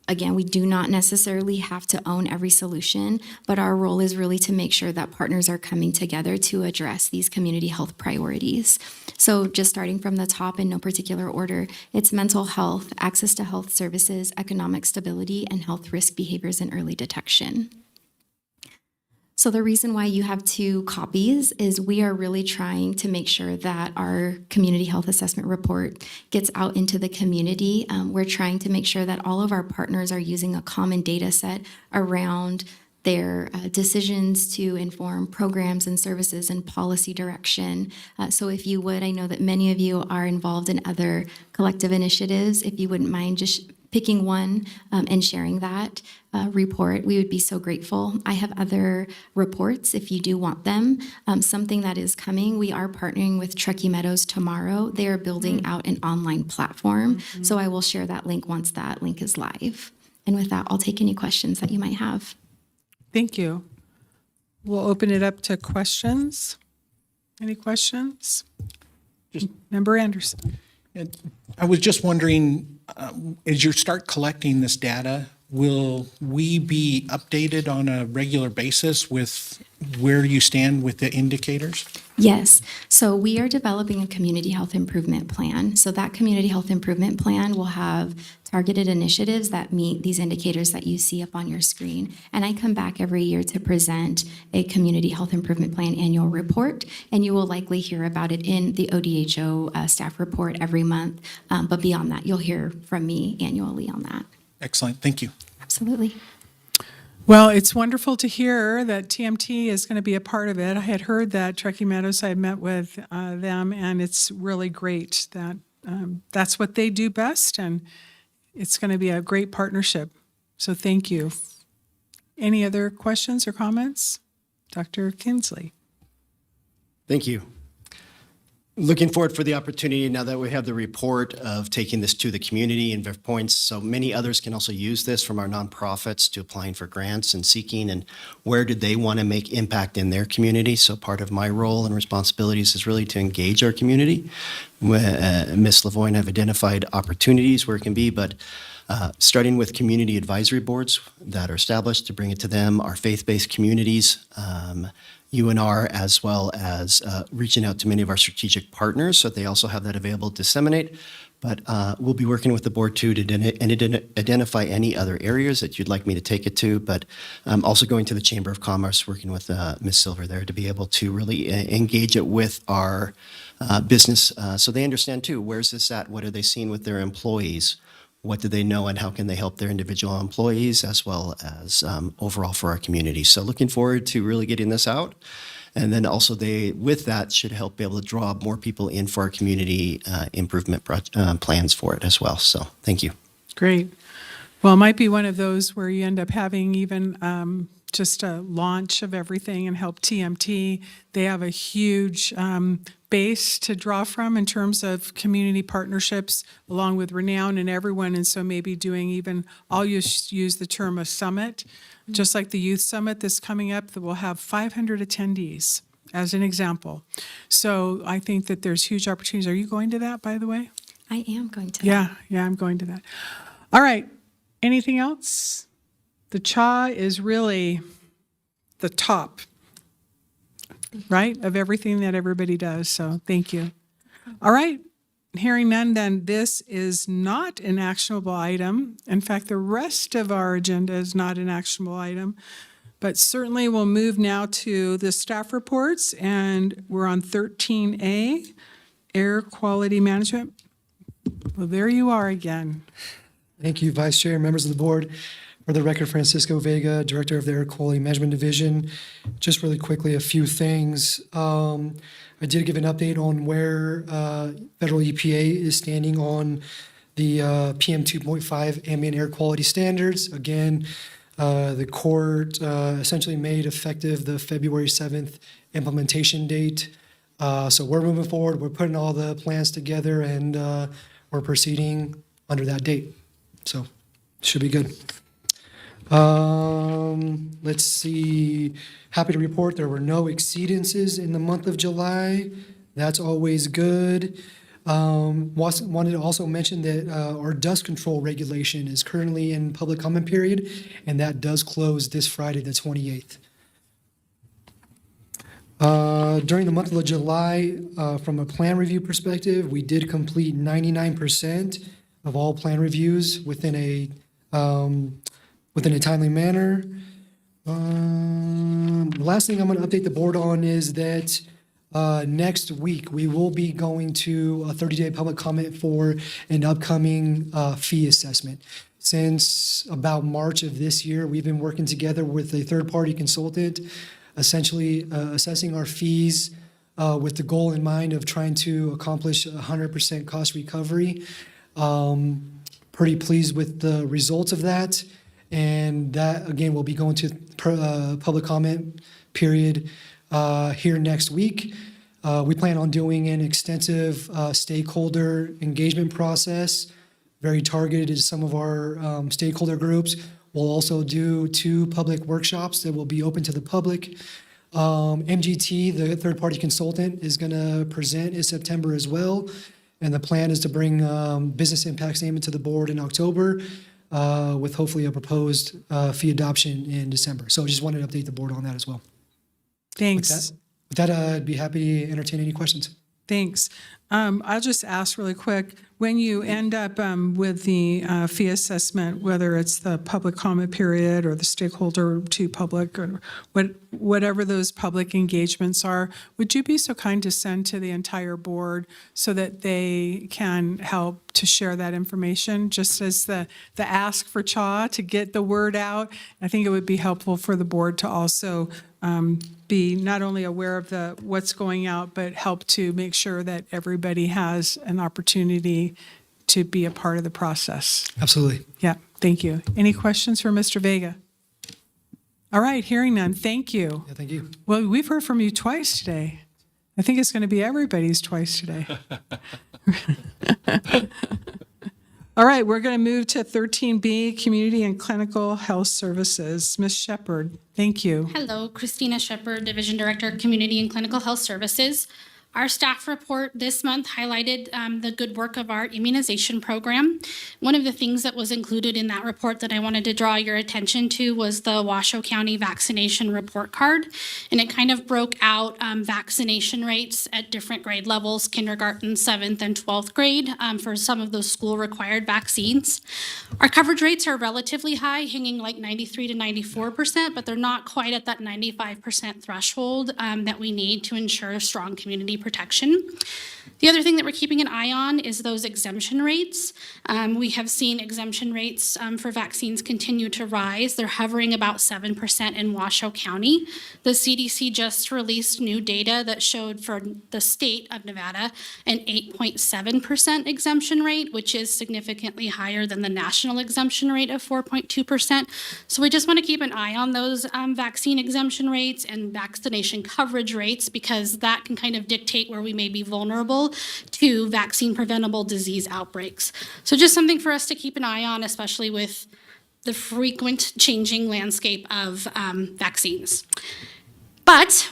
Again, we do not necessarily have to own every solution, but our role is really to make sure that partners are coming together to address these community health priorities. So just starting from the top in no particular order, it's mental health, access to health services, economic stability, and health risk behaviors and early detection. So the reason why you have 2 copies is we are really trying to make sure that our community health assessment report gets out into the community. We're trying to make sure that all of our partners are using a common data set around their decisions to inform programs and services and policy direction. So if you would, I know that many of you are involved in other collective initiatives. If you wouldn't mind just picking one and sharing that report, we would be so grateful. I have other reports if you do want them. Something that is coming, we are partnering with Truckee Meadows tomorrow. They are building out an online platform. So I will share that link once that link is live. And with that, I'll take any questions that you might have. Thank you. We'll open it up to questions. Any questions? Member Anderson. I was just wondering, as you start collecting this data, will we be updated on a regular basis with where you stand with the indicators? Yes. So we are developing a community health improvement plan. So that community health improvement plan will have targeted initiatives that meet these indicators that you see up on your screen. And I come back every year to present a community health improvement plan annual report, and you will likely hear about it in the ODHO staff report every month. But beyond that, you'll hear from me annually on that. Excellent. Thank you. Absolutely. Well, it's wonderful to hear that TMT is going to be a part of it. I had heard that Truckee Meadows, I had met with them, and it's really great that that's what they do best, and it's going to be a great partnership. So thank you. Any other questions or comments? Dr. Kinsley. Thank you. Looking forward for the opportunity now that we have the report of taking this to the community and Verve Points. So many others can also use this, from our nonprofits to applying for grants and seeking, and where do they want to make impact in their community. So part of my role and responsibilities is really to engage our community. Ms. Lavoie and I have identified opportunities where it can be, but starting with community advisory boards that are established to bring it to them, our faith-based communities, UNR, as well as reaching out to many of our strategic partners so that they also have that available to disseminate. But we'll be working with the board too to identify any other areas that you'd like me to take it to. But also going to the Chamber of Commerce, working with Ms. Silver there to be able to really engage it with our business so they understand too, where's this at? What are they seeing with their employees? What do they know, and how can they help their individual employees as well as overall for our community? So looking forward to really getting this out. And then also they, with that, should help be able to draw more people in for our community improvement plans for it as well. So thank you. Great. Well, it might be one of those where you end up having even just a launch of everything and help TMT. They have a huge base to draw from in terms of community partnerships, along with Renown and everyone. And so maybe doing even, I'll use the term a summit, just like the youth summit that's coming up that will have 500 attendees as an example. So I think that there's huge opportunities. Are you going to that, by the way? I am going to. Yeah, I'm going to that. All right. Anything else? The CHA is really the top. right, of everything that everybody does. So thank you. All right. Hearing none, then this is not an actionable item. In fact, the rest of our agenda is not an actionable item. But certainly we'll move now to the staff reports, and we're on 13A, air quality management. Well, there you are again. Thank you, Vice Chair, members of the board. For the record, Francisco Vega, Director of the Air Quality Management Division. Just really quickly, a few things. I did give an update on where federal EPA is standing on the PM 2.5 ambient air quality standards. Again, the court essentially made effective the February 7th implementation date. So we're moving forward. We're putting all the plans together, and we're proceeding under that date. So should be good. Let's see. Happy to report there were no exceedances in the month of July. That's always good. Wanted to also mention that our dust control regulation is currently in public comment period, and that does close this Friday, the 28th. During the month of July, from a plan review perspective, we did complete 99% of all plan reviews within a timely manner. The last thing I'm going to update the board on is that next week we will be going to a 30-day public comment for an upcoming fee assessment. Since about March of this year, we've been working together with a third-party consultant, essentially assessing our fees with the goal in mind of trying to accomplish 100% cost recovery. Pretty pleased with the results of that. And that, again, will be going to public comment period here next week. We plan on doing an extensive stakeholder engagement process, very targeted to some of our stakeholder groups. We'll also do 2 public workshops that will be open to the public. MGT, the third-party consultant, is going to present in September as well. And the plan is to bring business impact statement to the board in October, with hopefully a proposed fee adoption in December. So I just wanted to update the board on that as well. Thanks. With that, I'd be happy to entertain any questions. Thanks. I'll just ask really quick, when you end up with the fee assessment, whether it's the public comment period or the stakeholder to public or whatever those public engagements are, would you be so kind to send to the entire board so that they can help to share that information, just as the ask for CHA to get the word out? I think it would be helpful for the board to also be not only aware of what's going out, but help to make sure that everybody has an opportunity to be a part of the process. Absolutely. Yeah, thank you. Any questions for Mr. Vega? All right, hearing none, thank you. Yeah, thank you. Well, we've heard from you twice today. I think it's going to be everybody's twice today. All right, we're going to move to 13B, Community and Clinical Health Services. Ms. Shepherd, thank you. Hello, Christina Shepherd, Division Director, Community and Clinical Health Services. Our staff report this month highlighted the good work of our immunization program. One of the things that was included in that report that I wanted to draw your attention to was the Washoe County vaccination report card. And it kind of broke out vaccination rates at different grade levels, kindergarten, 7th, and 12th grade for some of those school-required vaccines. Our coverage rates are relatively high, hanging like 93 to 94%, but they're not quite at that 95% threshold that we need to ensure strong community protection. The other thing that we're keeping an eye on is those exemption rates. We have seen exemption rates for vaccines continue to rise. They're hovering about 7% in Washoe County. The CDC just released new data that showed for the state of Nevada an 8.7% exemption rate, which is significantly higher than the national exemption rate of 4.2%. So we just want to keep an eye on those vaccine exemption rates and vaccination coverage rates, because that can kind of dictate where we may be vulnerable to vaccine preventable disease outbreaks. So just something for us to keep an eye on, especially with the frequent changing landscape of vaccines. But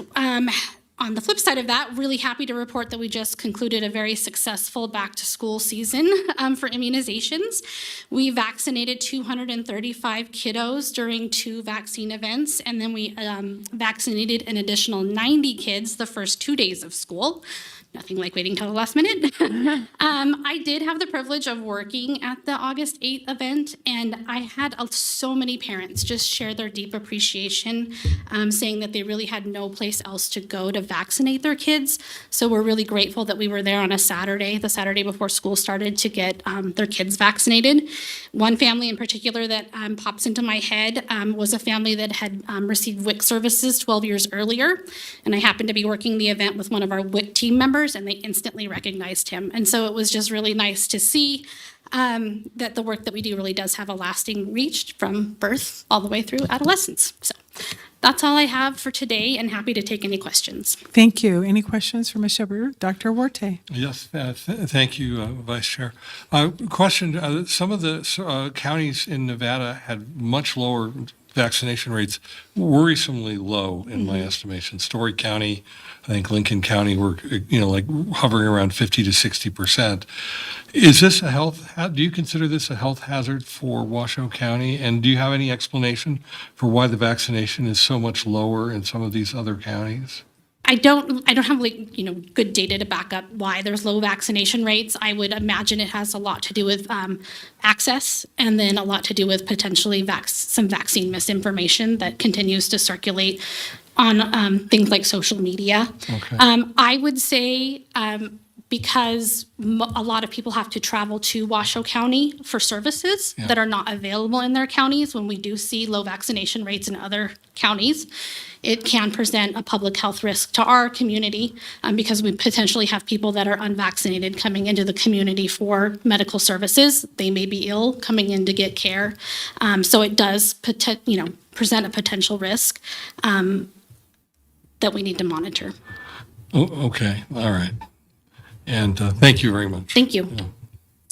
On the flip side of that, really happy to report that we just concluded a very successful back-to-school season for immunizations. We vaccinated 235 kiddos during 2 vaccine events, and then we vaccinated an additional 90 kids the first 2 days of school. Nothing like waiting till the last minute. I did have the privilege of working at the August 8th event, and I had so many parents just share their deep appreciation, saying that they really had no place else to go to vaccinate their kids. So we're really grateful that we were there on a Saturday, the Saturday before school started, to get their kids vaccinated. One family in particular that pops into my head was a family that had received WIC services 12 years earlier, and I happened to be working the event with one of our WIC team members, and they instantly recognized him. And so it was just really nice to see that the work that we do really does have a lasting reach from birth all the way through adolescence. So that's all I have for today, and happy to take any questions. Thank you. Any questions for Ms. Shepard? Dr. Huarte? Yes, thank you, Vice Chair. Question, some of the counties in Nevada had much lower vaccination rates, worrisomely low in my estimation. Story County, I think Lincoln County were, like hovering around 50 to 60%. Is this do you consider this a health hazard for Washoe County? And do you have any explanation for why the vaccination is so much lower in some of these other counties? I don't have good data to back up why there's low vaccination rates. I would imagine it has a lot to do with access, and then a lot to do with potentially some vaccine misinformation that continues to circulate on things like social media. Okay. I would say because a lot of people have to travel to Washoe County for services that are not available in their counties. When we do see low vaccination rates in other counties, it can present a public health risk to our community because we potentially have people that are unvaccinated coming into the community for medical services. They may be ill coming in to get care. So it does present a potential risk that we need to monitor. Oh, okay, all right. And thank you very much. Thank you.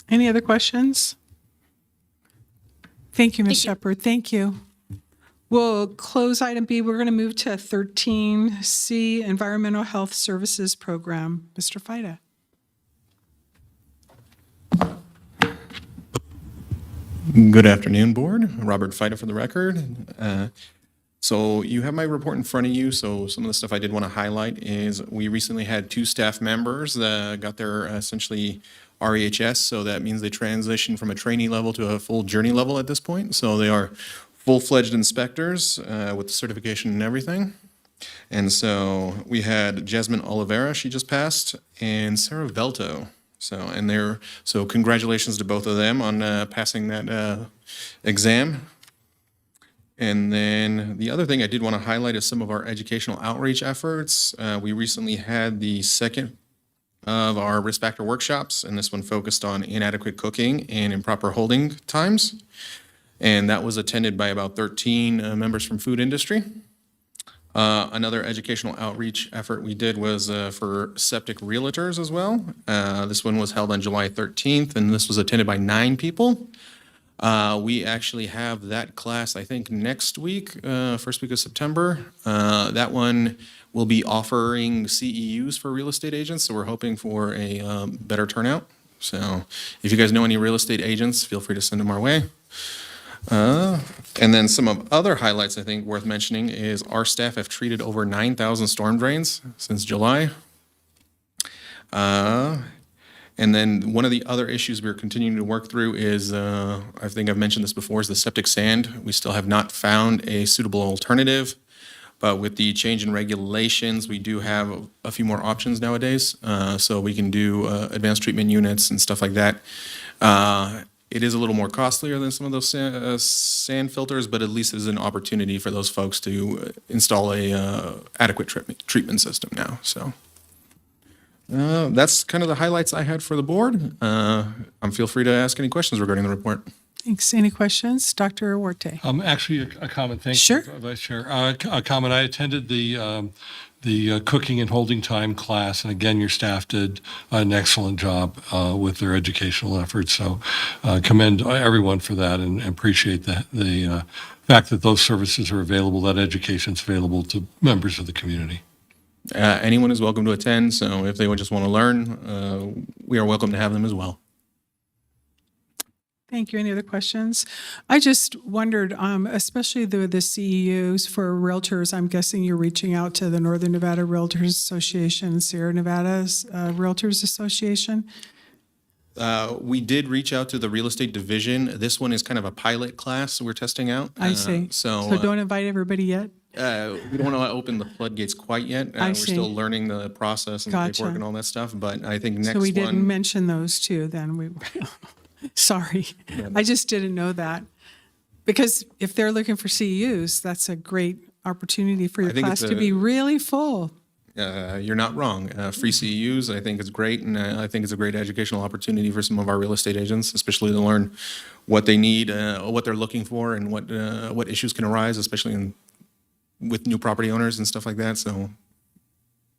Any other questions? Thank you, Ms. Shepard. Thank you. We'll close item B. We're going to move to 13C, Environmental Health Services Program. Mr. Fida. Good afternoon, Board. Robert Fida for the record. So you have my report in front of you. So some of the stuff I did want to highlight is we recently had 2 staff members that got their essentially REHS. So that means they transitioned from a trainee level to a full journey level at this point. So they are full-fledged inspectors with the certification and everything. And so we had Jasmine Oliveira, she just passed, and Sarah Velto. So congratulations to both of them on passing that exam. And then the other thing I did want to highlight is some of our educational outreach efforts. We recently had the second of our risk factor workshops, and this one focused on inadequate cooking and improper holding times. And that was attended by about 13 members from food industry. Another educational outreach effort we did was for septic realtors as well. This one was held on July 13th, and this was attended by 9 people. We actually have that class, I think, next week, first week of September. That one will be offering CEUs for real estate agents, so we're hoping for a better turnout. So if you guys know any real estate agents, feel free to send them our way. And then some of other highlights I think worth mentioning is our staff have treated over 9,000 storm drains since July. And then one of the other issues we're continuing to work through is, I think I've mentioned this before, is the septic sand. We still have not found a suitable alternative, but with the change in regulations, we do have a few more options nowadays. So we can do advanced treatment units and stuff like that. It is a little more costlier than some of those sand filters, but at least there's an opportunity for those folks to install a adequate treatment system now. So that's kind of the highlights I had for the board. Feel free to ask any questions regarding the report. Thanks. Any questions? Dr. Huarte. Actually, a comment. Thank Sure. you, Vice Chair. A comment. I attended the cooking and holding time class, and again, your staff did an excellent job with their educational efforts. So commend everyone for that, and appreciate the fact that those services are available, that education is available to members of the community. Anyone is welcome to attend, so if they would just want to learn, we are welcome to have them as well. Thank you. Any other questions? I just wondered, especially the CEUs for realtors, I'm guessing you're reaching out to the Northern Nevada Realtors Association, Sierra Nevada's Realtors Association. We did reach out to the real estate division. This one is kind of a pilot class we're testing out. I see. So don't invite everybody yet? We don't want to open the floodgates quite yet. I We're see. still learning the process and the Gotcha. paperwork and all that stuff, but I think next So we didn't one, mention those two then. Sorry. I just didn't know that. Because if they're looking for CEUs, that's a great opportunity for your I think class it's to be really full. you're not wrong. Free CEUs, I think is great, and I think it's a great educational opportunity for some of our real estate agents, especially to learn what they need, what they're looking for, and what issues can arise, especially with new property owners and stuff like that. So,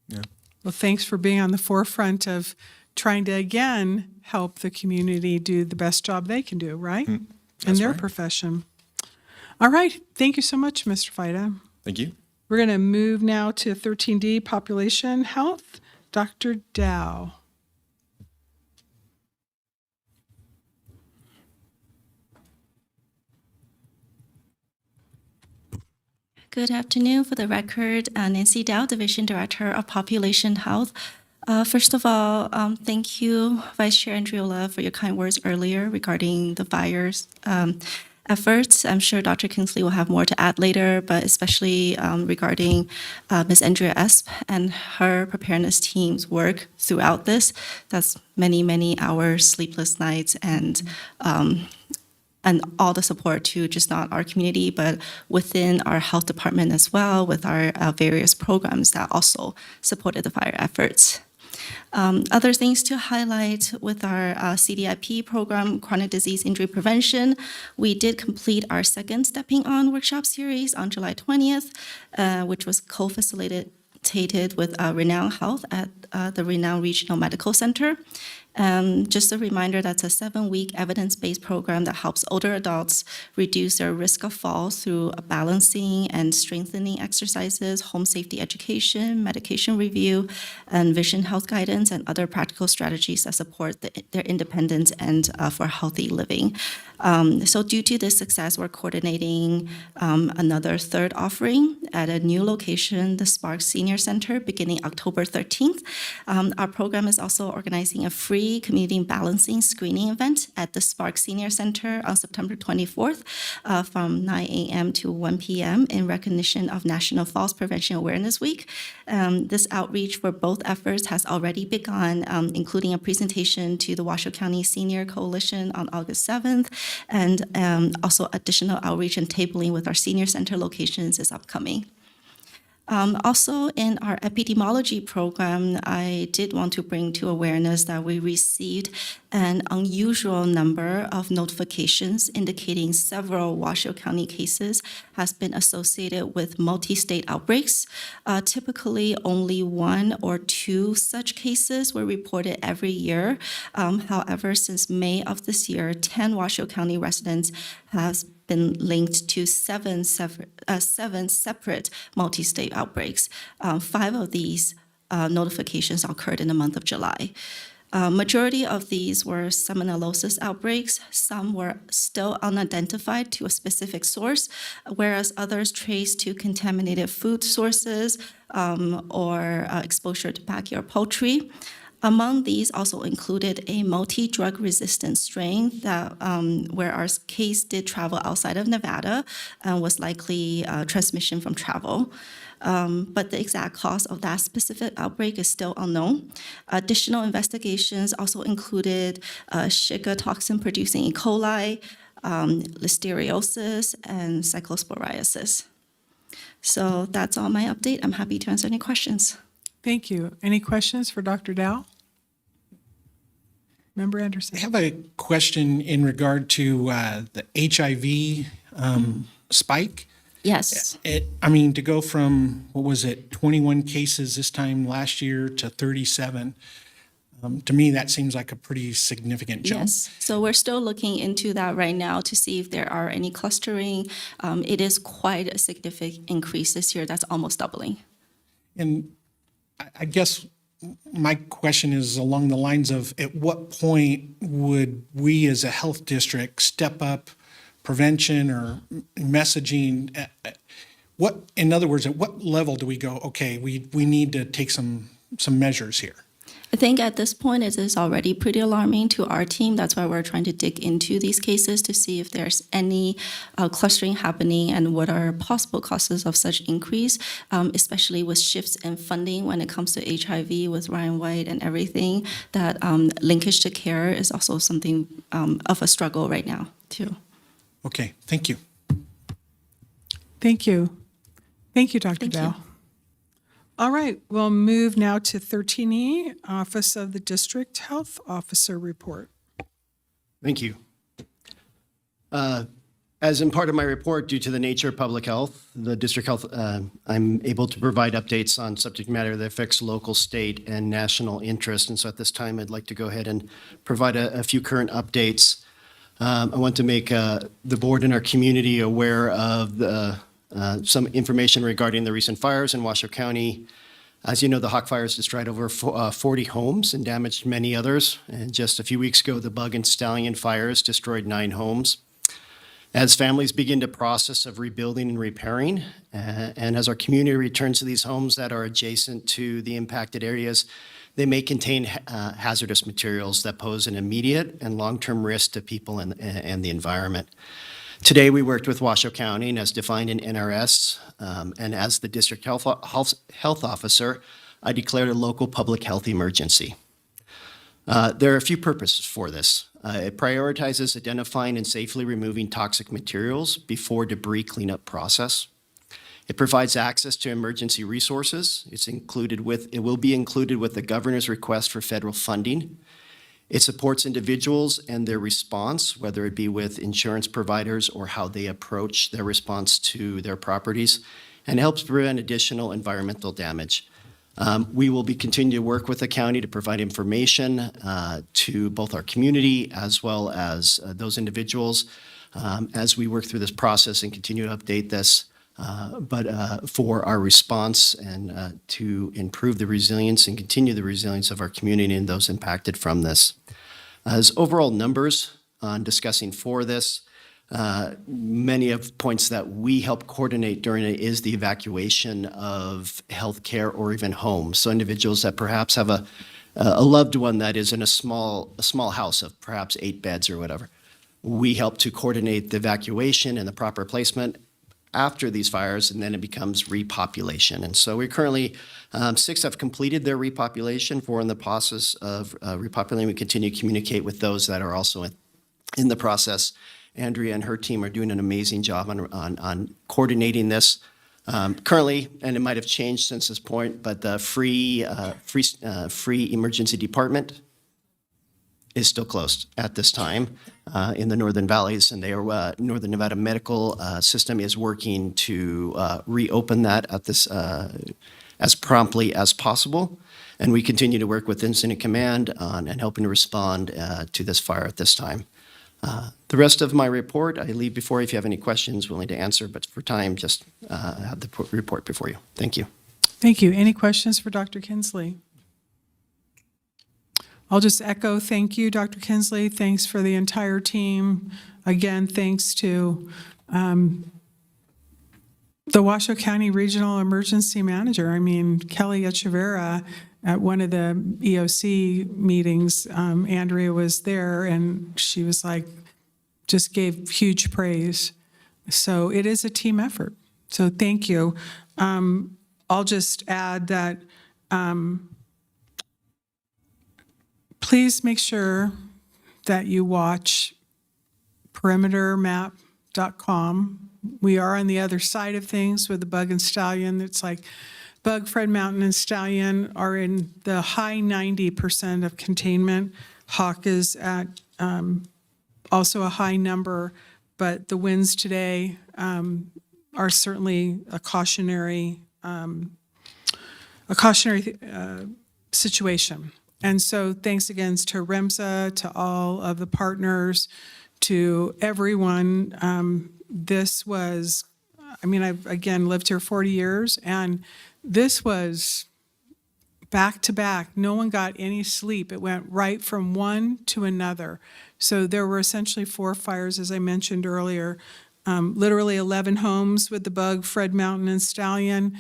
yeah. Well, thanks for being on the forefront of trying to, again, help the community do the best job they can do, right? In their profession. All right. Thank you so much, Mr. Fida. Thank you. We're going to move now to 13D, Population Health. Dr. Dow. Good afternoon. For the record, Nancy Dow, Division Director of Population Health. First of all, thank you, Vice Chair Andriola, for your kind words earlier regarding the fire's efforts. I'm sure Dr. Kingsley will have more to add later, but especially regarding Ms. Andrea Esp and her preparedness team's work throughout this. That's many, many hours, sleepless nights, and all the support to just not our community, but within our health department as well, with our various programs that also supported the fire efforts. Other things to highlight with our CDIP program, Chronic Disease Injury Prevention, we did complete our second Stepping On workshop series on July 20th, which was co-facilitated with Renown Health at the Renown Regional Medical Center. Just a reminder, that's a 7-week evidence-based program that helps older adults reduce their risk of falls through balancing and strengthening exercises, home safety education, medication review, and vision health guidance, and other practical strategies that support their independence and for healthy living. So due to this success, we're coordinating another third offering at a new location, the Spark Senior Center, beginning October 13th. Our program is also organizing a free community balancing screening event at the Spark Senior Center on September 24th from 9 a.m. to 1 p.m. in recognition of National Falls Prevention Awareness Week. This outreach for both efforts has already begun, including a presentation to the Washoe County Senior Coalition on August 7th, and also additional outreach and tabling with our senior center locations is upcoming. Also, in our epidemiology program, I did want to bring to awareness that we received an unusual number of notifications indicating several Washoe County cases has been associated with multi-state outbreaks. Typically, only 1 or 2 such cases were reported every year. However, since May of this year, 10 Washoe County residents have been linked to seven separate multi-state outbreaks. 5 of these notifications occurred in the month of July. Majority of these were salmonellosis outbreaks. Some were still unidentified to a specific source, whereas others traced to contaminated food sources or exposure to backyard poultry. Among these also included a multi-drug resistant strain that where our case did travel outside of Nevada and was likely transmission from travel. But the exact cause of that specific outbreak is still unknown. Additional investigations also included Shiga toxin-producing E. coli, listeriosis, and cyclosporiasis. So that's all my update. I'm happy to answer any questions. Thank you. Any questions for Dr. Dow? Member Anderson. I have a question in regard to the HIV spike. Yes. To go from, 21 cases this time last year to 37, to me, that seems like a pretty significant jump. Yes, so we're still looking into that right now to see if there are any clustering. It is quite a significant increase this year. That's almost doubling. And I guess my question is along the lines of, at what point would we as a health district step up prevention or messaging? In other words, at what level do we go, okay, we need to take some measures here? I think at this point it is already pretty alarming to our team. That's why we're trying to dig into these cases to see if there's any clustering happening and what are possible causes of such increase, especially with shifts in funding when it comes to HIV with Ryan White and everything. That linkage to care is also something of a struggle right now, too. Okay, thank you. Thank you. Thank you, Dr. Dow. All right, we'll move now to 13E, Office of the District Health Officer Report. Thank you. As in part of my report, due to the nature of public health, the district health, I'm able to provide updates on subject matter that affects local, state, and national interest. And so at this time, I'd like to go ahead and provide a few current updates. I want to make the board and our community aware of some information regarding the recent fires in Washoe County. As you know, the Hawk fires destroyed over 40 homes and damaged many others. And just a few weeks ago, the Bug and Stallion fires destroyed 9 homes. As families begin the process of rebuilding and repairing, and as our community returns to these homes that are adjacent to the impacted areas, they may contain hazardous materials that pose an immediate and long-term risk to people and the environment. Today, we worked with Washoe County, and as defined in NRS, and as the district health officer, I declared a local public health emergency. There are a few purposes for this. It prioritizes identifying and safely removing toxic materials before debris cleanup process. It provides access to emergency resources. It will be included with the governor's request for federal funding. It supports individuals and their response, whether it be with insurance providers or how they approach their response to their properties, and helps prevent additional environmental damage. We will be continuing to work with the county to provide information to both our community as well as those individuals as we work through this process and continue to update this. But for our response and to improve the resilience and continue the resilience of our community and those impacted from this. As overall numbers on discussing for this, many of points that we help coordinate during it is the evacuation of healthcare or even homes. So individuals that perhaps have a loved one that is in a small house of perhaps 8 beds or whatever. We help to coordinate the evacuation and the proper placement after these fires, and then it becomes repopulation. And so we currently, 6 have completed their repopulation, 4 in the process of repopulating. We continue to communicate with those that are also in the process. Andrea and her team are doing an amazing job on coordinating this. Currently, and it might have changed since this point, but the free emergency department is still closed at this time in the Northern Valleys, and Northern Nevada Medical System is working to reopen that at this as promptly as possible. And we continue to work with Incident Command on and helping to respond to this fire at this time. The rest of my report, I leave before you if you have any questions, willing to answer, but for time, just have the report before you. Thank you. Thank you. Any questions for Dr. Kinsley? I'll just echo thank you, Dr. Kinsley. Thanks for the entire team. Again, thanks to the Washoe County Regional Emergency Manager. I mean, Kelly Echeverra, at one of the EOC meetings, Andrea was there and she was like, just gave huge praise. So it is a team effort. So thank you. I'll just add that please make sure that you watch perimetermap.com. We are on the other side of things with the Bug and Stallion. It's like Bug, Fred Mountain, and Stallion are in the high 90% of containment. Hawk is at also a high number, but the winds today are certainly a cautionary situation. And so thanks again to REMSA, to all of the partners, to everyone. This was, I mean, I've again lived here 40 years, and this was back to back. No one got any sleep. It went right from one to another. So there were essentially 4 fires, as I mentioned earlier. Literally 11 homes with the bug, Fred Mountain and Stallion.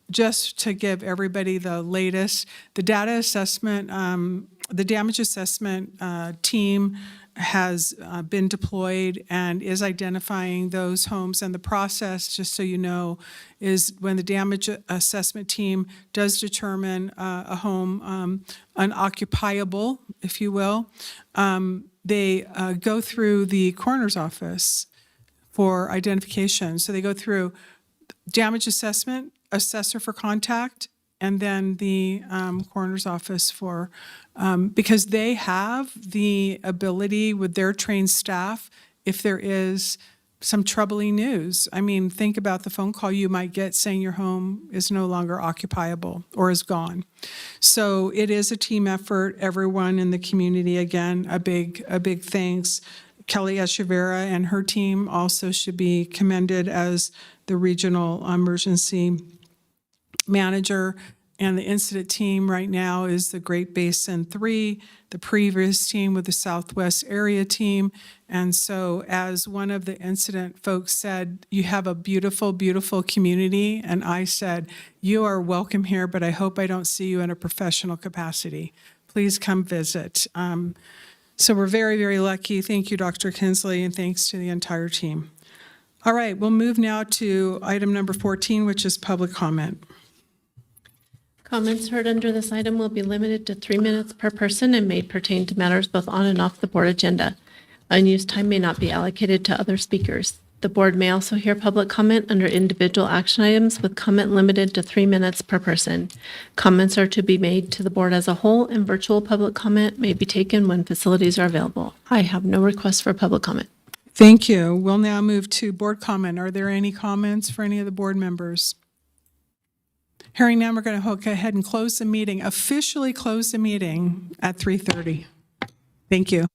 Just to give everybody the latest, the data assessment, the damage assessment team has been deployed and is identifying those homes. And the process, just so you know, is when the damage assessment team does determine a home unoccupiable, if you will, they go through the coroner's office for identification. So they go through damage assessment, assessor for contact, and then the coroner's office for, because they have the ability with their trained staff, if there is some troubling news. I mean, think about the phone call you might get saying your home is no longer occupiable or is gone. So it is a team effort. Everyone in the community, again, a big thanks. Kelly Echeverra and her team also should be commended as the regional emergency manager. And the incident team right now is the Great Basin 3, the previous team with the Southwest area team. And so as one of the incident folks said, you have a beautiful, beautiful community. And I said, you are welcome here, but I hope I don't see you in a professional capacity. Please come visit. So we're very, very lucky. Thank you, Dr. Kinsley, and thanks to the entire team. All right, we'll move now to item number 14, which is public comment. Comments heard under this item will be limited to 3 minutes per person and may pertain to matters both on and off the board agenda. Unused time may not be allocated to other speakers. The board may also hear public comment under individual action items with comment limited to 3 minutes per person. Comments are to be made to the board as a whole, and virtual public comment may be taken when facilities are available. I have no requests for public comment. Thank you. We'll now move to board comment. Are there any comments for any of the board members? Hearing none, we're going to go ahead and close the meeting, officially close the meeting at 3:30. Thank you.